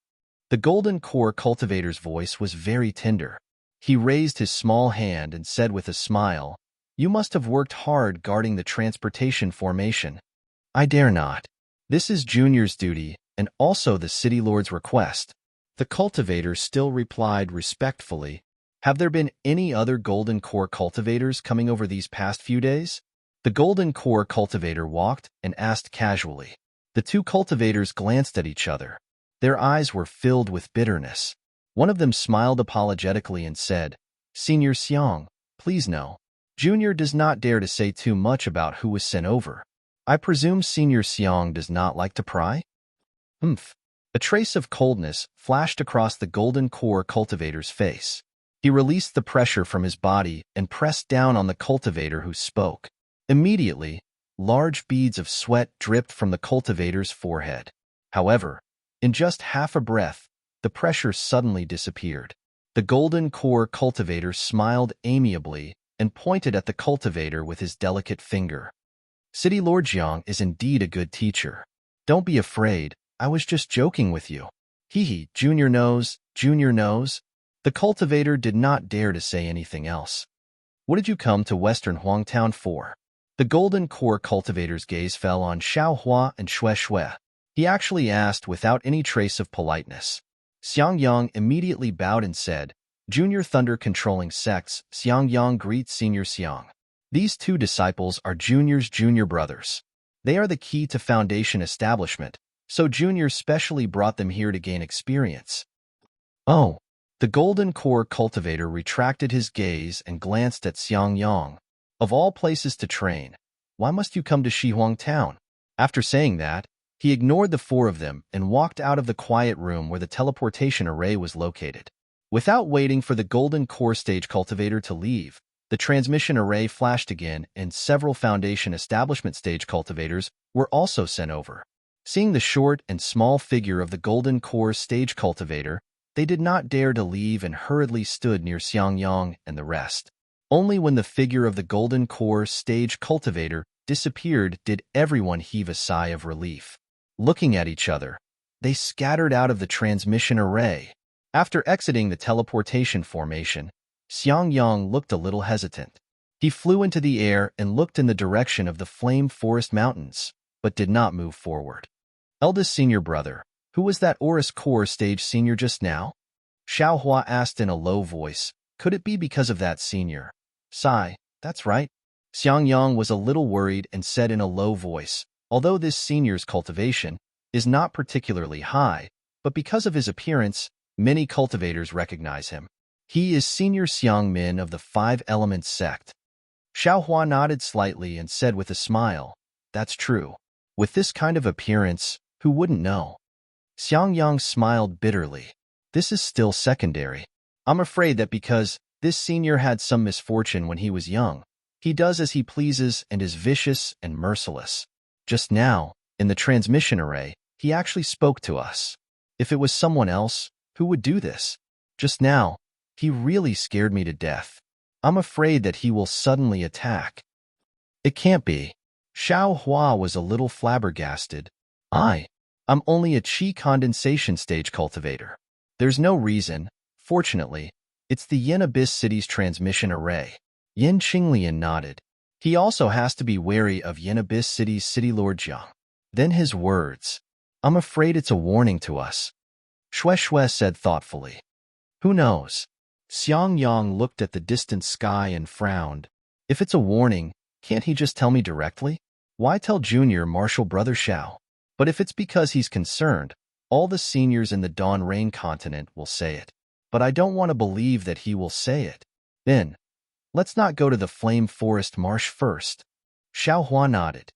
The golden core cultivator's voice was very tender. He raised his small hand and said with a smile, "You must have worked hard guarding the transportation formation." "I dare not. This is Junior's duty and also the City Lord's request." The cultivator still replied respectfully, "Have there been any other golden core cultivators coming over these past few days?" The golden core cultivator walked and asked casually. The 2 cultivators glanced at each other. Their eyes were filled with bitterness. One of them smiled apologetically and said, "Senior Xiang, please no. Junior does not dare to say too much about who was sent over. I presume Senior Xiang does not like to pry?" A trace of coldness flashed across the golden core cultivator's face. He released the pressure from his body and pressed down on the cultivator who spoke. Immediately, large beads of sweat dripped from the cultivator's forehead. However, in just half a breath, the pressure suddenly disappeared. The golden core cultivator smiled amiably and pointed at the cultivator with his delicate finger. "City Lord Jiang is indeed a good teacher. Don't be afraid, I was just joking with you." Junior knows, Junior knows. The cultivator did not dare to say anything else. "What did you come to Western Huangtown for?" The golden core cultivator's gaze fell on Xiaohua and Shue. He actually asked without any trace of politeness. Xiangyang immediately bowed and said, Junior Thunder controlling sects, Xiangyang greets Senior Xiang. These two disciples are Junior's junior brothers. They are the key to Foundation establishment, so Junior specially brought them here to gain experience. Oh. The Golden Core cultivator retracted his gaze and glanced at Xiangyang. Of all places to train, why must you come to Shihuang Town? After saying that, he ignored the four of them and walked out of the quiet room where the teleportation array was located. Without waiting for the Golden Core stage cultivator to leave, the transmission array flashed again and several Foundation establishment stage cultivators were also sent over. Seeing the short and small figure of the Golden Core stage cultivator, they did not dare to leave and hurriedly stood near Xiangyang and the rest. Only when the figure of the Golden Core stage cultivator disappeared did everyone heave a sigh of relief. Looking at each other, they scattered out of the transmission array. After exiting the teleportation formation, Xiangyang looked a little hesitant. He flew into the air and looked in the direction of the Flame Forest Mountains, but did not move forward. Eldest senior brother, who was that Oris Core stage senior just now? Xiaohua asked in a low voice. Could it be because of that senior? Sigh, that's right. Xiangyang was a little worried and said in a low voice, although this senior's cultivation is not particularly high, but because of his appearance, many cultivators recognize him. He is Senior Xiangmin of the Five Elements sect. Xiaohua nodded slightly and said with a smile, that's true. With this kind of appearance, who wouldn't know? Xiangyang smiled bitterly. This is still secondary. I'm afraid that because this senior had some misfortune when he was young, he does as he pleases and is vicious and merciless. Just now, in the transmission array, he actually spoke to us. If it was someone else, who would do this? Just now, he really scared me to death. I'm afraid that he will suddenly attack. It can't be. Xiaohua was a little flabbergasted. I'm only a qi condensation stage cultivator. There's no reason. Fortunately, it's the Yin Abyss City's transmission array. Yin Qinglian nodded. He also has to be wary of Yin Abyss City's City Lord Jiang. Then his words. I'm afraid it's a warning to us. Shui said thoughtfully. Who knows? Xiangyang looked at the distant sky and frowned. If it's a warning, can't he just tell me directly? Why tell Junior Martial Brother Xiao? But if it's because he's concerned, all the seniors in the Dawn Rain continent will say it. But I don't want to believe that he will say it. Then, let's not go to the Flame Forest Marsh first. Xiaohua nodded.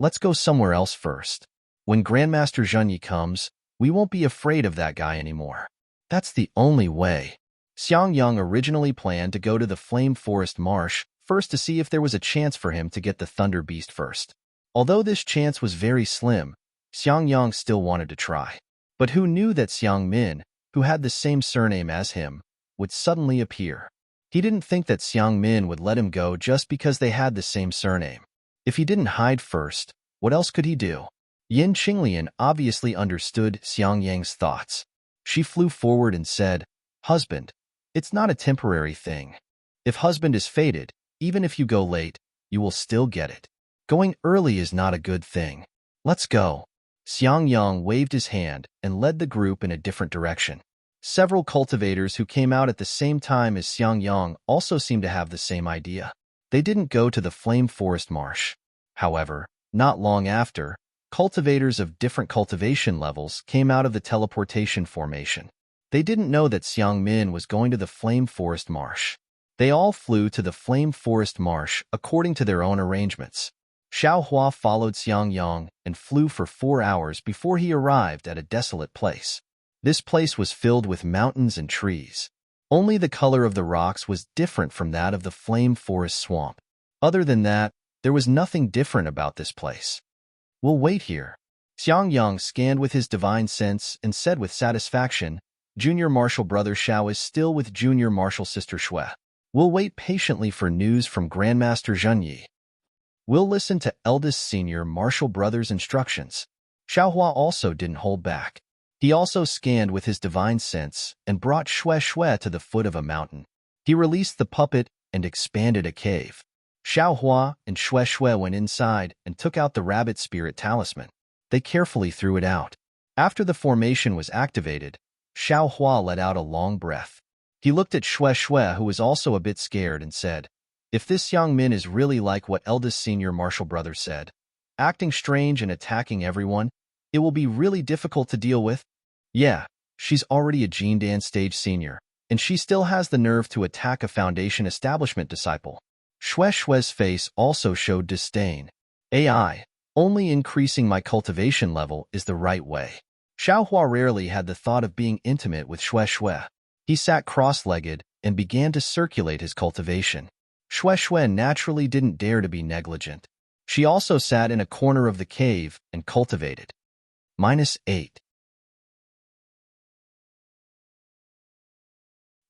Let's go somewhere else first. When Grandmaster Zhenyi comes, we won't be afraid of that guy anymore. That's the only way. Xiangyang originally planned to go to the Flame Forest Marsh first to see if there was a chance for him to get the Thunder Beast first. Although this chance was very slim, Xiangyang still wanted to try. But who knew that Xiangmin, who had the same surname as him, would suddenly appear? He didn't think that Xiangmin would let him go just because they had the same surname. If he didn't hide first, what else could he do? Yin Qinglian obviously understood Xiangyang's thoughts. She flew forward and said, Husband, it's not a temporary thing. If husband is fated, even if you go late, you will still get it. Going early is not a good thing. Let's go. Xiangyang waved his hand and led the group in a different direction. Several cultivators who came out at the same time as Xiangyang also seemed to have the same idea. They didn't go to the Flame Forest Marsh. However, not long after, cultivators of different cultivation levels came out of the teleportation formation. They didn't know that Xiangmin was going to the Flame Forest Marsh. They all flew to the Flame Forest Marsh according to their own arrangements. Xiaohua followed Xiangyang and flew for 4 hours before he arrived at a desolate place. This place was filled with mountains and trees. Only the color of the rocks was different from that of the Flame Forest Swamp. Other than that, there was nothing different about this place. We'll wait here. Xiangyang scanned with his divine sense and said with satisfaction, Junior Martial Brother Xiao is still with Junior Martial Sister Shui. We'll wait patiently for news from Grandmaster Zhenyi. We'll listen to eldest senior Martial Brother's instructions. Xiaohua also didn't hold back. He also scanned with his divine sense and brought Shui to the foot of a mountain. He released the puppet and expanded a cave. Xiaohua and Shui went inside and took out the rabbit spirit talisman. They carefully threw it out. After the formation was activated, Xiao Hua let out a long breath. He looked at Xue Xue, who was also a bit scared, and said, "If this young Min is really like what eldest senior martial brother said, acting strange and attacking everyone, it will be really difficult to deal with." Yeah, she's already a Jindan stage senior, and she still has the nerve to attack a foundation establishment disciple. Xue Xue's face also showed disdain. AI, only increasing my cultivation level is the right way. Xiaohua rarely had the thought of being intimate with Xue Xue. He sat cross-legged and began to circulate his cultivation. Xue Xue naturally didn't dare to be negligent. She also sat in a corner of the cave and cultivated. -8.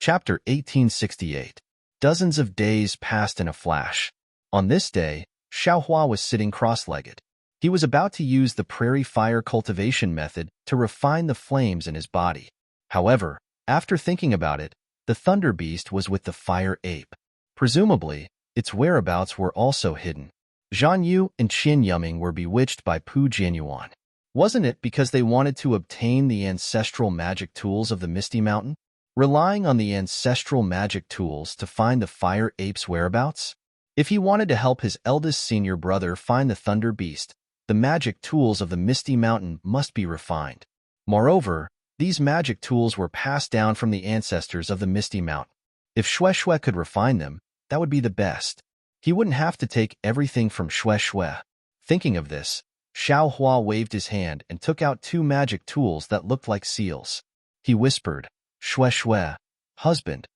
Chapter 1868. Dozens of days passed in a flash. On this day, Xiaohua was sitting cross-legged. He was about to use the prairie fire cultivation method to refine the flames in his body. However, after thinking about it, the thunder beast was with the fire ape. Presumably, its whereabouts were also hidden. Zhan Yu and Qin Yuming were bewitched by Pu Jianyuan. Wasn't it because they wanted to obtain the ancestral magic tools of the Misty Mountain? Relying on the ancestral magic tools to find the fire ape's whereabouts? If he wanted to help his eldest senior brother find the thunder beast, the magic tools of the Misty Mountain must be refined. Moreover, these magic tools were passed down from the ancestors of the Misty Mountain. If Xue Xue could refine them, that would be the best. He wouldn't have to take everything from Xue Xue. Thinking of this, Xiao Hua waved his hand and took out 2 magic tools that looked like seals. He whispered, "Xue Xue, husband,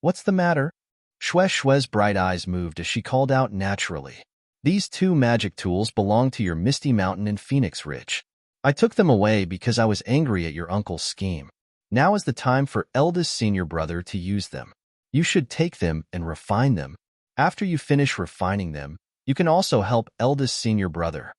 what's the matter?" Xue Xue's bright eyes moved as she called out naturally, "These 2 magic tools belong to your Misty Mountain and Phoenix Ridge. I took them away because I was angry at your uncle's scheme. Now is the time for eldest senior brother to use them. You should take them and refine them. After you finish refining them, you can also help eldest senior brother."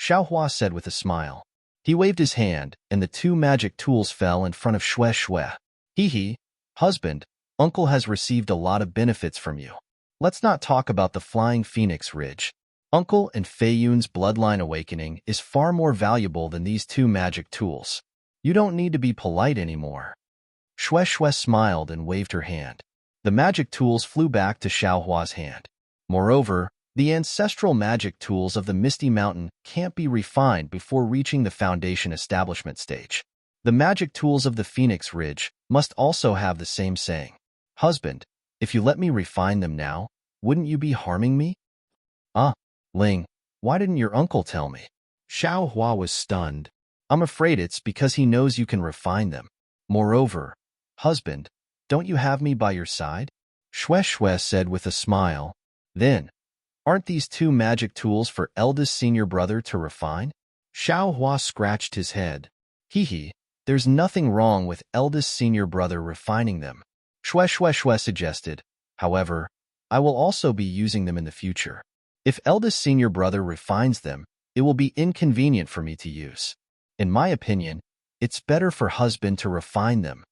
Xiaohua said with a smile. He waved his hand, and the 2 magic tools fell in front of Xue Xue. "Hee, husband, uncle has received a lot of benefits from you. Let's not talk about the flying Phoenix Ridge. Uncle and Fei Yun's bloodline awakening is far more valuable than these 2 magic tools. You don't need to be polite anymore." Xue Xue smiled and waved her hand. The magic tools flew back to Xiaohua's hand. Moreover, the ancestral magic tools of the Misty Mountain can't be refined before reaching the foundation establishment stage. The magic tools of the Phoenix Ridge must also have the same saying. "Husband, if you let me refine them now, wouldn't you be harming me?" Ling, why didn't your uncle tell me?" Xiao Hua was stunned. "I'm afraid it's because he knows you can refine them. Moreover, husband, don't you have me by your side?" Xue Xue said with a smile. "Then, aren't these 2 magic tools for eldest senior brother to refine?" Xiao Hua scratched his head. "Hee, there's nothing wrong with eldest senior brother refining them," Xue Xue suggested. "However, I will also be using them in the future. If eldest senior brother refines them, it will be inconvenient for me to use. In my opinion, it's better for husband to refine them."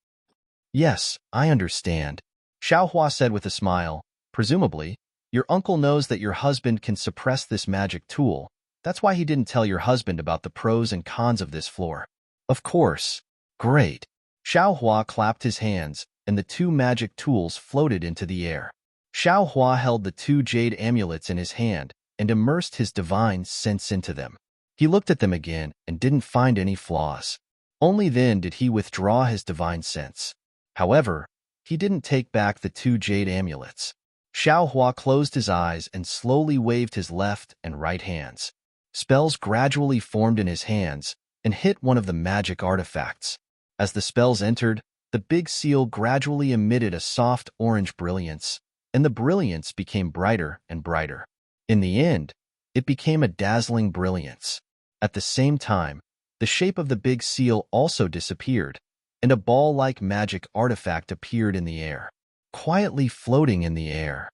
"Yes, I understand," Xiaohua said with a smile. "Presumably, your uncle knows that your husband can suppress this magic tool. That's why he didn't tell your husband about the pros and cons of this floor." "Of course. Great." Xiaohua clapped his hands, and the 2 magic tools floated into the air. Xiaohua held the 2 jade amulets in his hand and immersed his divine sense into them. He looked at them again and didn't find any flaws. Only then did he withdraw his divine sense. However, he didn't take back the 2 jade amulets. Xiaohua closed his eyes and slowly waved his left and right hands. Spells gradually formed in his hands and hit one of the magic artifacts. As the spells entered, the big seal gradually emitted a soft orange brilliance, and the brilliance became brighter and brighter. In the end, it became a dazzling brilliance. At the same time, the shape of the big seal also disappeared, and a ball-like magic artifact appeared in the air, quietly floating in the air.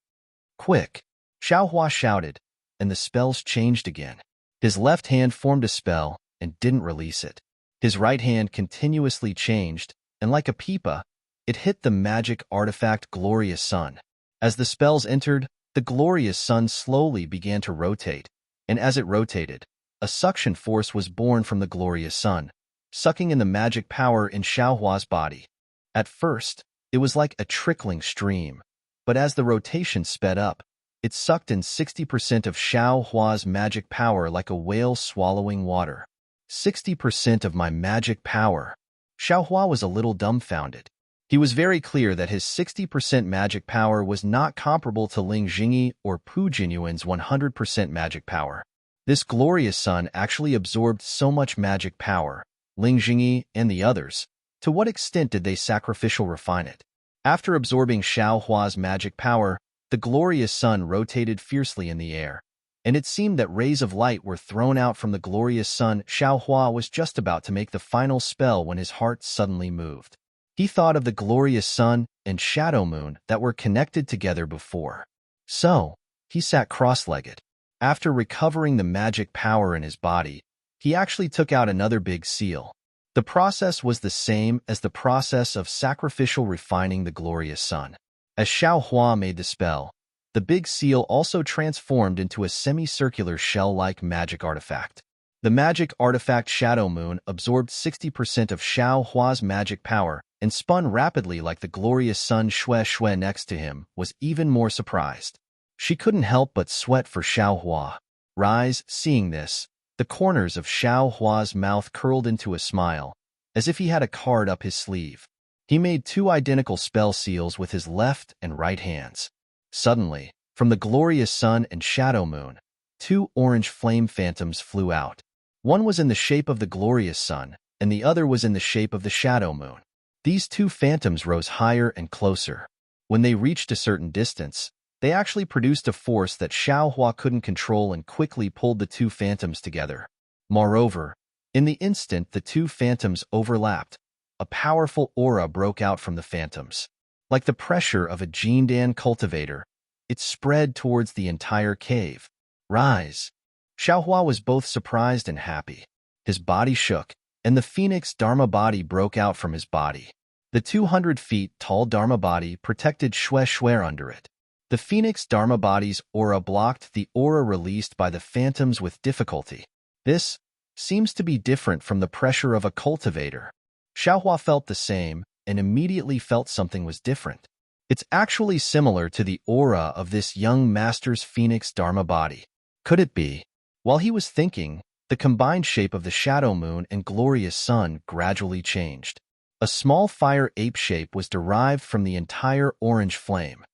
"Quick!" Xiaohua shouted, and the spells changed again. His left hand formed a spell and didn't release it. His right hand continuously changed, and like a pipa, it hit the magic artifact Glorious Sun. As the spells entered, the Glorious Sun slowly began to rotate, and as it rotated, A suction force was born from the glorious sun, sucking in the magic power in Xiaohua's body. At first, it was like a trickling stream, but as the rotation sped up, it sucked in 60% of Xiaohua's magic power like a whale swallowing water. 60% of my magic power. Xiaohua was a little dumbfounded. He was very clear that his 60% magic power was not comparable to Ling Jingyi or Pu Jinyuan's 100% magic power. This glorious sun actually absorbed so much magic power. Ling Jingyi and the others, to what extent did they sacrificial refine it? After absorbing Xiaohua's magic power, the glorious sun rotated fiercely in the air, and it seemed that rays of light were thrown out from the glorious sun. Xiaohua was just about to make the final spell when his heart suddenly moved. He thought of the glorious sun and shadow moon that were connected together before. So, he sat cross-legged. After recovering the magic power in his body, he actually took out another big seal. The process was the same as the process of sacrificial refining the glorious sun. As Xiaohua made the spell, the big seal also transformed into a semicircular shell-like magic artifact. The magic artifact Shadow Moon absorbed 60% of Xiaohua's magic power and spun rapidly like the glorious sun. Shui next to him was even more surprised. She couldn't help but sweat for Xiaohua. Rise, seeing this, the corners of Xiaohua's mouth curled into a smile, as if he had a card up his sleeve. He made 2 identical spell seals with his left and right hands. Suddenly, from the glorious sun and shadow moon, 2 orange flame phantoms flew out. One was in the shape of the glorious sun, and the other was in the shape of the shadow moon. These 2 phantoms rose higher and closer. When they reached a certain distance, they actually produced a force that Xiaohua couldn't control and quickly pulled the 2 phantoms together. Moreover, in the instant the 2 phantoms overlapped, a powerful aura broke out from the phantoms. Like the pressure of a Jindan cultivator, it spread towards the entire cave. Rise! Xiaohua was both surprised and happy. His body shook, and the phoenix Dharma body broke out from his body. The 200 feet tall Dharma body protected Shui under it. The Phoenix Dharma body's aura blocked the aura released by the phantoms with difficulty. This seems to be different from the pressure of a cultivator. Xiaohua felt the same and immediately felt something was different. It's actually similar to the aura of this young master's Phoenix Dharma body. Could it be? While he was thinking, the combined shape of the shadow moon and glorious sun gradually changed. A small fire ape shape was derived from the entire orange flame.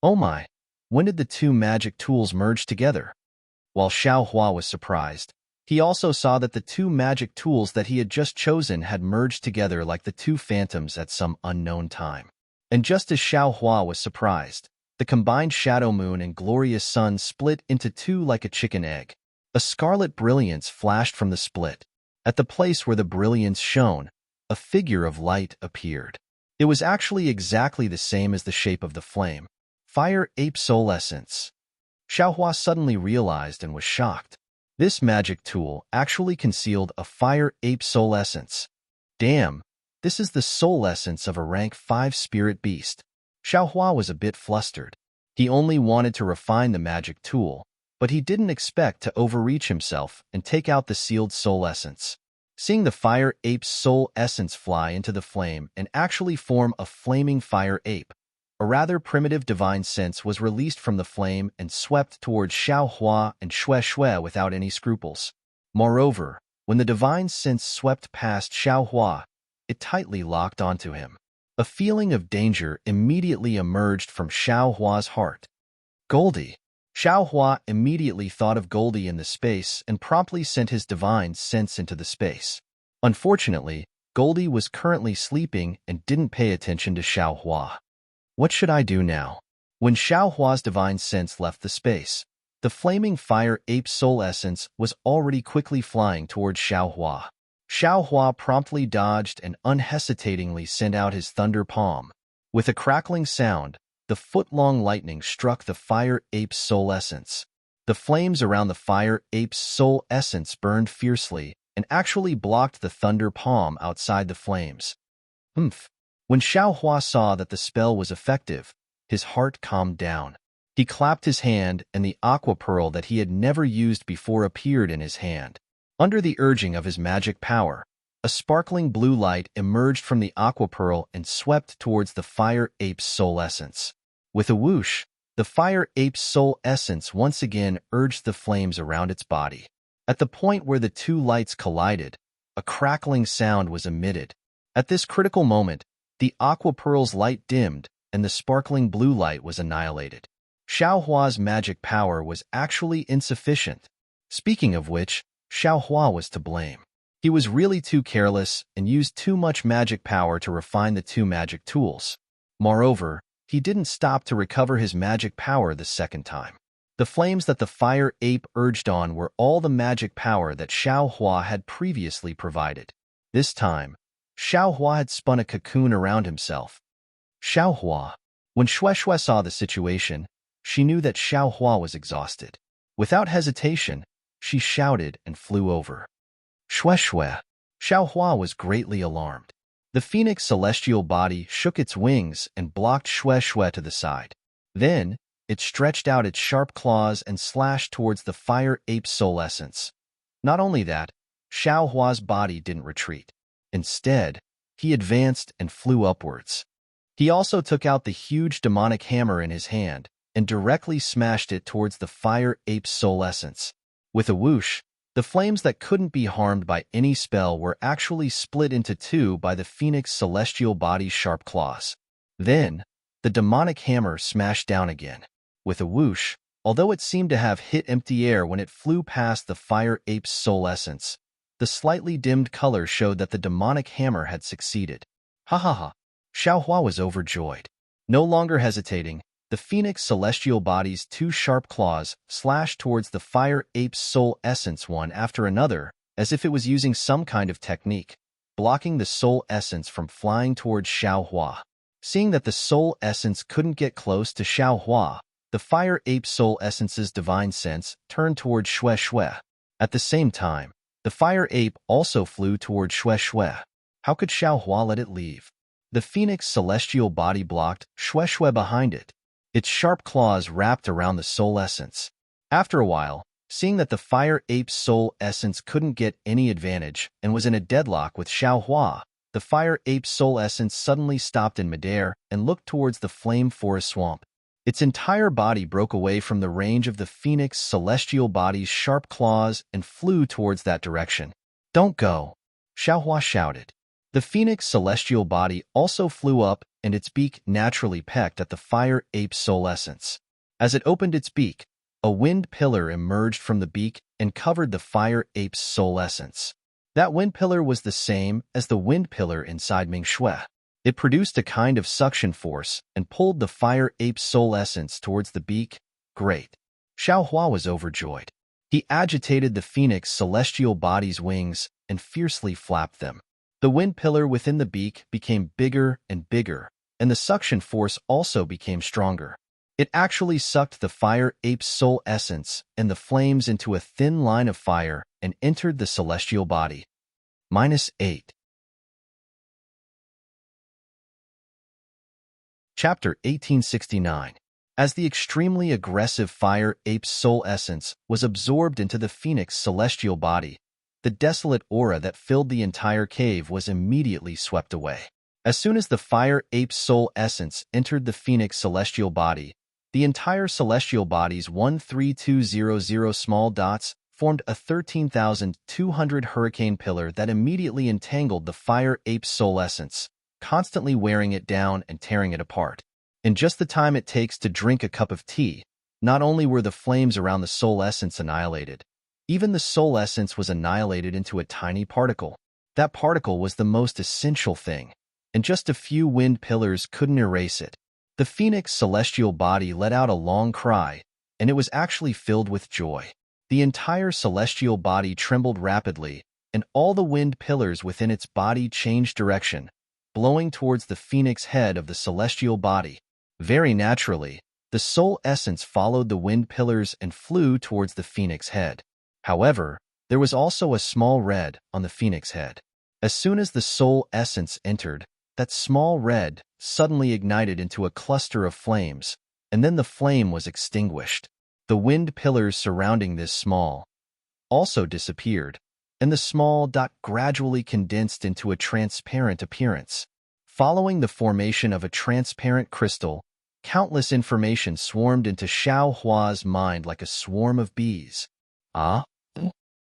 Oh my, when did the 2 magic tools merge together? While Xiaohua was surprised, he also saw that the 2 magic tools that he had just chosen had merged together like the 2 phantoms at some unknown time. And just as Xiaohua was surprised, the combined shadow moon and glorious sun split into 2 like a chicken egg. A scarlet brilliance flashed from the split. At the place where the brilliance shone, a figure of light appeared. It was actually exactly the same as the shape of the flame. Fire Ape Soul Essence. Xiaohua suddenly realized and was shocked. This magic tool actually concealed a Fire Ape Soul Essence. Damn, this is the soul essence of a rank 5 spirit beast. Xiaohua was a bit flustered. He only wanted to refine the magic tool, but he didn't expect to overreach himself and take out the sealed soul essence. Seeing the Fire Ape's soul essence fly into the flame and actually form a flaming fire ape, a rather primitive divine sense was released from the flame and swept towards Xiaohua and Shui without any scruples. Moreover, when the divine sense swept past Xiaohua, it tightly locked onto him. A feeling of danger immediately emerged from Xiaohua's heart. Goldie. Xiaohua immediately thought of Goldie in the space and promptly sent his divine sense into the space. Unfortunately, Goldie was currently sleeping and didn't pay attention to Xiaohua. What should I do now? When Xiaohua's divine sense left the space, the flaming fire ape soul essence was already quickly flying towards Xiaohua. Xiaohua promptly dodged and unhesitatingly sent out his thunder palm. With a crackling sound, the foot-long lightning struck the fire ape's soul essence. The flames around the fire ape's soul essence burned fiercely and actually blocked the thunder palm outside the flames. Humph. When Xiaohua saw that the spell was effective, his heart calmed down. He clapped his hand and the aqua pearl that he had never used before appeared in his hand. Under the urging of his magic power, a sparkling blue light emerged from the aqua pearl and swept towards the fire ape's soul essence. With a whoosh, the fire ape's soul essence once again urged the flames around its body. At the point where the two lights collided, a crackling sound was emitted. At this critical moment, the aqua pearl's light dimmed and the sparkling blue light was annihilated. Xiaohua's magic power was actually insufficient. Speaking of which, Xiaohua was to blame. He was really too careless and used too much magic power to refine the two magic tools. Moreover, he didn't stop to recover his magic power the second time. The flames that the fire ape urged on were all the magic power that Xiaohua had previously provided. This time, Xiaohua had spun a cocoon around himself. Xiaohua. When Shueshue saw the situation, she knew that Xiaohua was exhausted. Without hesitation, she shouted and flew over. Shueshue. Xiaohua was greatly alarmed. The phoenix celestial body shook its wings and blocked Shueshue to the side. Then, it stretched out its sharp claws and slashed towards the fire ape's soul essence. Not only that, Xiaohua's body didn't retreat. Instead, he advanced and flew upwards. He also took out the huge demonic hammer in his hand and directly smashed it towards the fire ape's soul essence. With a whoosh, the flames that couldn't be harmed by any spell were actually split into two by the phoenix celestial body's sharp claws. Then, the demonic hammer smashed down again. With a whoosh, although it seemed to have hit empty air when it flew past the fire ape's soul essence, the slightly dimmed color showed that the demonic hammer had succeeded. Ha ha ha! Xiaohua was overjoyed. No longer hesitating, the phoenix celestial body's two sharp claws slashed towards the fire ape's soul essence one after another, as if it was using some kind of technique, blocking the soul essence from flying towards Xiaohua. Seeing that the soul essence couldn't get close to Xiaohua, the fire ape soul essence's divine sense turned toward Shueshue. At the same time, the fire ape also flew toward Shueshue. How could Xiaohua let it leave? The phoenix celestial body blocked Shueshue behind it. Its sharp claws wrapped around the soul essence. After a while, seeing that the fire ape's soul essence couldn't get any advantage and was in a deadlock with Xiaohua, the fire ape's soul essence suddenly stopped in midair and looked towards the flame forest swamp. Its entire body broke away from the range of the phoenix celestial body's sharp claws and flew towards that direction. "Don't go!" Xiaohua shouted. The phoenix celestial body also flew up and its beak naturally pecked at the fire ape's soul essence. As it opened its beak, a wind pillar emerged from the beak and covered the fire ape's soul essence. That wind pillar was the same as the wind pillar inside Mingshui. It produced a kind of suction force and pulled the fire ape's soul essence towards the beak. Great. Xiaohua was overjoyed. He agitated the phoenix celestial body's wings and fiercely flapped them. The wind pillar within the beak became bigger and bigger, and the suction force also became stronger. It actually sucked the fire ape's soul essence and the flames into a thin line of fire and entered the celestial body. -8. Chapter 1869. As the extremely aggressive fire ape's soul essence was absorbed into the phoenix celestial body, the desolate aura that filled the entire cave was immediately swept away. As soon as the fire ape's soul essence entered the phoenix celestial body, the entire celestial body's 13200 small dots formed a 13,200 hurricane pillar that immediately entangled the fire ape's soul essence, constantly wearing it down and tearing it apart. In just the time it takes to drink a cup of tea, not only were the flames around the soul essence annihilated, even the soul essence was annihilated into a tiny particle. That particle was the most essential thing, and just a few wind pillars couldn't erase it. The phoenix celestial body let out a long cry, and it was actually filled with joy. The entire celestial body trembled rapidly, and all the wind pillars within its body changed direction, blowing towards the phoenix head of the celestial body. Very naturally, the soul essence followed the wind pillars and flew towards the phoenix head. However, there was also a small red on the phoenix head. As soon as the soul essence entered, that small red suddenly ignited into a cluster of flames, and then the flame was extinguished. The wind pillars surrounding this small also disappeared, and the small dot gradually condensed into a transparent appearance. Following the formation of a transparent crystal, countless information swarmed into Xiao Hua's mind like a swarm of bees. Ah?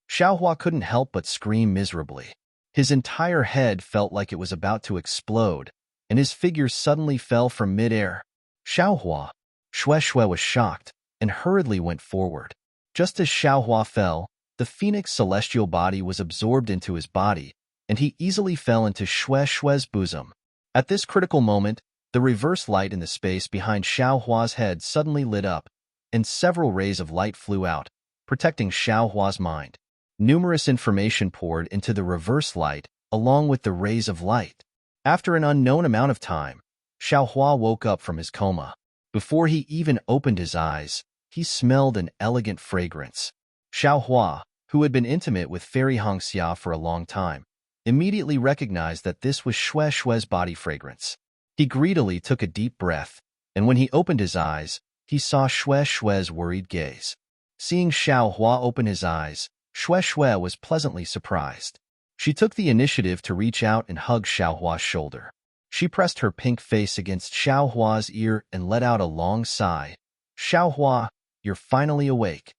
Xiao Hua couldn't help but scream miserably. His entire head felt like it was about to explode, and his figure suddenly fell from midair. Xiao Hua. Shui was shocked and hurriedly went forward. Just as Xiao Hua fell, the phoenix celestial body was absorbed into his body, and he easily fell into Shui's bosom. At this critical moment, the reverse light in the space behind Xiao Hua's head suddenly lit up, and several rays of light flew out, protecting Xiao Hua's mind. Numerous information poured into the reverse light, along with the rays of light. After an unknown amount of time, Xiao Hua woke up from his coma. Before he even opened his eyes, he smelled an elegant fragrance. Xiao Hua, who had been intimate with Fairy Hongxia for a long time, immediately recognized that this was Shui's body fragrance. He greedily took a deep breath, and when he opened his eyes, he saw Shui's worried gaze. Seeing Xiao Hua open his eyes, Shui was pleasantly surprised. She took the initiative to reach out and hug Xiao Hua's shoulder. She pressed her pink face against Xiao Hua's ear and let out a long sigh. Xiao Hua, you're finally awake.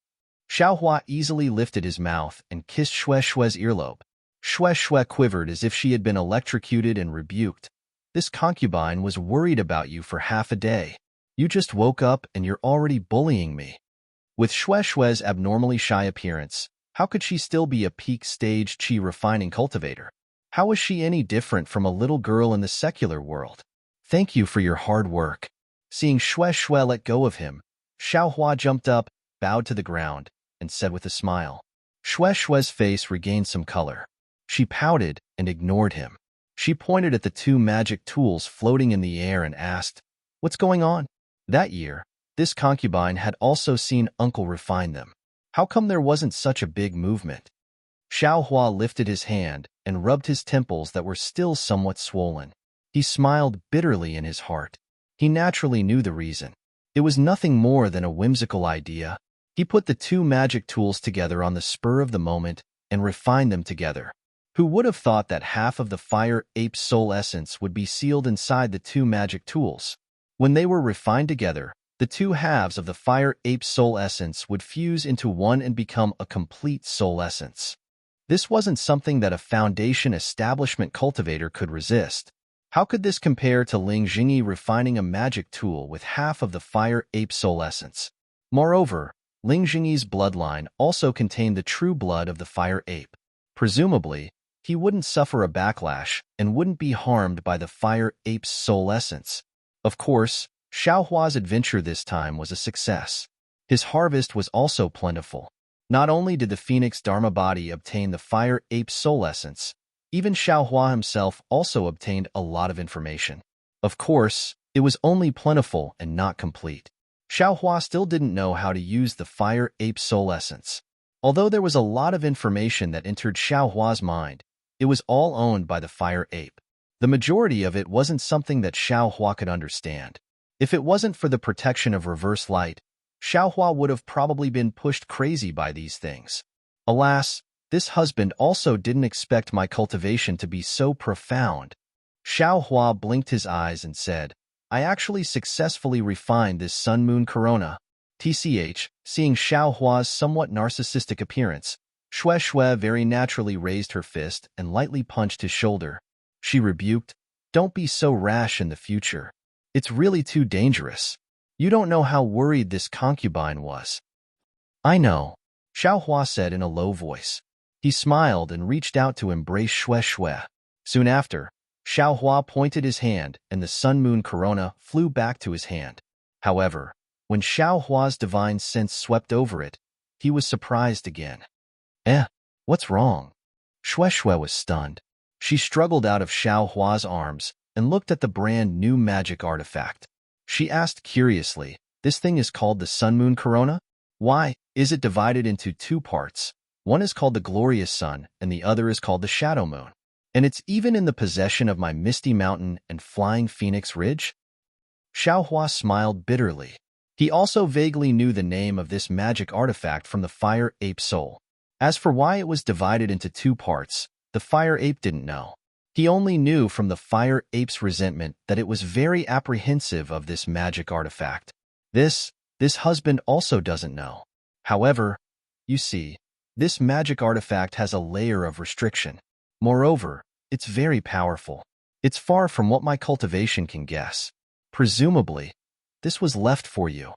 Xiao Hua easily lifted his mouth and kissed Shui's earlobe. Shui quivered as if she had been electrocuted and rebuked. This concubine was worried about you for half a day. You just woke up and you're already bullying me. With Shui's abnormally shy appearance, how could she still be a peak-stage qi refining cultivator? How was she any different from a little girl in the secular world? Thank you for your hard work. Seeing Shui let go of him, Xiao Hua jumped up, bowed to the ground, and said with a smile. Shui's face regained some color. She pouted and ignored him. She pointed at the two magic tools floating in the air and asked, "What's going on?" That year, this concubine had also seen Uncle refine them. How come there wasn't such a big movement? Xiao Hua lifted his hand and rubbed his temples that were still somewhat swollen. He smiled bitterly in his heart. He naturally knew the reason. It was nothing more than a whimsical idea. He put the two magic tools together on the spur of the moment and refined them together. Who would have thought that half of the fire ape's soul essence would be sealed inside the two magic tools? When they were refined together, the two halves of the fire ape's soul essence would fuse into one and become a complete soul essence. This wasn't something that a foundation establishment cultivator could resist. How could this compare to Ling Jingyi refining a magic tool with half of the fire ape's soul essence? Moreover, Ling Jingyi's bloodline also contained the true blood of the fire ape. Presumably, he wouldn't suffer a backlash and wouldn't be harmed by the fire ape's soul essence. Of course, Xiao Hua's adventure this time was a success. His harvest was also plentiful. Not only did the Phoenix Dharma body obtain the fire ape's soul essence, even Xiao Hua himself also obtained a lot of information. Of course, it was only plentiful and not complete. Xiao Hua still didn't know how to use the fire ape's soul essence. Although there was a lot of information that entered Xiao Hua's mind, it was all owned by the fire ape. The majority of it wasn't something that Xiao Hua could understand. If it wasn't for the protection of reverse light, Xiao Hua would have probably been pushed crazy by these things. Alas, this husband also didn't expect my cultivation to be so profound. Xiao Hua blinked his eyes and said, I actually successfully refined this sun-moon corona. TCH, seeing Xiao Hua's somewhat narcissistic appearance, Shui very naturally raised her fist and lightly punched his shoulder. She rebuked, Don't be so rash in the future. It's really too dangerous. You don't know how worried this concubine was. I know, Xiao Hua said in a low voice. He smiled and reached out to embrace Shui. Soon after, Xiao Hua pointed his hand and the sun-moon corona flew back to his hand. However, when Xiao Hua's divine sense swept over it, he was surprised again. What's wrong? Shui was stunned. She struggled out of Xiao Hua's arms and looked at the brand new magic artifact. She asked curiously, This thing is called the sun-moon corona? Why is it divided into two parts? One is called the glorious sun and the other is called the shadow moon. And it's even in the possession of my misty mountain and flying phoenix ridge? Xiao Hua smiled bitterly. He also vaguely knew the name of this magic artifact from the fire ape soul. As for why it was divided into two parts, the fire ape didn't know. He only knew from the fire ape's resentment that it was very apprehensive of this magic artifact. This husband also doesn't know. However, you see, this magic artifact has a layer of restriction. Moreover, it's very powerful. It's far from what my cultivation can guess. Presumably, this was left for you.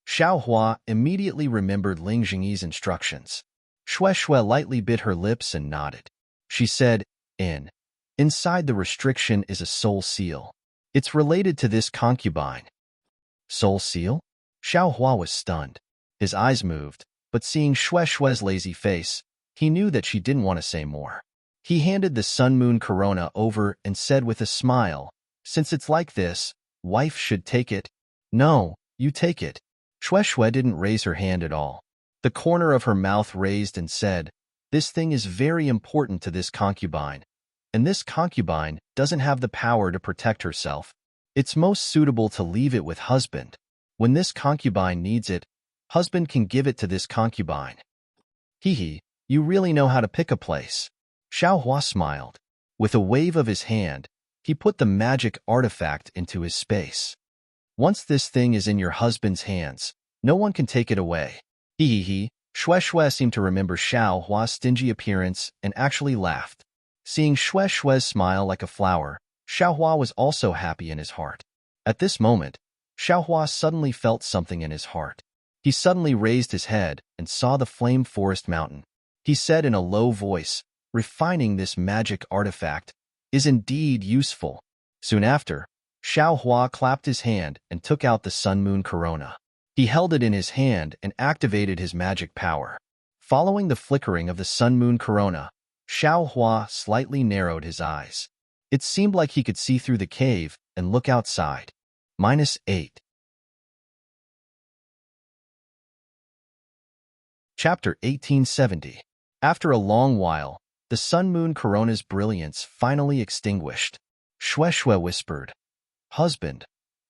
Xiaohua immediately remembered Ling Jingyi's instructions. Shui lightly bit her lips and nodded. She said, Inside the restriction is a soul seal. It's related to this concubine. Soul seal? Xiaohua was stunned. His eyes moved, but seeing Shui's lazy face, he knew that she didn't want to say more. He handed the sun moon corona over and said with a smile, since it's like this, wife should take it. No, you take it. Shui didn't raise her hand at all. The corner of her mouth raised and said, this thing is very important to this concubine, and this concubine doesn't have the power to protect herself. It's most suitable to leave it with husband. When this concubine needs it, husband can give it to this concubine. Hee, you really know how to pick a place. Xiaohua smiled. With a wave of his hand, he put the magic artifact into his space. Once this thing is in your husband's hands, no one can take it away. Shui seemed to remember Xiaohua's stingy appearance and actually laughed. Seeing Shui's smile like a flower, Xiaohua was also happy in his heart. At this moment, Xiaohua suddenly felt something in his heart. He suddenly raised his head and saw the flame forest mountain. He said in a low voice, refining this magic artifact is indeed useful. Soon after, Xiaohua clapped his hand and took out the sun moon corona. He held it in his hand and activated his magic power. Following the flickering of the sun moon corona, Xiaohua slightly narrowed his eyes. It seemed like he could see through the cave and look outside. -8. Chapter 1870. After a long while, the sun moon corona's brilliance finally extinguished. Shui whispered, Husband,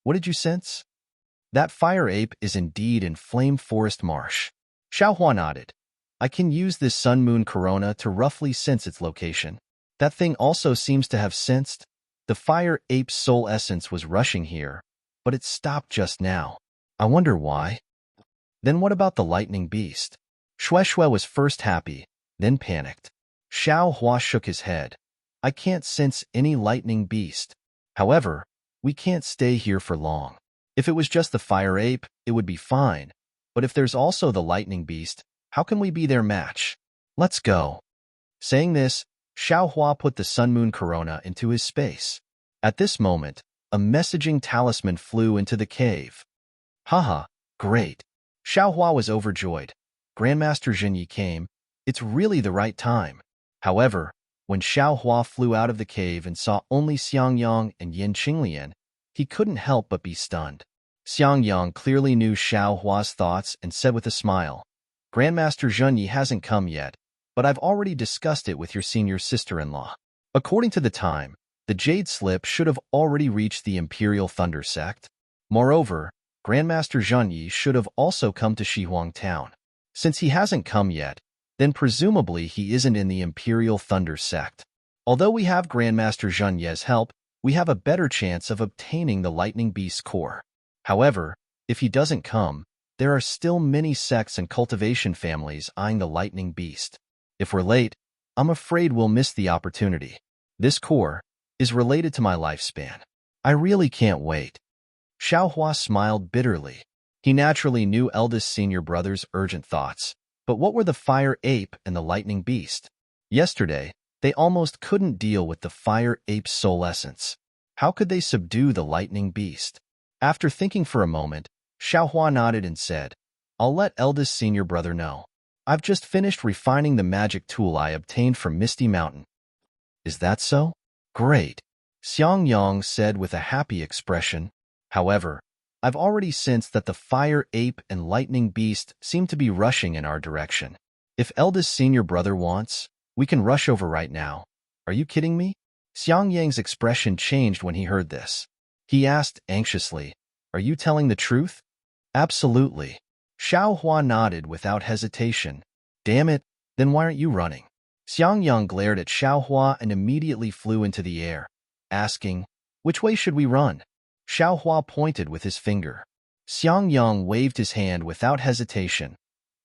what did you sense? That fire ape is indeed in Flame Forest Marsh. Xiaohua nodded. I can use this sun moon corona to roughly sense its location. That thing also seems to have sensed. The fire ape's soul essence was rushing here, but it stopped just now. I wonder why. Then what about the lightning beast? Shui was first happy, then panicked. Xiaohua shook his head. I can't sense any lightning beast. However, we can't stay here for long. If it was just the fire ape, it would be fine. But if there's also the lightning beast, how can we be their match? Let's go. Saying this, Xiaohua put the sun moon corona into his space. At this moment, a messaging talisman flew into the cave. Haha, great. Xiaohua was overjoyed. Grandmaster Zhenyi came. It's really the right time. However, when Xiaohua flew out of the cave and saw only Xiangyang and Yin Qinglian, he couldn't help but be stunned. Xiangyang clearly knew Xiaohua's thoughts and said with a smile, Grandmaster Zhenyi hasn't come yet, but I've already discussed it with your senior sister-in-law. According to the time, the Jade Slip should have already reached the Imperial Thunder Sect. Moreover, Grandmaster Zhenyi should have also come to Shihuang Town. Since he hasn't come yet, then presumably he isn't in the Imperial Thunder Sect. Although we have Grandmaster Zhenyi's help, we have a better chance of obtaining the Lightning Beast's core. However, if he doesn't come, there are still many sects and cultivation families eyeing the Lightning Beast. If we're late, I'm afraid we'll miss the opportunity. This core is related to my lifespan. I really can't wait. Xiaohua smiled bitterly. He naturally knew eldest senior brother's urgent thoughts. But what were the fire ape and the lightning beast? Yesterday, they almost couldn't deal with the fire ape's soul essence. How could they subdue the lightning beast? After thinking for a moment, Xiaohua nodded and said, I'll let eldest senior brother know. I've just finished refining the magic tool I obtained from Misty Mountain. Is that so? Great. Xiangyang said with a happy expression. However, I've already sensed that the fire ape and lightning beast seem to be rushing in our direction. If eldest senior brother wants, we can rush over right now. Are you kidding me? Xiangyang's expression changed when he heard this. He asked anxiously, Are you telling the truth? Absolutely. Xiaohua nodded without hesitation. Damn it, Then why aren't you running? Xiang Yang glared at Xiaohua and immediately flew into the air, asking, which way should we run? Xiaohua pointed with his finger. Xiang Yang waved his hand without hesitation.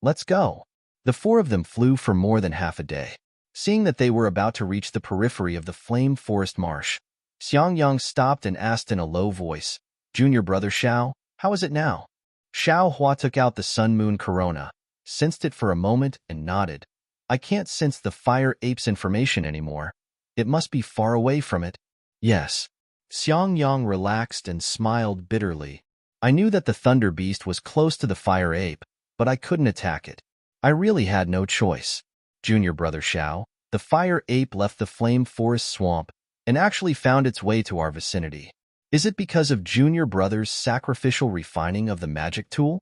Let's go. The four of them flew for more than half a day. Seeing that they were about to reach the periphery of the flame forest marsh, Xiang Yang stopped and asked in a low voice, Junior brother Xiao, how is it now? Xiaohua took out the sun-moon corona, sensed it for a moment, and nodded. I can't sense the fire ape's information anymore. It must be far away from it. Yes. Xiang Yang relaxed and smiled bitterly. I knew that the thunder beast was close to the fire ape, but I couldn't attack it. I really had no choice. Junior brother Xiao, the fire ape left the flame forest swamp and actually found its way to our vicinity. Is it because of Junior brother's sacrificial refining of the magic tool?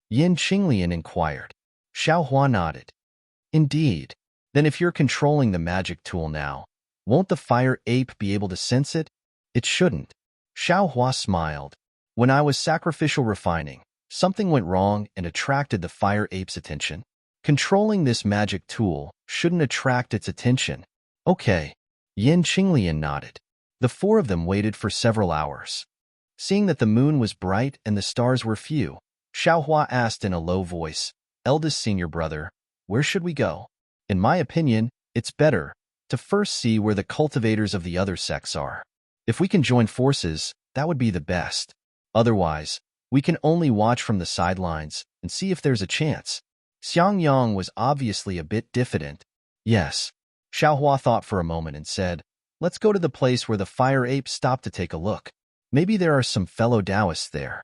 Yin Qinglian inquired. Xiaohua nodded. Indeed. Then if you're controlling the magic tool now, won't the fire ape be able to sense it? It shouldn't. Xiaohua smiled. When I was sacrificial refining, something went wrong and attracted the fire ape's attention. Controlling this magic tool shouldn't attract its attention. Okay. Yin Qinglian nodded. The four of them waited for several hours. Seeing that the moon was bright and the stars were few, Xiaohua asked in a low voice, Eldest senior brother, where should we go? In my opinion, it's better to first see where the cultivators of the other sects are. If we can join forces, that would be the best. Otherwise, we can only watch from the sidelines and see if there's a chance. Xiang Yang was obviously a bit diffident. Yes. Xiaohua thought for a moment and said, let's go to the place where the fire ape stopped to take a look. Maybe there are some fellow Taoists there.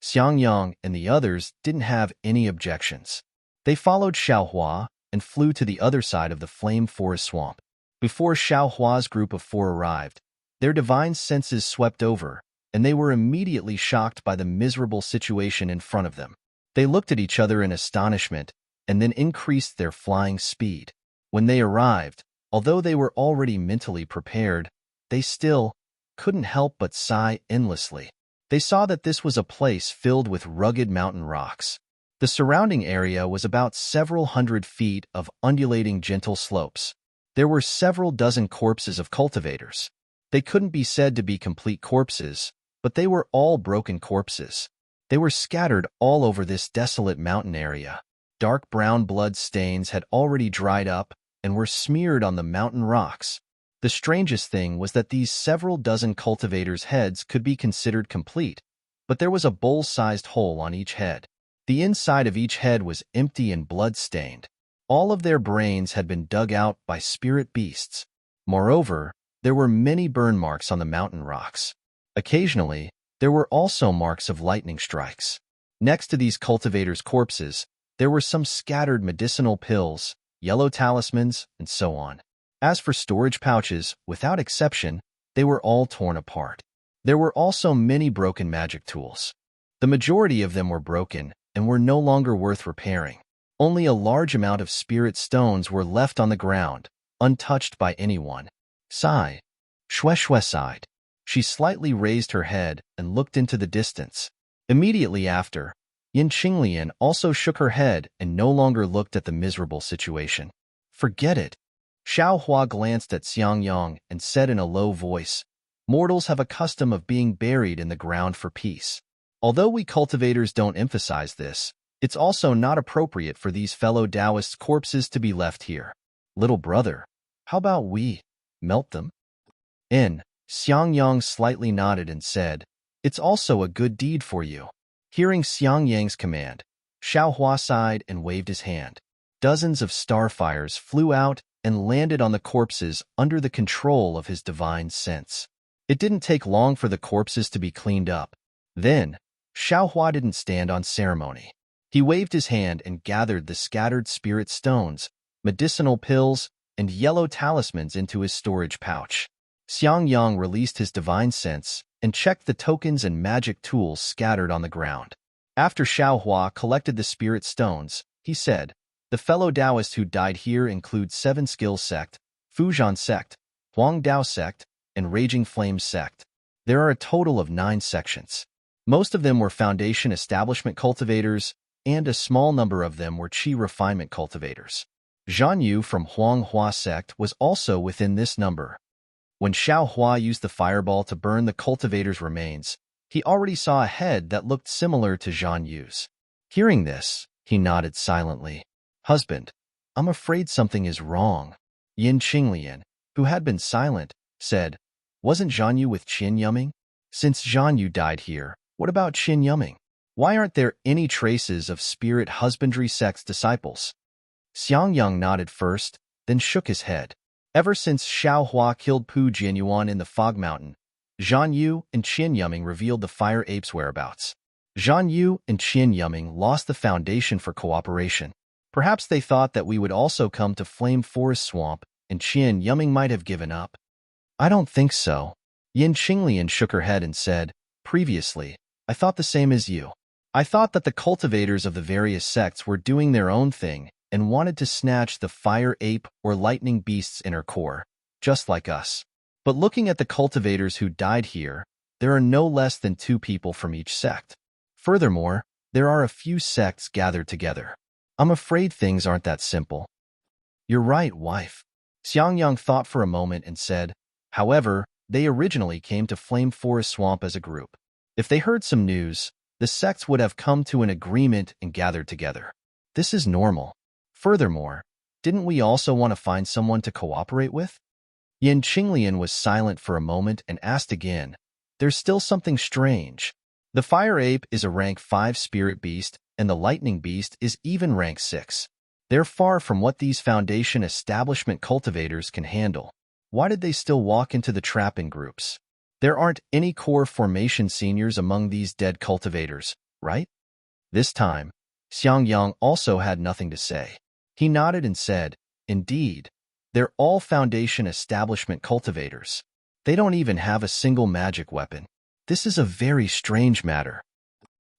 Xiang Yang and the others didn't have any objections. They followed Xiaohua and flew to the other side of the flame forest swamp. Before Xiaohua's group of four arrived, their divine senses swept over, and they were immediately shocked by the miserable situation in front of them. They looked at each other in astonishment and then increased their flying speed. When they arrived, although they were already mentally prepared, they still couldn't help but sigh endlessly. They saw that this was a place filled with rugged mountain rocks. The surrounding area was about several hundred feet of undulating gentle slopes. There were several dozen corpses of cultivators. They couldn't be said to be complete corpses, but they were all broken corpses. They were scattered all over this desolate mountain area. Dark brown blood stains had already dried up and were smeared on the mountain rocks. The strangest thing was that these several dozen cultivators' heads could be considered complete, but there was a bowl-sized hole on each head. The inside of each head was empty and blood-stained. All of their brains had been dug out by spirit beasts. Moreover, there were many burn marks on the mountain rocks. Occasionally, there were also marks of lightning strikes. Next to these cultivators' corpses, there were some scattered medicinal pills, yellow talismans, and so on. As for storage pouches, without exception, they were all torn apart. There were also many broken magic tools. The majority of them were broken and were no longer worth repairing. Only a large amount of spirit stones were left on the ground, untouched by anyone. Sigh. Shui sighed. She slightly raised her head and looked into the distance. Immediately after, Yin Qinglian also shook her head and no longer looked at the miserable situation. Forget it. Xiaohua glanced at Xiang Yang and said in a low voice, Mortals have a custom of being buried in the ground for peace. Although we cultivators don't emphasize this, it's also not appropriate for these fellow Taoists' corpses to be left here. Little brother, how about we melt them? Xiang Yang slightly nodded and said, It's also a good deed for you. Hearing Xiang Yang's command, Xiaohua sighed and waved his hand. Dozens of starfires flew out and landed on the corpses under the control of his divine sense. It didn't take long for the corpses to be cleaned up. Then, Xiaohua didn't stand on ceremony. He waved his hand and gathered the scattered spirit stones, medicinal pills, and yellow talismans into his storage pouch. Xiang Yang released his divine sense and checked the tokens and magic tools scattered on the ground. After Xiaohua collected the spirit stones, he said, The fellow Taoists who died here include Seven Skills Sect, Fuzhan Sect, Huang Dao Sect, and Raging Flame Sect. There are a total of 9 sections. Most of them were Foundation Establishment cultivators, and a small number of them were Qi Refinement cultivators. Zhan Yu from Huanghua sect was also within this number. When Xiao Hua used the fireball to burn the cultivator's remains, he already saw a head that looked similar to Zhan Yu's. Hearing this, he nodded silently. Husband, I'm afraid something is wrong. Yin Qinglian, who had been silent, said, Wasn't Zhan Yu with Qin Yuming? Since Zhan Yu died here, what about Qin Yuming? Why aren't there any traces of spirit husbandry sect's disciples? Xiang Yang nodded first, then shook his head. Ever since Xiao Hua killed Pu Jianyuan in the Fog Mountain, Zhan Yu and Qin Yuming revealed the fire ape's whereabouts. Zhan Yu and Qin Yuming lost the foundation for cooperation. Perhaps they thought that we would also come to Flame Forest Swamp, and Qin Yuming might have given up. I don't think so. Yin Qinglian shook her head and said, Previously, I thought the same as you. I thought that the cultivators of the various sects were doing their own thing and wanted to snatch the fire ape or lightning beast's inner core, just like us. But looking at the cultivators who died here, there are no less than 2 people from each sect. Furthermore, there are a few sects gathered together. I'm afraid things aren't that simple. You're right, wife. Xiang Yang thought for a moment and said, However, they originally came to Flame Forest Swamp as a group. If they heard some news, the sects would have come to an agreement and gathered together. This is normal. Furthermore, didn't we also want to find someone to cooperate with? Yin Qinglian was silent for a moment and asked again, There's still something strange. The fire ape is a rank 5 spirit beast, and the lightning beast is even rank 6. They're far from what these foundation establishment cultivators can handle. Why did they still walk into the trap in groups? There aren't any core formation seniors among these dead cultivators, right? This time, Xiang Yang also had nothing to say. He nodded and said, Indeed, they're all foundation establishment cultivators. They don't even have a single magic weapon. This is a very strange matter.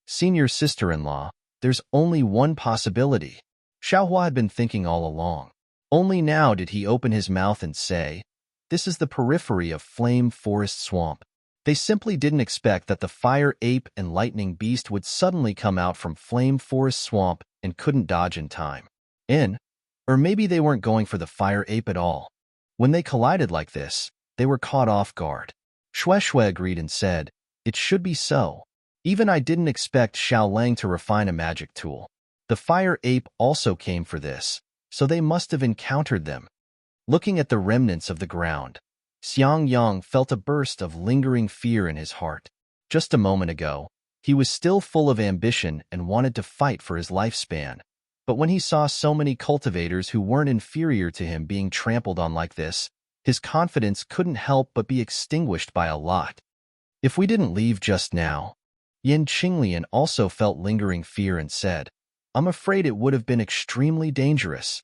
Senior sister-in-law, there's only one possibility. Xiaohua had been thinking all along. Only now did he open his mouth and say, This is the periphery of Flame Forest Swamp. They simply didn't expect that the fire ape and lightning beast would suddenly come out from Flame Forest Swamp and couldn't dodge in time. Or maybe they weren't going for the fire ape at all. When they collided like this, they were caught off guard. Shui agreed and said, It should be so. Even I didn't expect Xiao Lang to refine a magic tool. The fire ape also came for this, so they must have encountered them. Looking at the remnants of the ground, Xiang Yang felt a burst of lingering fear in his heart. Just a moment ago, he was still full of ambition and wanted to fight for his lifespan. But when he saw so many cultivators who weren't inferior to him being trampled on like this, his confidence couldn't help but be extinguished by a lot. If we didn't leave just now, Yin Qinglian also felt lingering fear and said, I'm afraid it would have been extremely dangerous.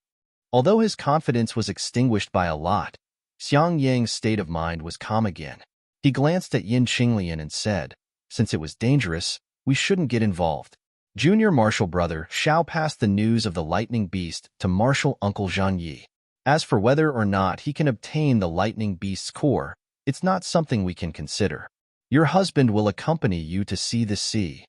Although his confidence was extinguished by a lot, Xiang Yang's state of mind was calm again. He glanced at Yin Qinglian and said, Since it was dangerous, we shouldn't get involved. Junior Marshal Brother Xiao passed the news of the lightning beast to Marshal Uncle Zhan Yi. As for whether or not he can obtain the lightning beast's core, it's not something we can consider. Your husband will accompany you to see the sea.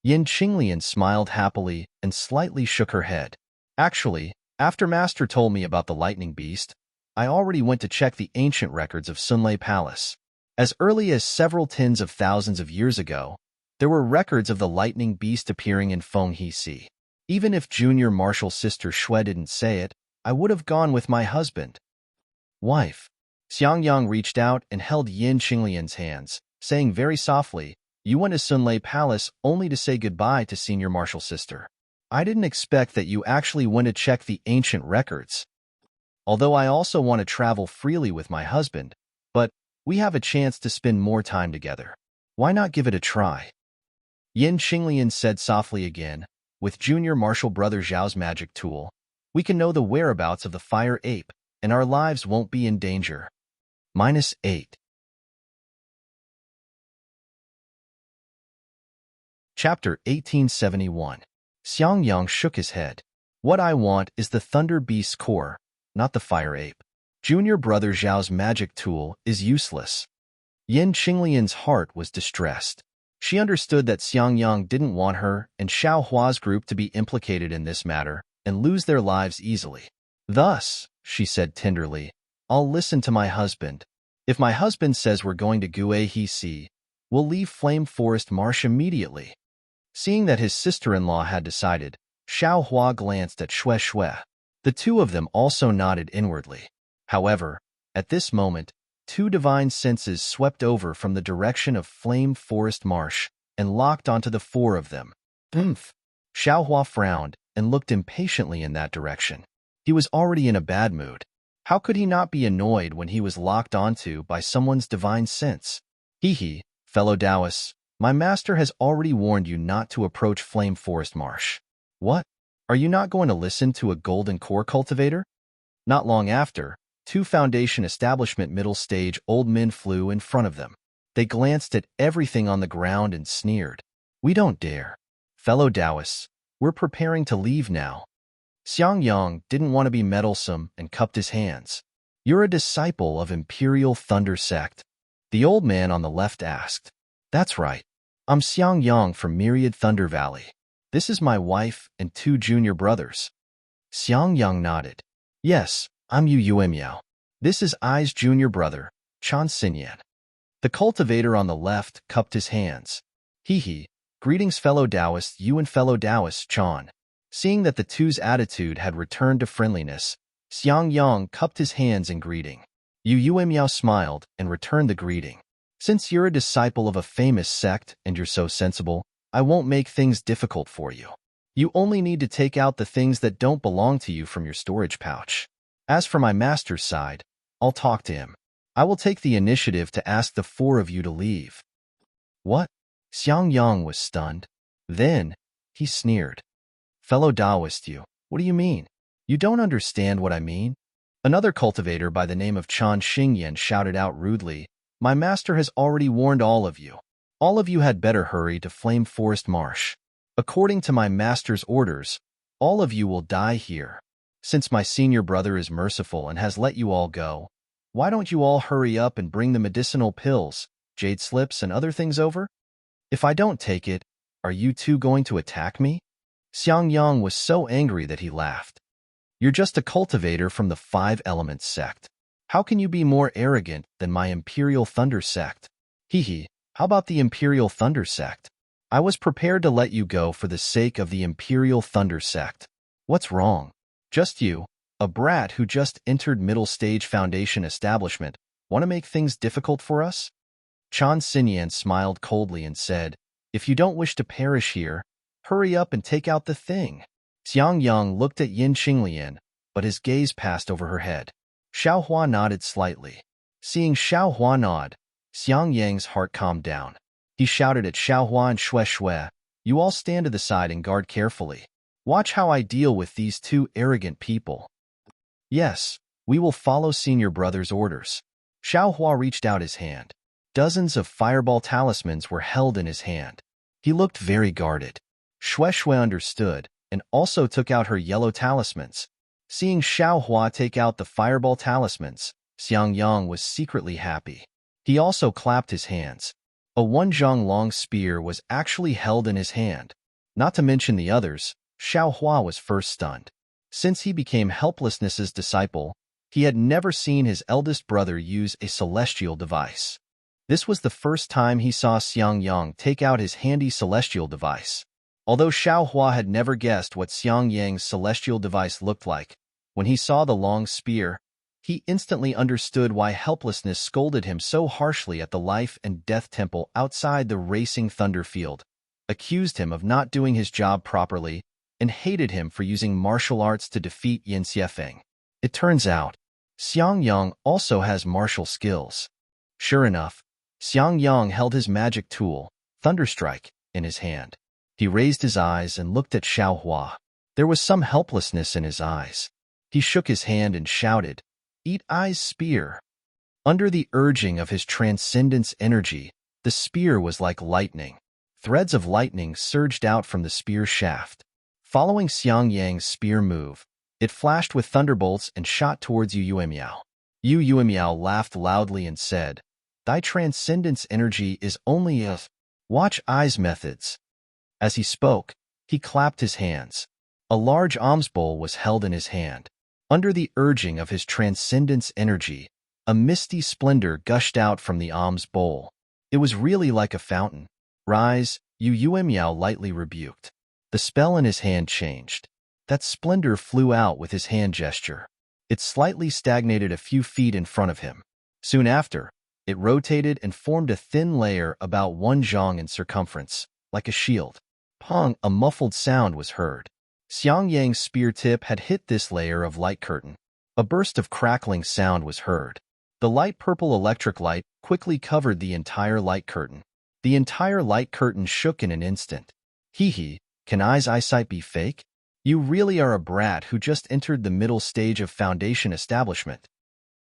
Yin Qinglian smiled happily and slightly shook her head. Actually, after Master told me about the lightning beast, I already went to check the ancient records of Sunlei Palace. As early as several tens of thousands of years ago, there were records of the lightning beast appearing in Fenghe Sea. Even if Junior Marshal Sister Shui didn't say it, I would have gone with my husband. Wife. Xiang Yang reached out and held Yin Qinglian's hands, saying very softly, You went to Sunlei Palace only to say goodbye to Senior Marshal Sister. I didn't expect that you actually went to check the ancient records. Although I also want to travel freely with my husband, but we have a chance to spend more time together. Why not give it a try? Yin Qinglian said softly again, With Junior Marshal Brother Zhao's magic tool, we can know the whereabouts of the fire ape, and our lives won't be in danger. -8. Chapter 1871. Xiang Yang shook his head. What I want is the Thunder Beast's core, not the fire ape. Junior Brother Zhao's magic tool is useless. Yin Qinglian's heart was distressed. She understood that Xiang Yang didn't want her and Xiao Hua's group to be implicated in this matter and lose their lives easily. Thus, she said tenderly, I'll listen to my husband. If my husband says we're going to Guahe, we'll leave Flame Forest Marsh immediately. Seeing that his sister-in-law had decided, Xiao Hua glanced at Xue Xue. The two of them also nodded inwardly. However, at this moment, two divine senses swept over from the direction of Flame Forest Marsh and locked onto the four of them. Oomph! Xiao Hua frowned and looked impatiently in that direction. He was already in a bad mood. How could he not be annoyed when he was locked onto by someone's divine sense? Hee, fellow Taoists, my master has already warned you not to approach Flame Forest Marsh. What? Are you not going to listen to a golden core cultivator? Not long after, two Foundation establishment middle stage old men flew in front of them. They glanced at everything on the ground and sneered. We don't dare. Fellow Taoists, we're preparing to leave now. Xiang Yang didn't want to be meddlesome and cupped his hands. You're a disciple of Imperial Thunder Sect? The old man on the left asked. That's right. I'm Xiang Yang from Myriad Thunder Valley. This is my wife and two junior brothers. Xiang Yang nodded. Yes, I'm Yu Miao. This is I's junior brother, Chan Xinyan. The cultivator on the left cupped his hands. Greetings fellow Taoists, you and fellow Taoist Chan. Seeing that the two's attitude had returned to friendliness, Xiang Yang cupped his hands in greeting. Yu Miao smiled and returned the greeting. Since you're a disciple of a famous sect and you're so sensible, I won't make things difficult for you. You only need to take out the things that don't belong to you from your storage pouch. As for my master's side, I'll talk to him. I will take the initiative to ask the four of you to leave. What? Xiang Yang was stunned. Then, he sneered. Fellow Taoist, what do you mean? You don't understand what I mean? Another cultivator by the name of Chan Xingyan shouted out rudely, My master has already warned all of you. All of you had better hurry to Flame Forest Marsh. According to my master's orders, all of you will die here. Since my senior brother is merciful and has let you all go, why don't you all hurry up and bring the medicinal pills, jade slips, and other things over? If I don't take it, are you two going to attack me? Xiang Yang was so angry that he laughed. You're just a cultivator from the Five Elements sect. How can you be more arrogant than my Imperial Thunder sect? How about the Imperial Thunder sect? I was prepared to let you go for the sake of the Imperial Thunder sect. What's wrong? Just you, a brat who just entered middle stage Foundation establishment, want to make things difficult for us? Chan Xinyan smiled coldly and said, If you don't wish to perish here, hurry up and take out the thing. Xiang Yang looked at Yin Qinglian, but his gaze passed over her head. Xiao Hua nodded slightly. Seeing Xiao Hua nod, Xiang Yang's heart calmed down. He shouted at Xiao Hua and Xue Xue, You all stand to the side and guard carefully. Watch how I deal with these two arrogant people. Yes, we will follow senior brother's orders. Xiao Hua reached out his hand. Dozens of fireball talismans were held in his hand. He looked very guarded. Xue Xue understood and also took out her yellow talismans. Seeing Xiao Hua take out the fireball talismans, Xiang Yang was secretly happy. He also clapped his hands. A 1 zhang long spear was actually held in his hand. Not to mention the others, Xiao Hua was first stunned. Since he became Helplessness's disciple, he had never seen his eldest brother use a celestial device. This was the first time he saw Xiang Yang take out his handy celestial device. Although Xiao Hua had never guessed what Xiang Yang's celestial device looked like, when he saw the long spear, he instantly understood why Helplessness scolded him so harshly at the Life and Death Temple outside the racing thunder field, accused him of not doing his job properly, and hated him for using martial arts to defeat Yin Xiefeng. It turns out, Xiang Yang also has martial skills. Sure enough, Xiang Yang held his magic tool, Thunderstrike, in his hand. He raised his eyes and looked at Xiao Hua. There was some helplessness in his eyes. He shook his hand and shouted, Eat I's spear. Under the urging of his transcendence energy, the spear was like lightning. Threads of lightning surged out from the spear shaft. Following Xiang Yang's spear move, it flashed with thunderbolts and shot towards Yu Miao. Yu Miao laughed loudly and said, Thy transcendence energy is only a... Watch I's methods. As he spoke, he clapped his hands. A large alms bowl was held in his hand. Under the urging of his transcendence energy, a misty splendor gushed out from the alms bowl. It was really like a fountain. Rise, Miao lightly rebuked. The spell in his hand changed. That splendor flew out with his hand gesture. It slightly stagnated a few feet in front of him. Soon after, it rotated and formed a thin layer about 1 zhang in circumference, like a shield. Pong, a muffled sound was heard. Xiang Yang's spear tip had hit this layer of light curtain. A burst of crackling sound was heard. The light purple electric light quickly covered the entire light curtain. The entire light curtain shook in an instant. Hee, can I's eyesight be fake? You really are a brat who just entered the middle stage of foundation establishment.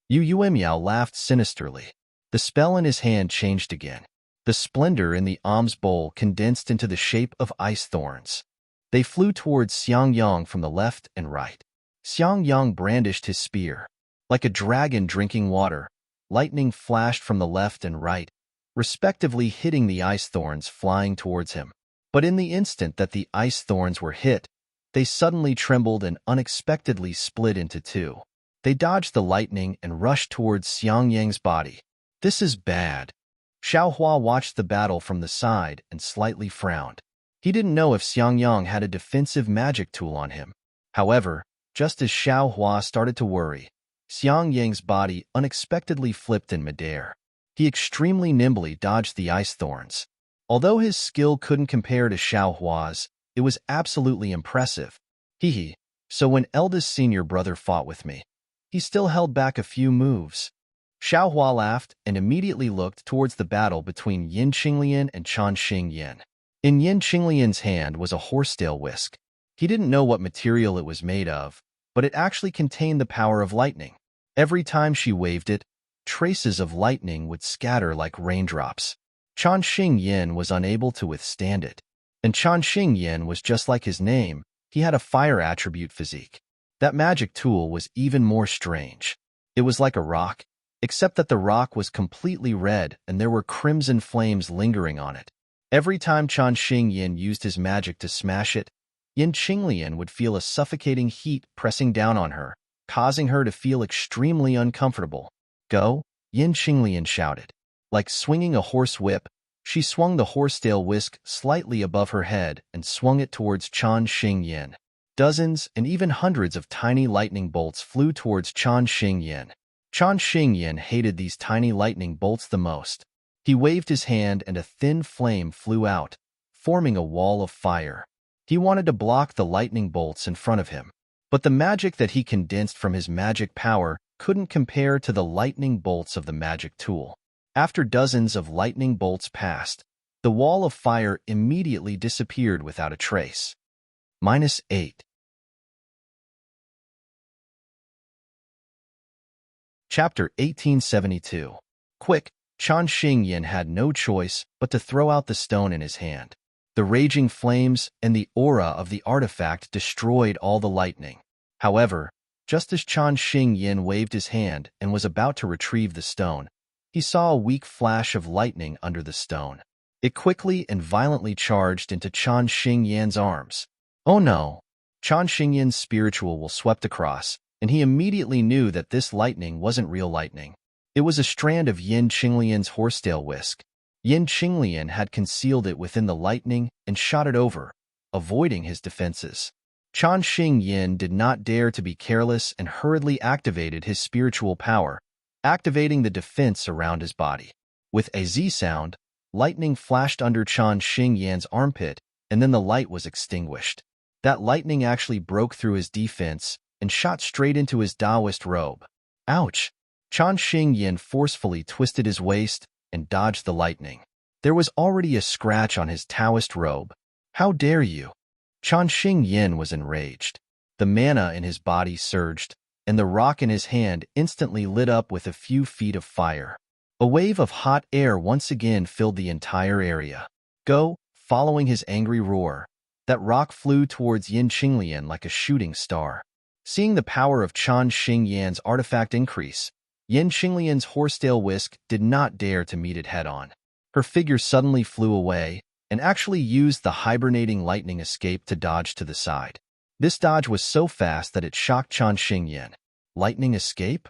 Miao laughed sinisterly. The spell in his hand changed again. The splendor in the alms bowl condensed into the shape of ice thorns. They flew towards Xiang Yang from the left and right. Xiang Yang brandished his spear. Like a dragon drinking water, lightning flashed from the left and right, respectively hitting the ice thorns flying towards him. But in the instant that the ice thorns were hit, they suddenly trembled and unexpectedly split into two. They dodged the lightning and rushed towards Xiang Yang's body. This is bad. Xiaohua watched the battle from the side and slightly frowned. He didn't know if Xiang Yang had a defensive magic tool on him. However, just as Xiaohua started to worry, Xiang Yang's body unexpectedly flipped in midair. He extremely nimbly dodged the ice thorns. Although his skill couldn't compare to Xiaohua's, it was absolutely impressive. So when eldest senior brother fought with me, he still held back a few moves. Xiaohua laughed and immediately looked towards the battle between Yin Qinglian and Chan Xingyan. In Yin Qinglian's hand was a horsetail whisk. He didn't know what material it was made of, but it actually contained the power of lightning. Every time she waved it, traces of lightning would scatter like raindrops. Chan Xingyan was unable to withstand it. And Chan Xingyan was just like his name, he had a fire attribute physique. That magic tool was even more strange. It was like a rock, except that the rock was completely red and there were crimson flames lingering on it. Every time Chan Xingyan used his magic to smash it, Yin Qinglian would feel a suffocating heat pressing down on her, causing her to feel extremely uncomfortable. Go, Yin Qinglian shouted. Like swinging a horse whip, she swung the horsetail whisk slightly above her head and swung it towards Chan Xingyan. Dozens and even hundreds of tiny lightning bolts flew towards Chan Xingyan. Chan Xingyan hated these tiny lightning bolts the most. He waved his hand and a thin flame flew out, forming a wall of fire. He wanted to block the lightning bolts in front of him, but the magic that he condensed from his magic power couldn't compare to the lightning bolts of the magic tool. After dozens of lightning bolts passed, the wall of fire immediately disappeared without a trace. -8. Chapter 1872. Quick, Chan Xingyan had no choice but to throw out the stone in his hand. The raging flames and the aura of the artifact destroyed all the lightning. However, just as Chan Xingyan waved his hand and was about to retrieve the stone, he saw a weak flash of lightning under the stone. It quickly and violently charged into Chan Xingyan's arms. Oh no! Chan Xingyan's spiritual will swept across, and he immediately knew that this lightning wasn't real lightning. It was a strand of Yin Qinglian's horsetail whisk. Yin Qinglian had concealed it within the lightning and shot it over, avoiding his defenses. Chan Xingyan did not dare to be careless and hurriedly activated his spiritual power, activating the defense around his body. With a Z sound, lightning flashed under Chan Xingyan's armpit, and then the light was extinguished. That lightning actually broke through his defense and shot straight into his Taoist robe. Ouch! Chan Xingyan forcefully twisted his waist and dodged the lightning. There was already a scratch on his Taoist robe. How dare you? Chan Xingyan was enraged. The mana in his body surged, and the rock in his hand instantly lit up with a few feet of fire. A wave of hot air once again filled the entire area. Go, following his angry roar, that rock flew towards Yin Qinglian like a shooting star. Seeing the power of Chan Xingyan's artifact increase, Yin Qinglian's horsetail whisk did not dare to meet it head-on. Her figure suddenly flew away and actually used the hibernating lightning escape to dodge to the side. This dodge was so fast that it shocked Chan Xingyan. Lightning escape?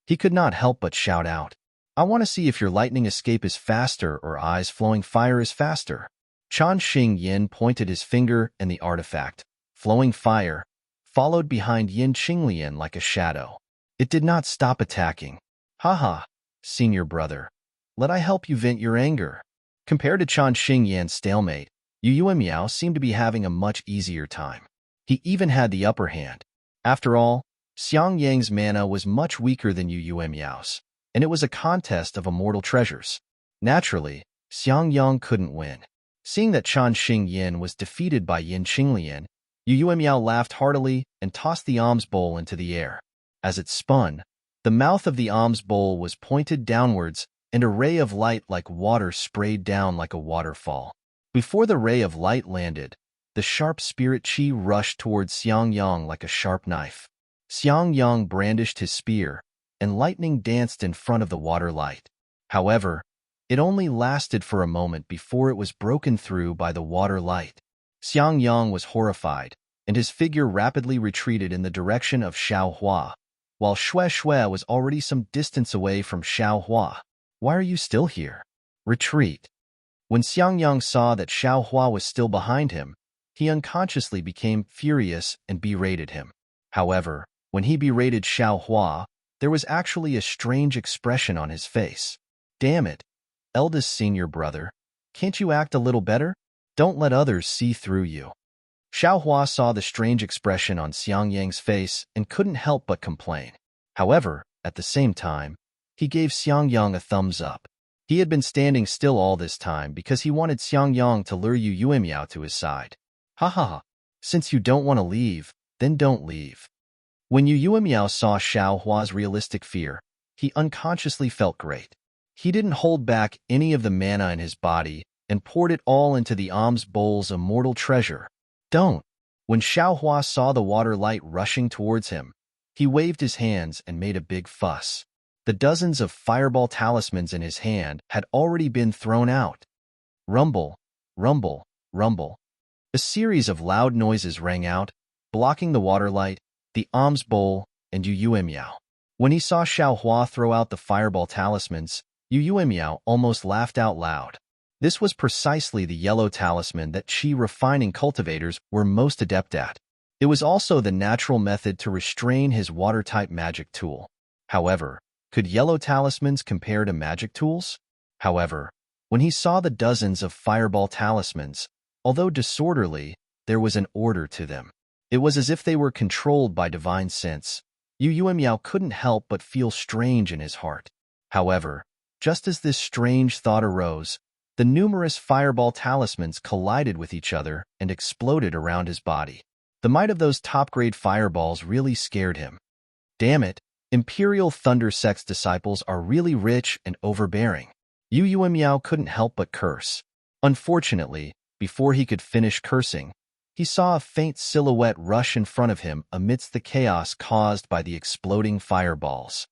He could not help but shout out. I want to see if your lightning escape is faster or eyes flowing fire is faster. Chan Xingyan pointed his finger and the artifact, flowing fire, followed behind Yin Qinglian like a shadow. It did not stop attacking. Haha, senior brother. Let I help you vent your anger. Compared to Chan Xingyan's stalemate, Yu Miao seemed to be having a much easier time. He even had the upper hand. After all, Xiang Yang's mana was much weaker than Yu Miao's, and it was a contest of immortal treasures. Naturally, Xiang Yang couldn't win. Seeing that Chan Xingyan was defeated by Yin Qinglian, Yu Miao laughed heartily and tossed the alms bowl into the air. As it spun, the mouth of the alms bowl was pointed downwards, and a ray of light like water sprayed down like a waterfall. Before the ray of light landed, the sharp spirit chi rushed towards Xiang Yang like a sharp knife. Xiang Yang brandished his spear, and lightning danced in front of the water light. However, it only lasted for a moment before it was broken through by the water light. Xiang Yang was horrified, and his figure rapidly retreated in the direction of Xiaohua, while Xue was already some distance away from Xiaohua. Why are you still here? Retreat. When Xiang Yang saw that Xiaohua was still behind him, he unconsciously became furious and berated him. However, when he berated Xiaohua, there was actually a strange expression on his face. Damn it, eldest senior brother, can't you act a little better? Don't let others see through you. Xiaohua saw the strange expression on Xiang Yang's face and couldn't help but complain. However, at the same time, he gave Xiang Yang a thumbs up. He had been standing still all this time because he wanted Xiang Yang to lure Yu Miao to his side. Ha ha ha, since you don't want to leave, then don't leave. When Yu Miao saw Xiaohua's realistic fear, he unconsciously felt great. He didn't hold back any of the mana in his body and poured it all into the alms bowl's immortal treasure. Don't. When Xiaohua saw the water light rushing towards him, he waved his hands and made a big fuss. The dozens of fireball talismans in his hand had already been thrown out. Rumble, rumble, rumble. A series of loud noises rang out, blocking the water light, the alms bowl, and Yu Miao. When he saw Xiaohua throw out the fireball talismans, Yu Miao almost laughed out loud. This was precisely the yellow talisman that chi-refining cultivators were most adept at. It was also the natural method to restrain his water-type magic tool. However, could yellow talismans compare to magic tools? However, when he saw the dozens of fireball talismans, although disorderly, there was an order to them. It was as if they were controlled by divine sense. Yu Miao couldn't help but feel strange in his heart. However, just as this strange thought arose, the numerous fireball talismans collided with each other and exploded around his body. The might of those top-grade fireballs really scared him. Damn it, Imperial Thunder Sect's disciples are really rich and overbearing. Yu Miao couldn't help but curse. Unfortunately, before he could finish cursing, he saw a faint silhouette rush in front of him amidst the chaos caused by the exploding fireballs.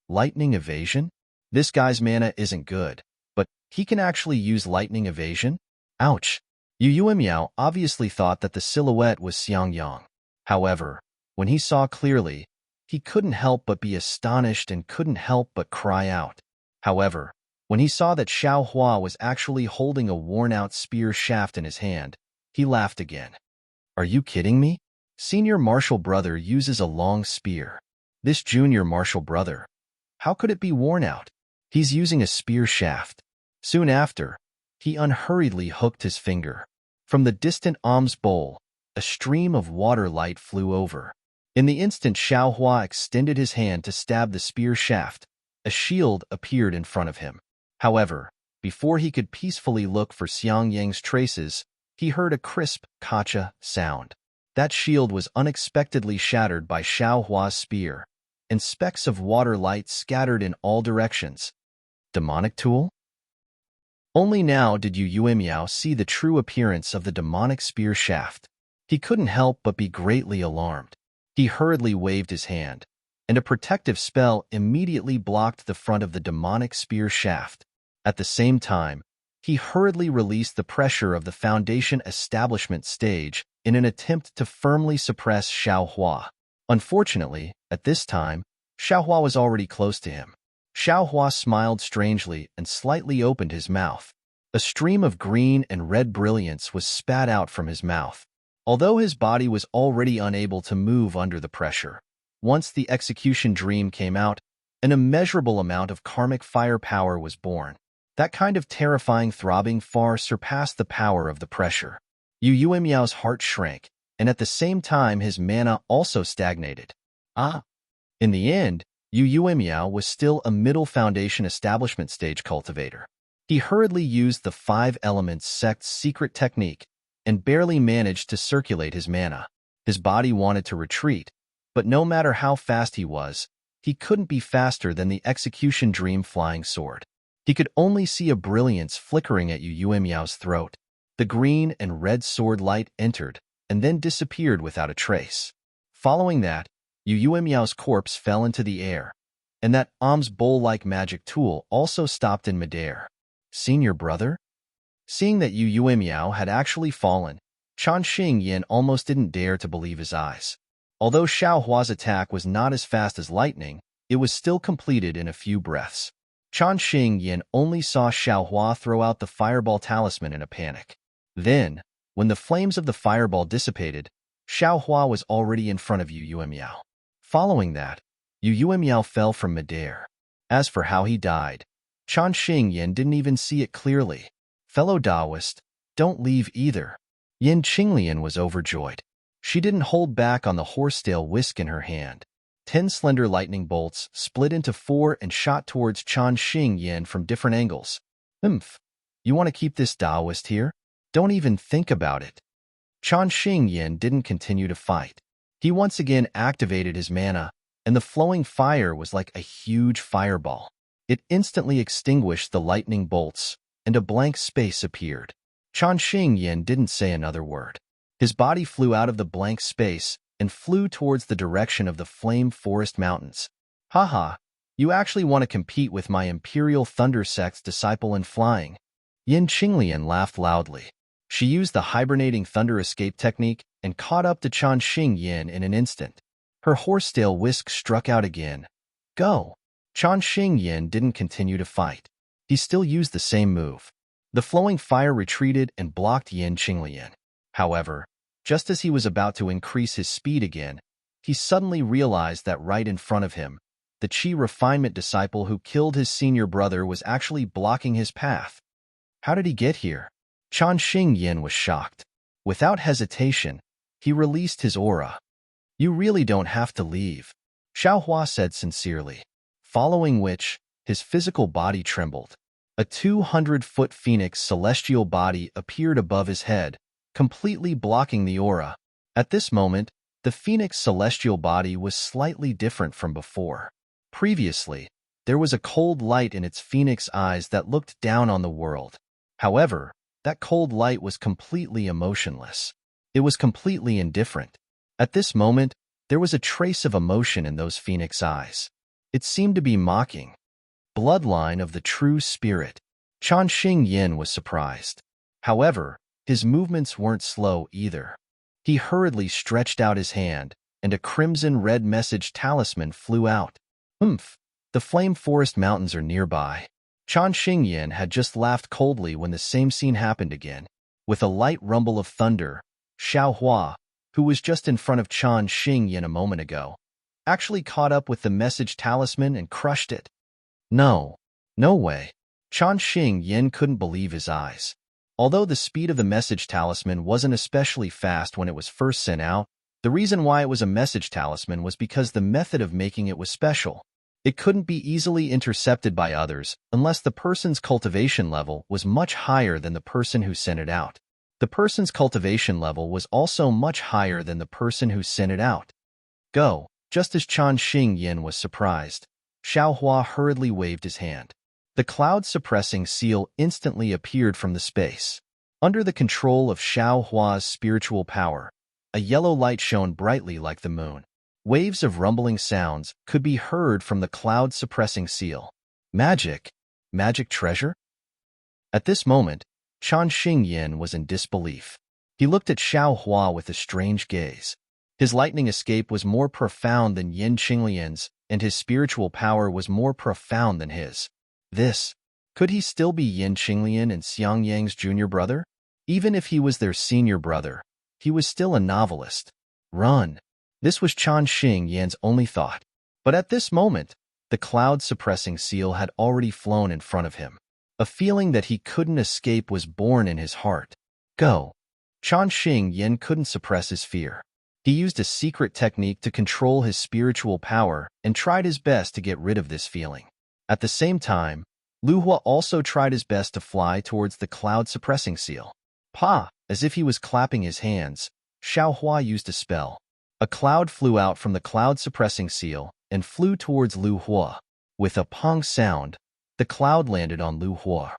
Lightning evasion? This guy's mana isn't good, but he can actually use lightning evasion? Ouch! Yu Miao obviously thought that the silhouette was Xiang Yang. However, when he saw clearly, he couldn't help but be astonished and couldn't help but cry out. However, when he saw that Xiaohua was actually holding a worn-out spear shaft in his hand, he laughed again. Are you kidding me? Senior martial brother uses a long spear. This junior martial brother, how could it be worn out? He's using a spear shaft. Soon after, he unhurriedly hooked his finger. From the distant alms bowl, a stream of water light flew over. In the instant Xiaohua extended his hand to stab the spear shaft, a shield appeared in front of him. However, before he could peacefully look for Xiang Yang's traces, he heard a crisp kacha sound. That shield was unexpectedly shattered by Xiaohua's spear, and specks of water light scattered in all directions. Demonic tool? Only now did Yu Miao see the true appearance of the demonic spear shaft. He couldn't help but be greatly alarmed. He hurriedly waved his hand, and a protective spell immediately blocked the front of the demonic spear shaft. At the same time, he hurriedly released the pressure of the Foundation establishment stage in an attempt to firmly suppress Xiaohua. Unfortunately, at this time, Xiaohua was already close to him. Xiaohua smiled strangely and slightly opened his mouth. A stream of green and red brilliance was spat out from his mouth, although his body was already unable to move under the pressure. Once the execution dream came out, an immeasurable amount of karmic firepower was born. That kind of terrifying throbbing far surpassed the power of the pressure. Yu Yuemiao's heart shrank, and at the same time his mana also stagnated. In the end, Yu Yuemiao was still a middle foundation establishment stage cultivator. He hurriedly used the 5 elements sect's secret technique and barely managed to circulate his mana. His body wanted to retreat, but no matter how fast he couldn't be faster than the execution dream flying sword. He could only see a brilliance flickering at Yu Yuemiao's throat. The green and red sword light entered and then disappeared without a trace. Following that, Yu Yuemiao's corpse fell into the air, and that alms bowl-like magic tool also stopped in midair. Senior brother? Seeing that Yu Yuemiao had actually fallen, Chan Xingyan almost didn't dare to believe his eyes. Although Xiaohua's attack was not as fast as lightning, it was still completed in a few breaths. Chan Xingyan only saw Xiaohua throw out the fireball talisman in a panic. Then, when the flames of the fireball dissipated, Xiaohua was already in front of Yu Yuemiao. Following that, Yu Yuemiao fell from midair. As for how he died, Chan Xingyan didn't even see it clearly. Fellow Taoist, don't leave either. Yin Qinglian was overjoyed. She didn't hold back on the horsetail whisk in her hand. 10 slender lightning bolts split into 4 and shot towards Chan Xingyan from different angles. You want to keep this Taoist here? Don't even think about it. Chan Xingyan didn't continue to fight. He once again activated his mana, and the flowing fire was like a huge fireball. It instantly extinguished the lightning bolts, and a blank space appeared. Chan Xingyan didn't say another word. His body flew out of the blank space and flew towards the direction of the Flame Forest Mountains. Haha, you actually want to compete with my Imperial Thunder Sect's disciple in flying? Yin Qinglian laughed loudly. She used the hibernating thunder escape technique and caught up to Chan Xingyan in an instant. Her horsetail whisk struck out again. Go! Chan Xingyan didn't continue to fight. He still used the same move. The flowing fire retreated and blocked Yin Qinglian. However, just as he was about to increase his speed again, he suddenly realized that right in front of him, the Qi refinement disciple who killed his senior brother was actually blocking his path. How did he get here? Chan Xingyan was shocked. Without hesitation, he released his aura. You really don't have to leave, Xiaohua said sincerely, following which, his physical body trembled. A 200-foot phoenix celestial body appeared above his head, completely blocking the aura. At this moment, the phoenix celestial body was slightly different from before. Previously, there was a cold light in its phoenix eyes that looked down on the world. However, that cold light was completely emotionless. It was completely indifferent. At this moment, there was a trace of emotion in those phoenix eyes. It seemed to be mocking. Bloodline of the true spirit. Chan Xingyan was surprised. However, his movements weren't slow either. He hurriedly stretched out his hand, and a crimson-red message talisman flew out. The Flame Forest Mountains are nearby. Chan Xingyan had just laughed coldly when the same scene happened again. With a light rumble of thunder, Xiaohua, who was just in front of Chan Xingyan a moment ago, actually caught up with the message talisman and crushed it. No way. Chan Xingyan couldn't believe his eyes. Although the speed of the message talisman wasn't especially fast when it was first sent out, the reason why it was a message talisman was because the method of making it was special. It couldn't be easily intercepted by others unless the person's cultivation level was much higher than the person who sent it out. The person's cultivation level was also much higher than the person who sent it out. Go! Just as Chan Xingyan was surprised, Xiaohua hurriedly waved his hand. The cloud-suppressing seal instantly appeared from the space. Under the control of Xiaohua's spiritual power, a yellow light shone brightly like the moon. Waves of rumbling sounds could be heard from the cloud-suppressing seal. Magic? Magic treasure? At this moment, Chan Xingyan was in disbelief. He looked at Xiao Hua with a strange gaze. His lightning escape was more profound than Yin Qinglian's, and his spiritual power was more profound than his. Could he still be Yin Qinglian and Xiang Yang's junior brother? Even if he was their senior brother, he was still a novelist. Run! This was Chan Xing Yan's only thought. But at this moment, the cloud-suppressing seal had already flown in front of him. A feeling that he couldn't escape was born in his heart. Go! Chan Xing Yan couldn't suppress his fear. He used a secret technique to control his spiritual power and tried his best to get rid of this feeling. At the same time, Lu Hua also tried his best to fly towards the cloud-suppressing seal. Pa! As if he was clapping his hands, Xiao Hua used a spell. A cloud flew out from the cloud-suppressing seal and flew towards Lu Hua. With a pong sound, the cloud landed on Lu Hua.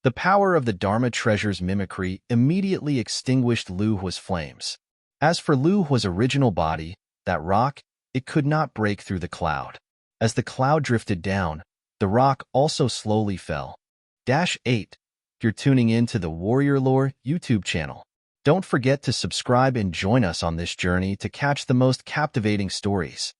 The power of the Dharma treasure's mimicry immediately extinguished Lu Hua's flames. As for Lu Hua's original body, that rock, it could not break through the cloud. As the cloud drifted down, the rock also slowly fell. 8. You're tuning in to the Warrior Lore YouTube channel. Don't forget to subscribe and join us on this journey to catch the most captivating stories.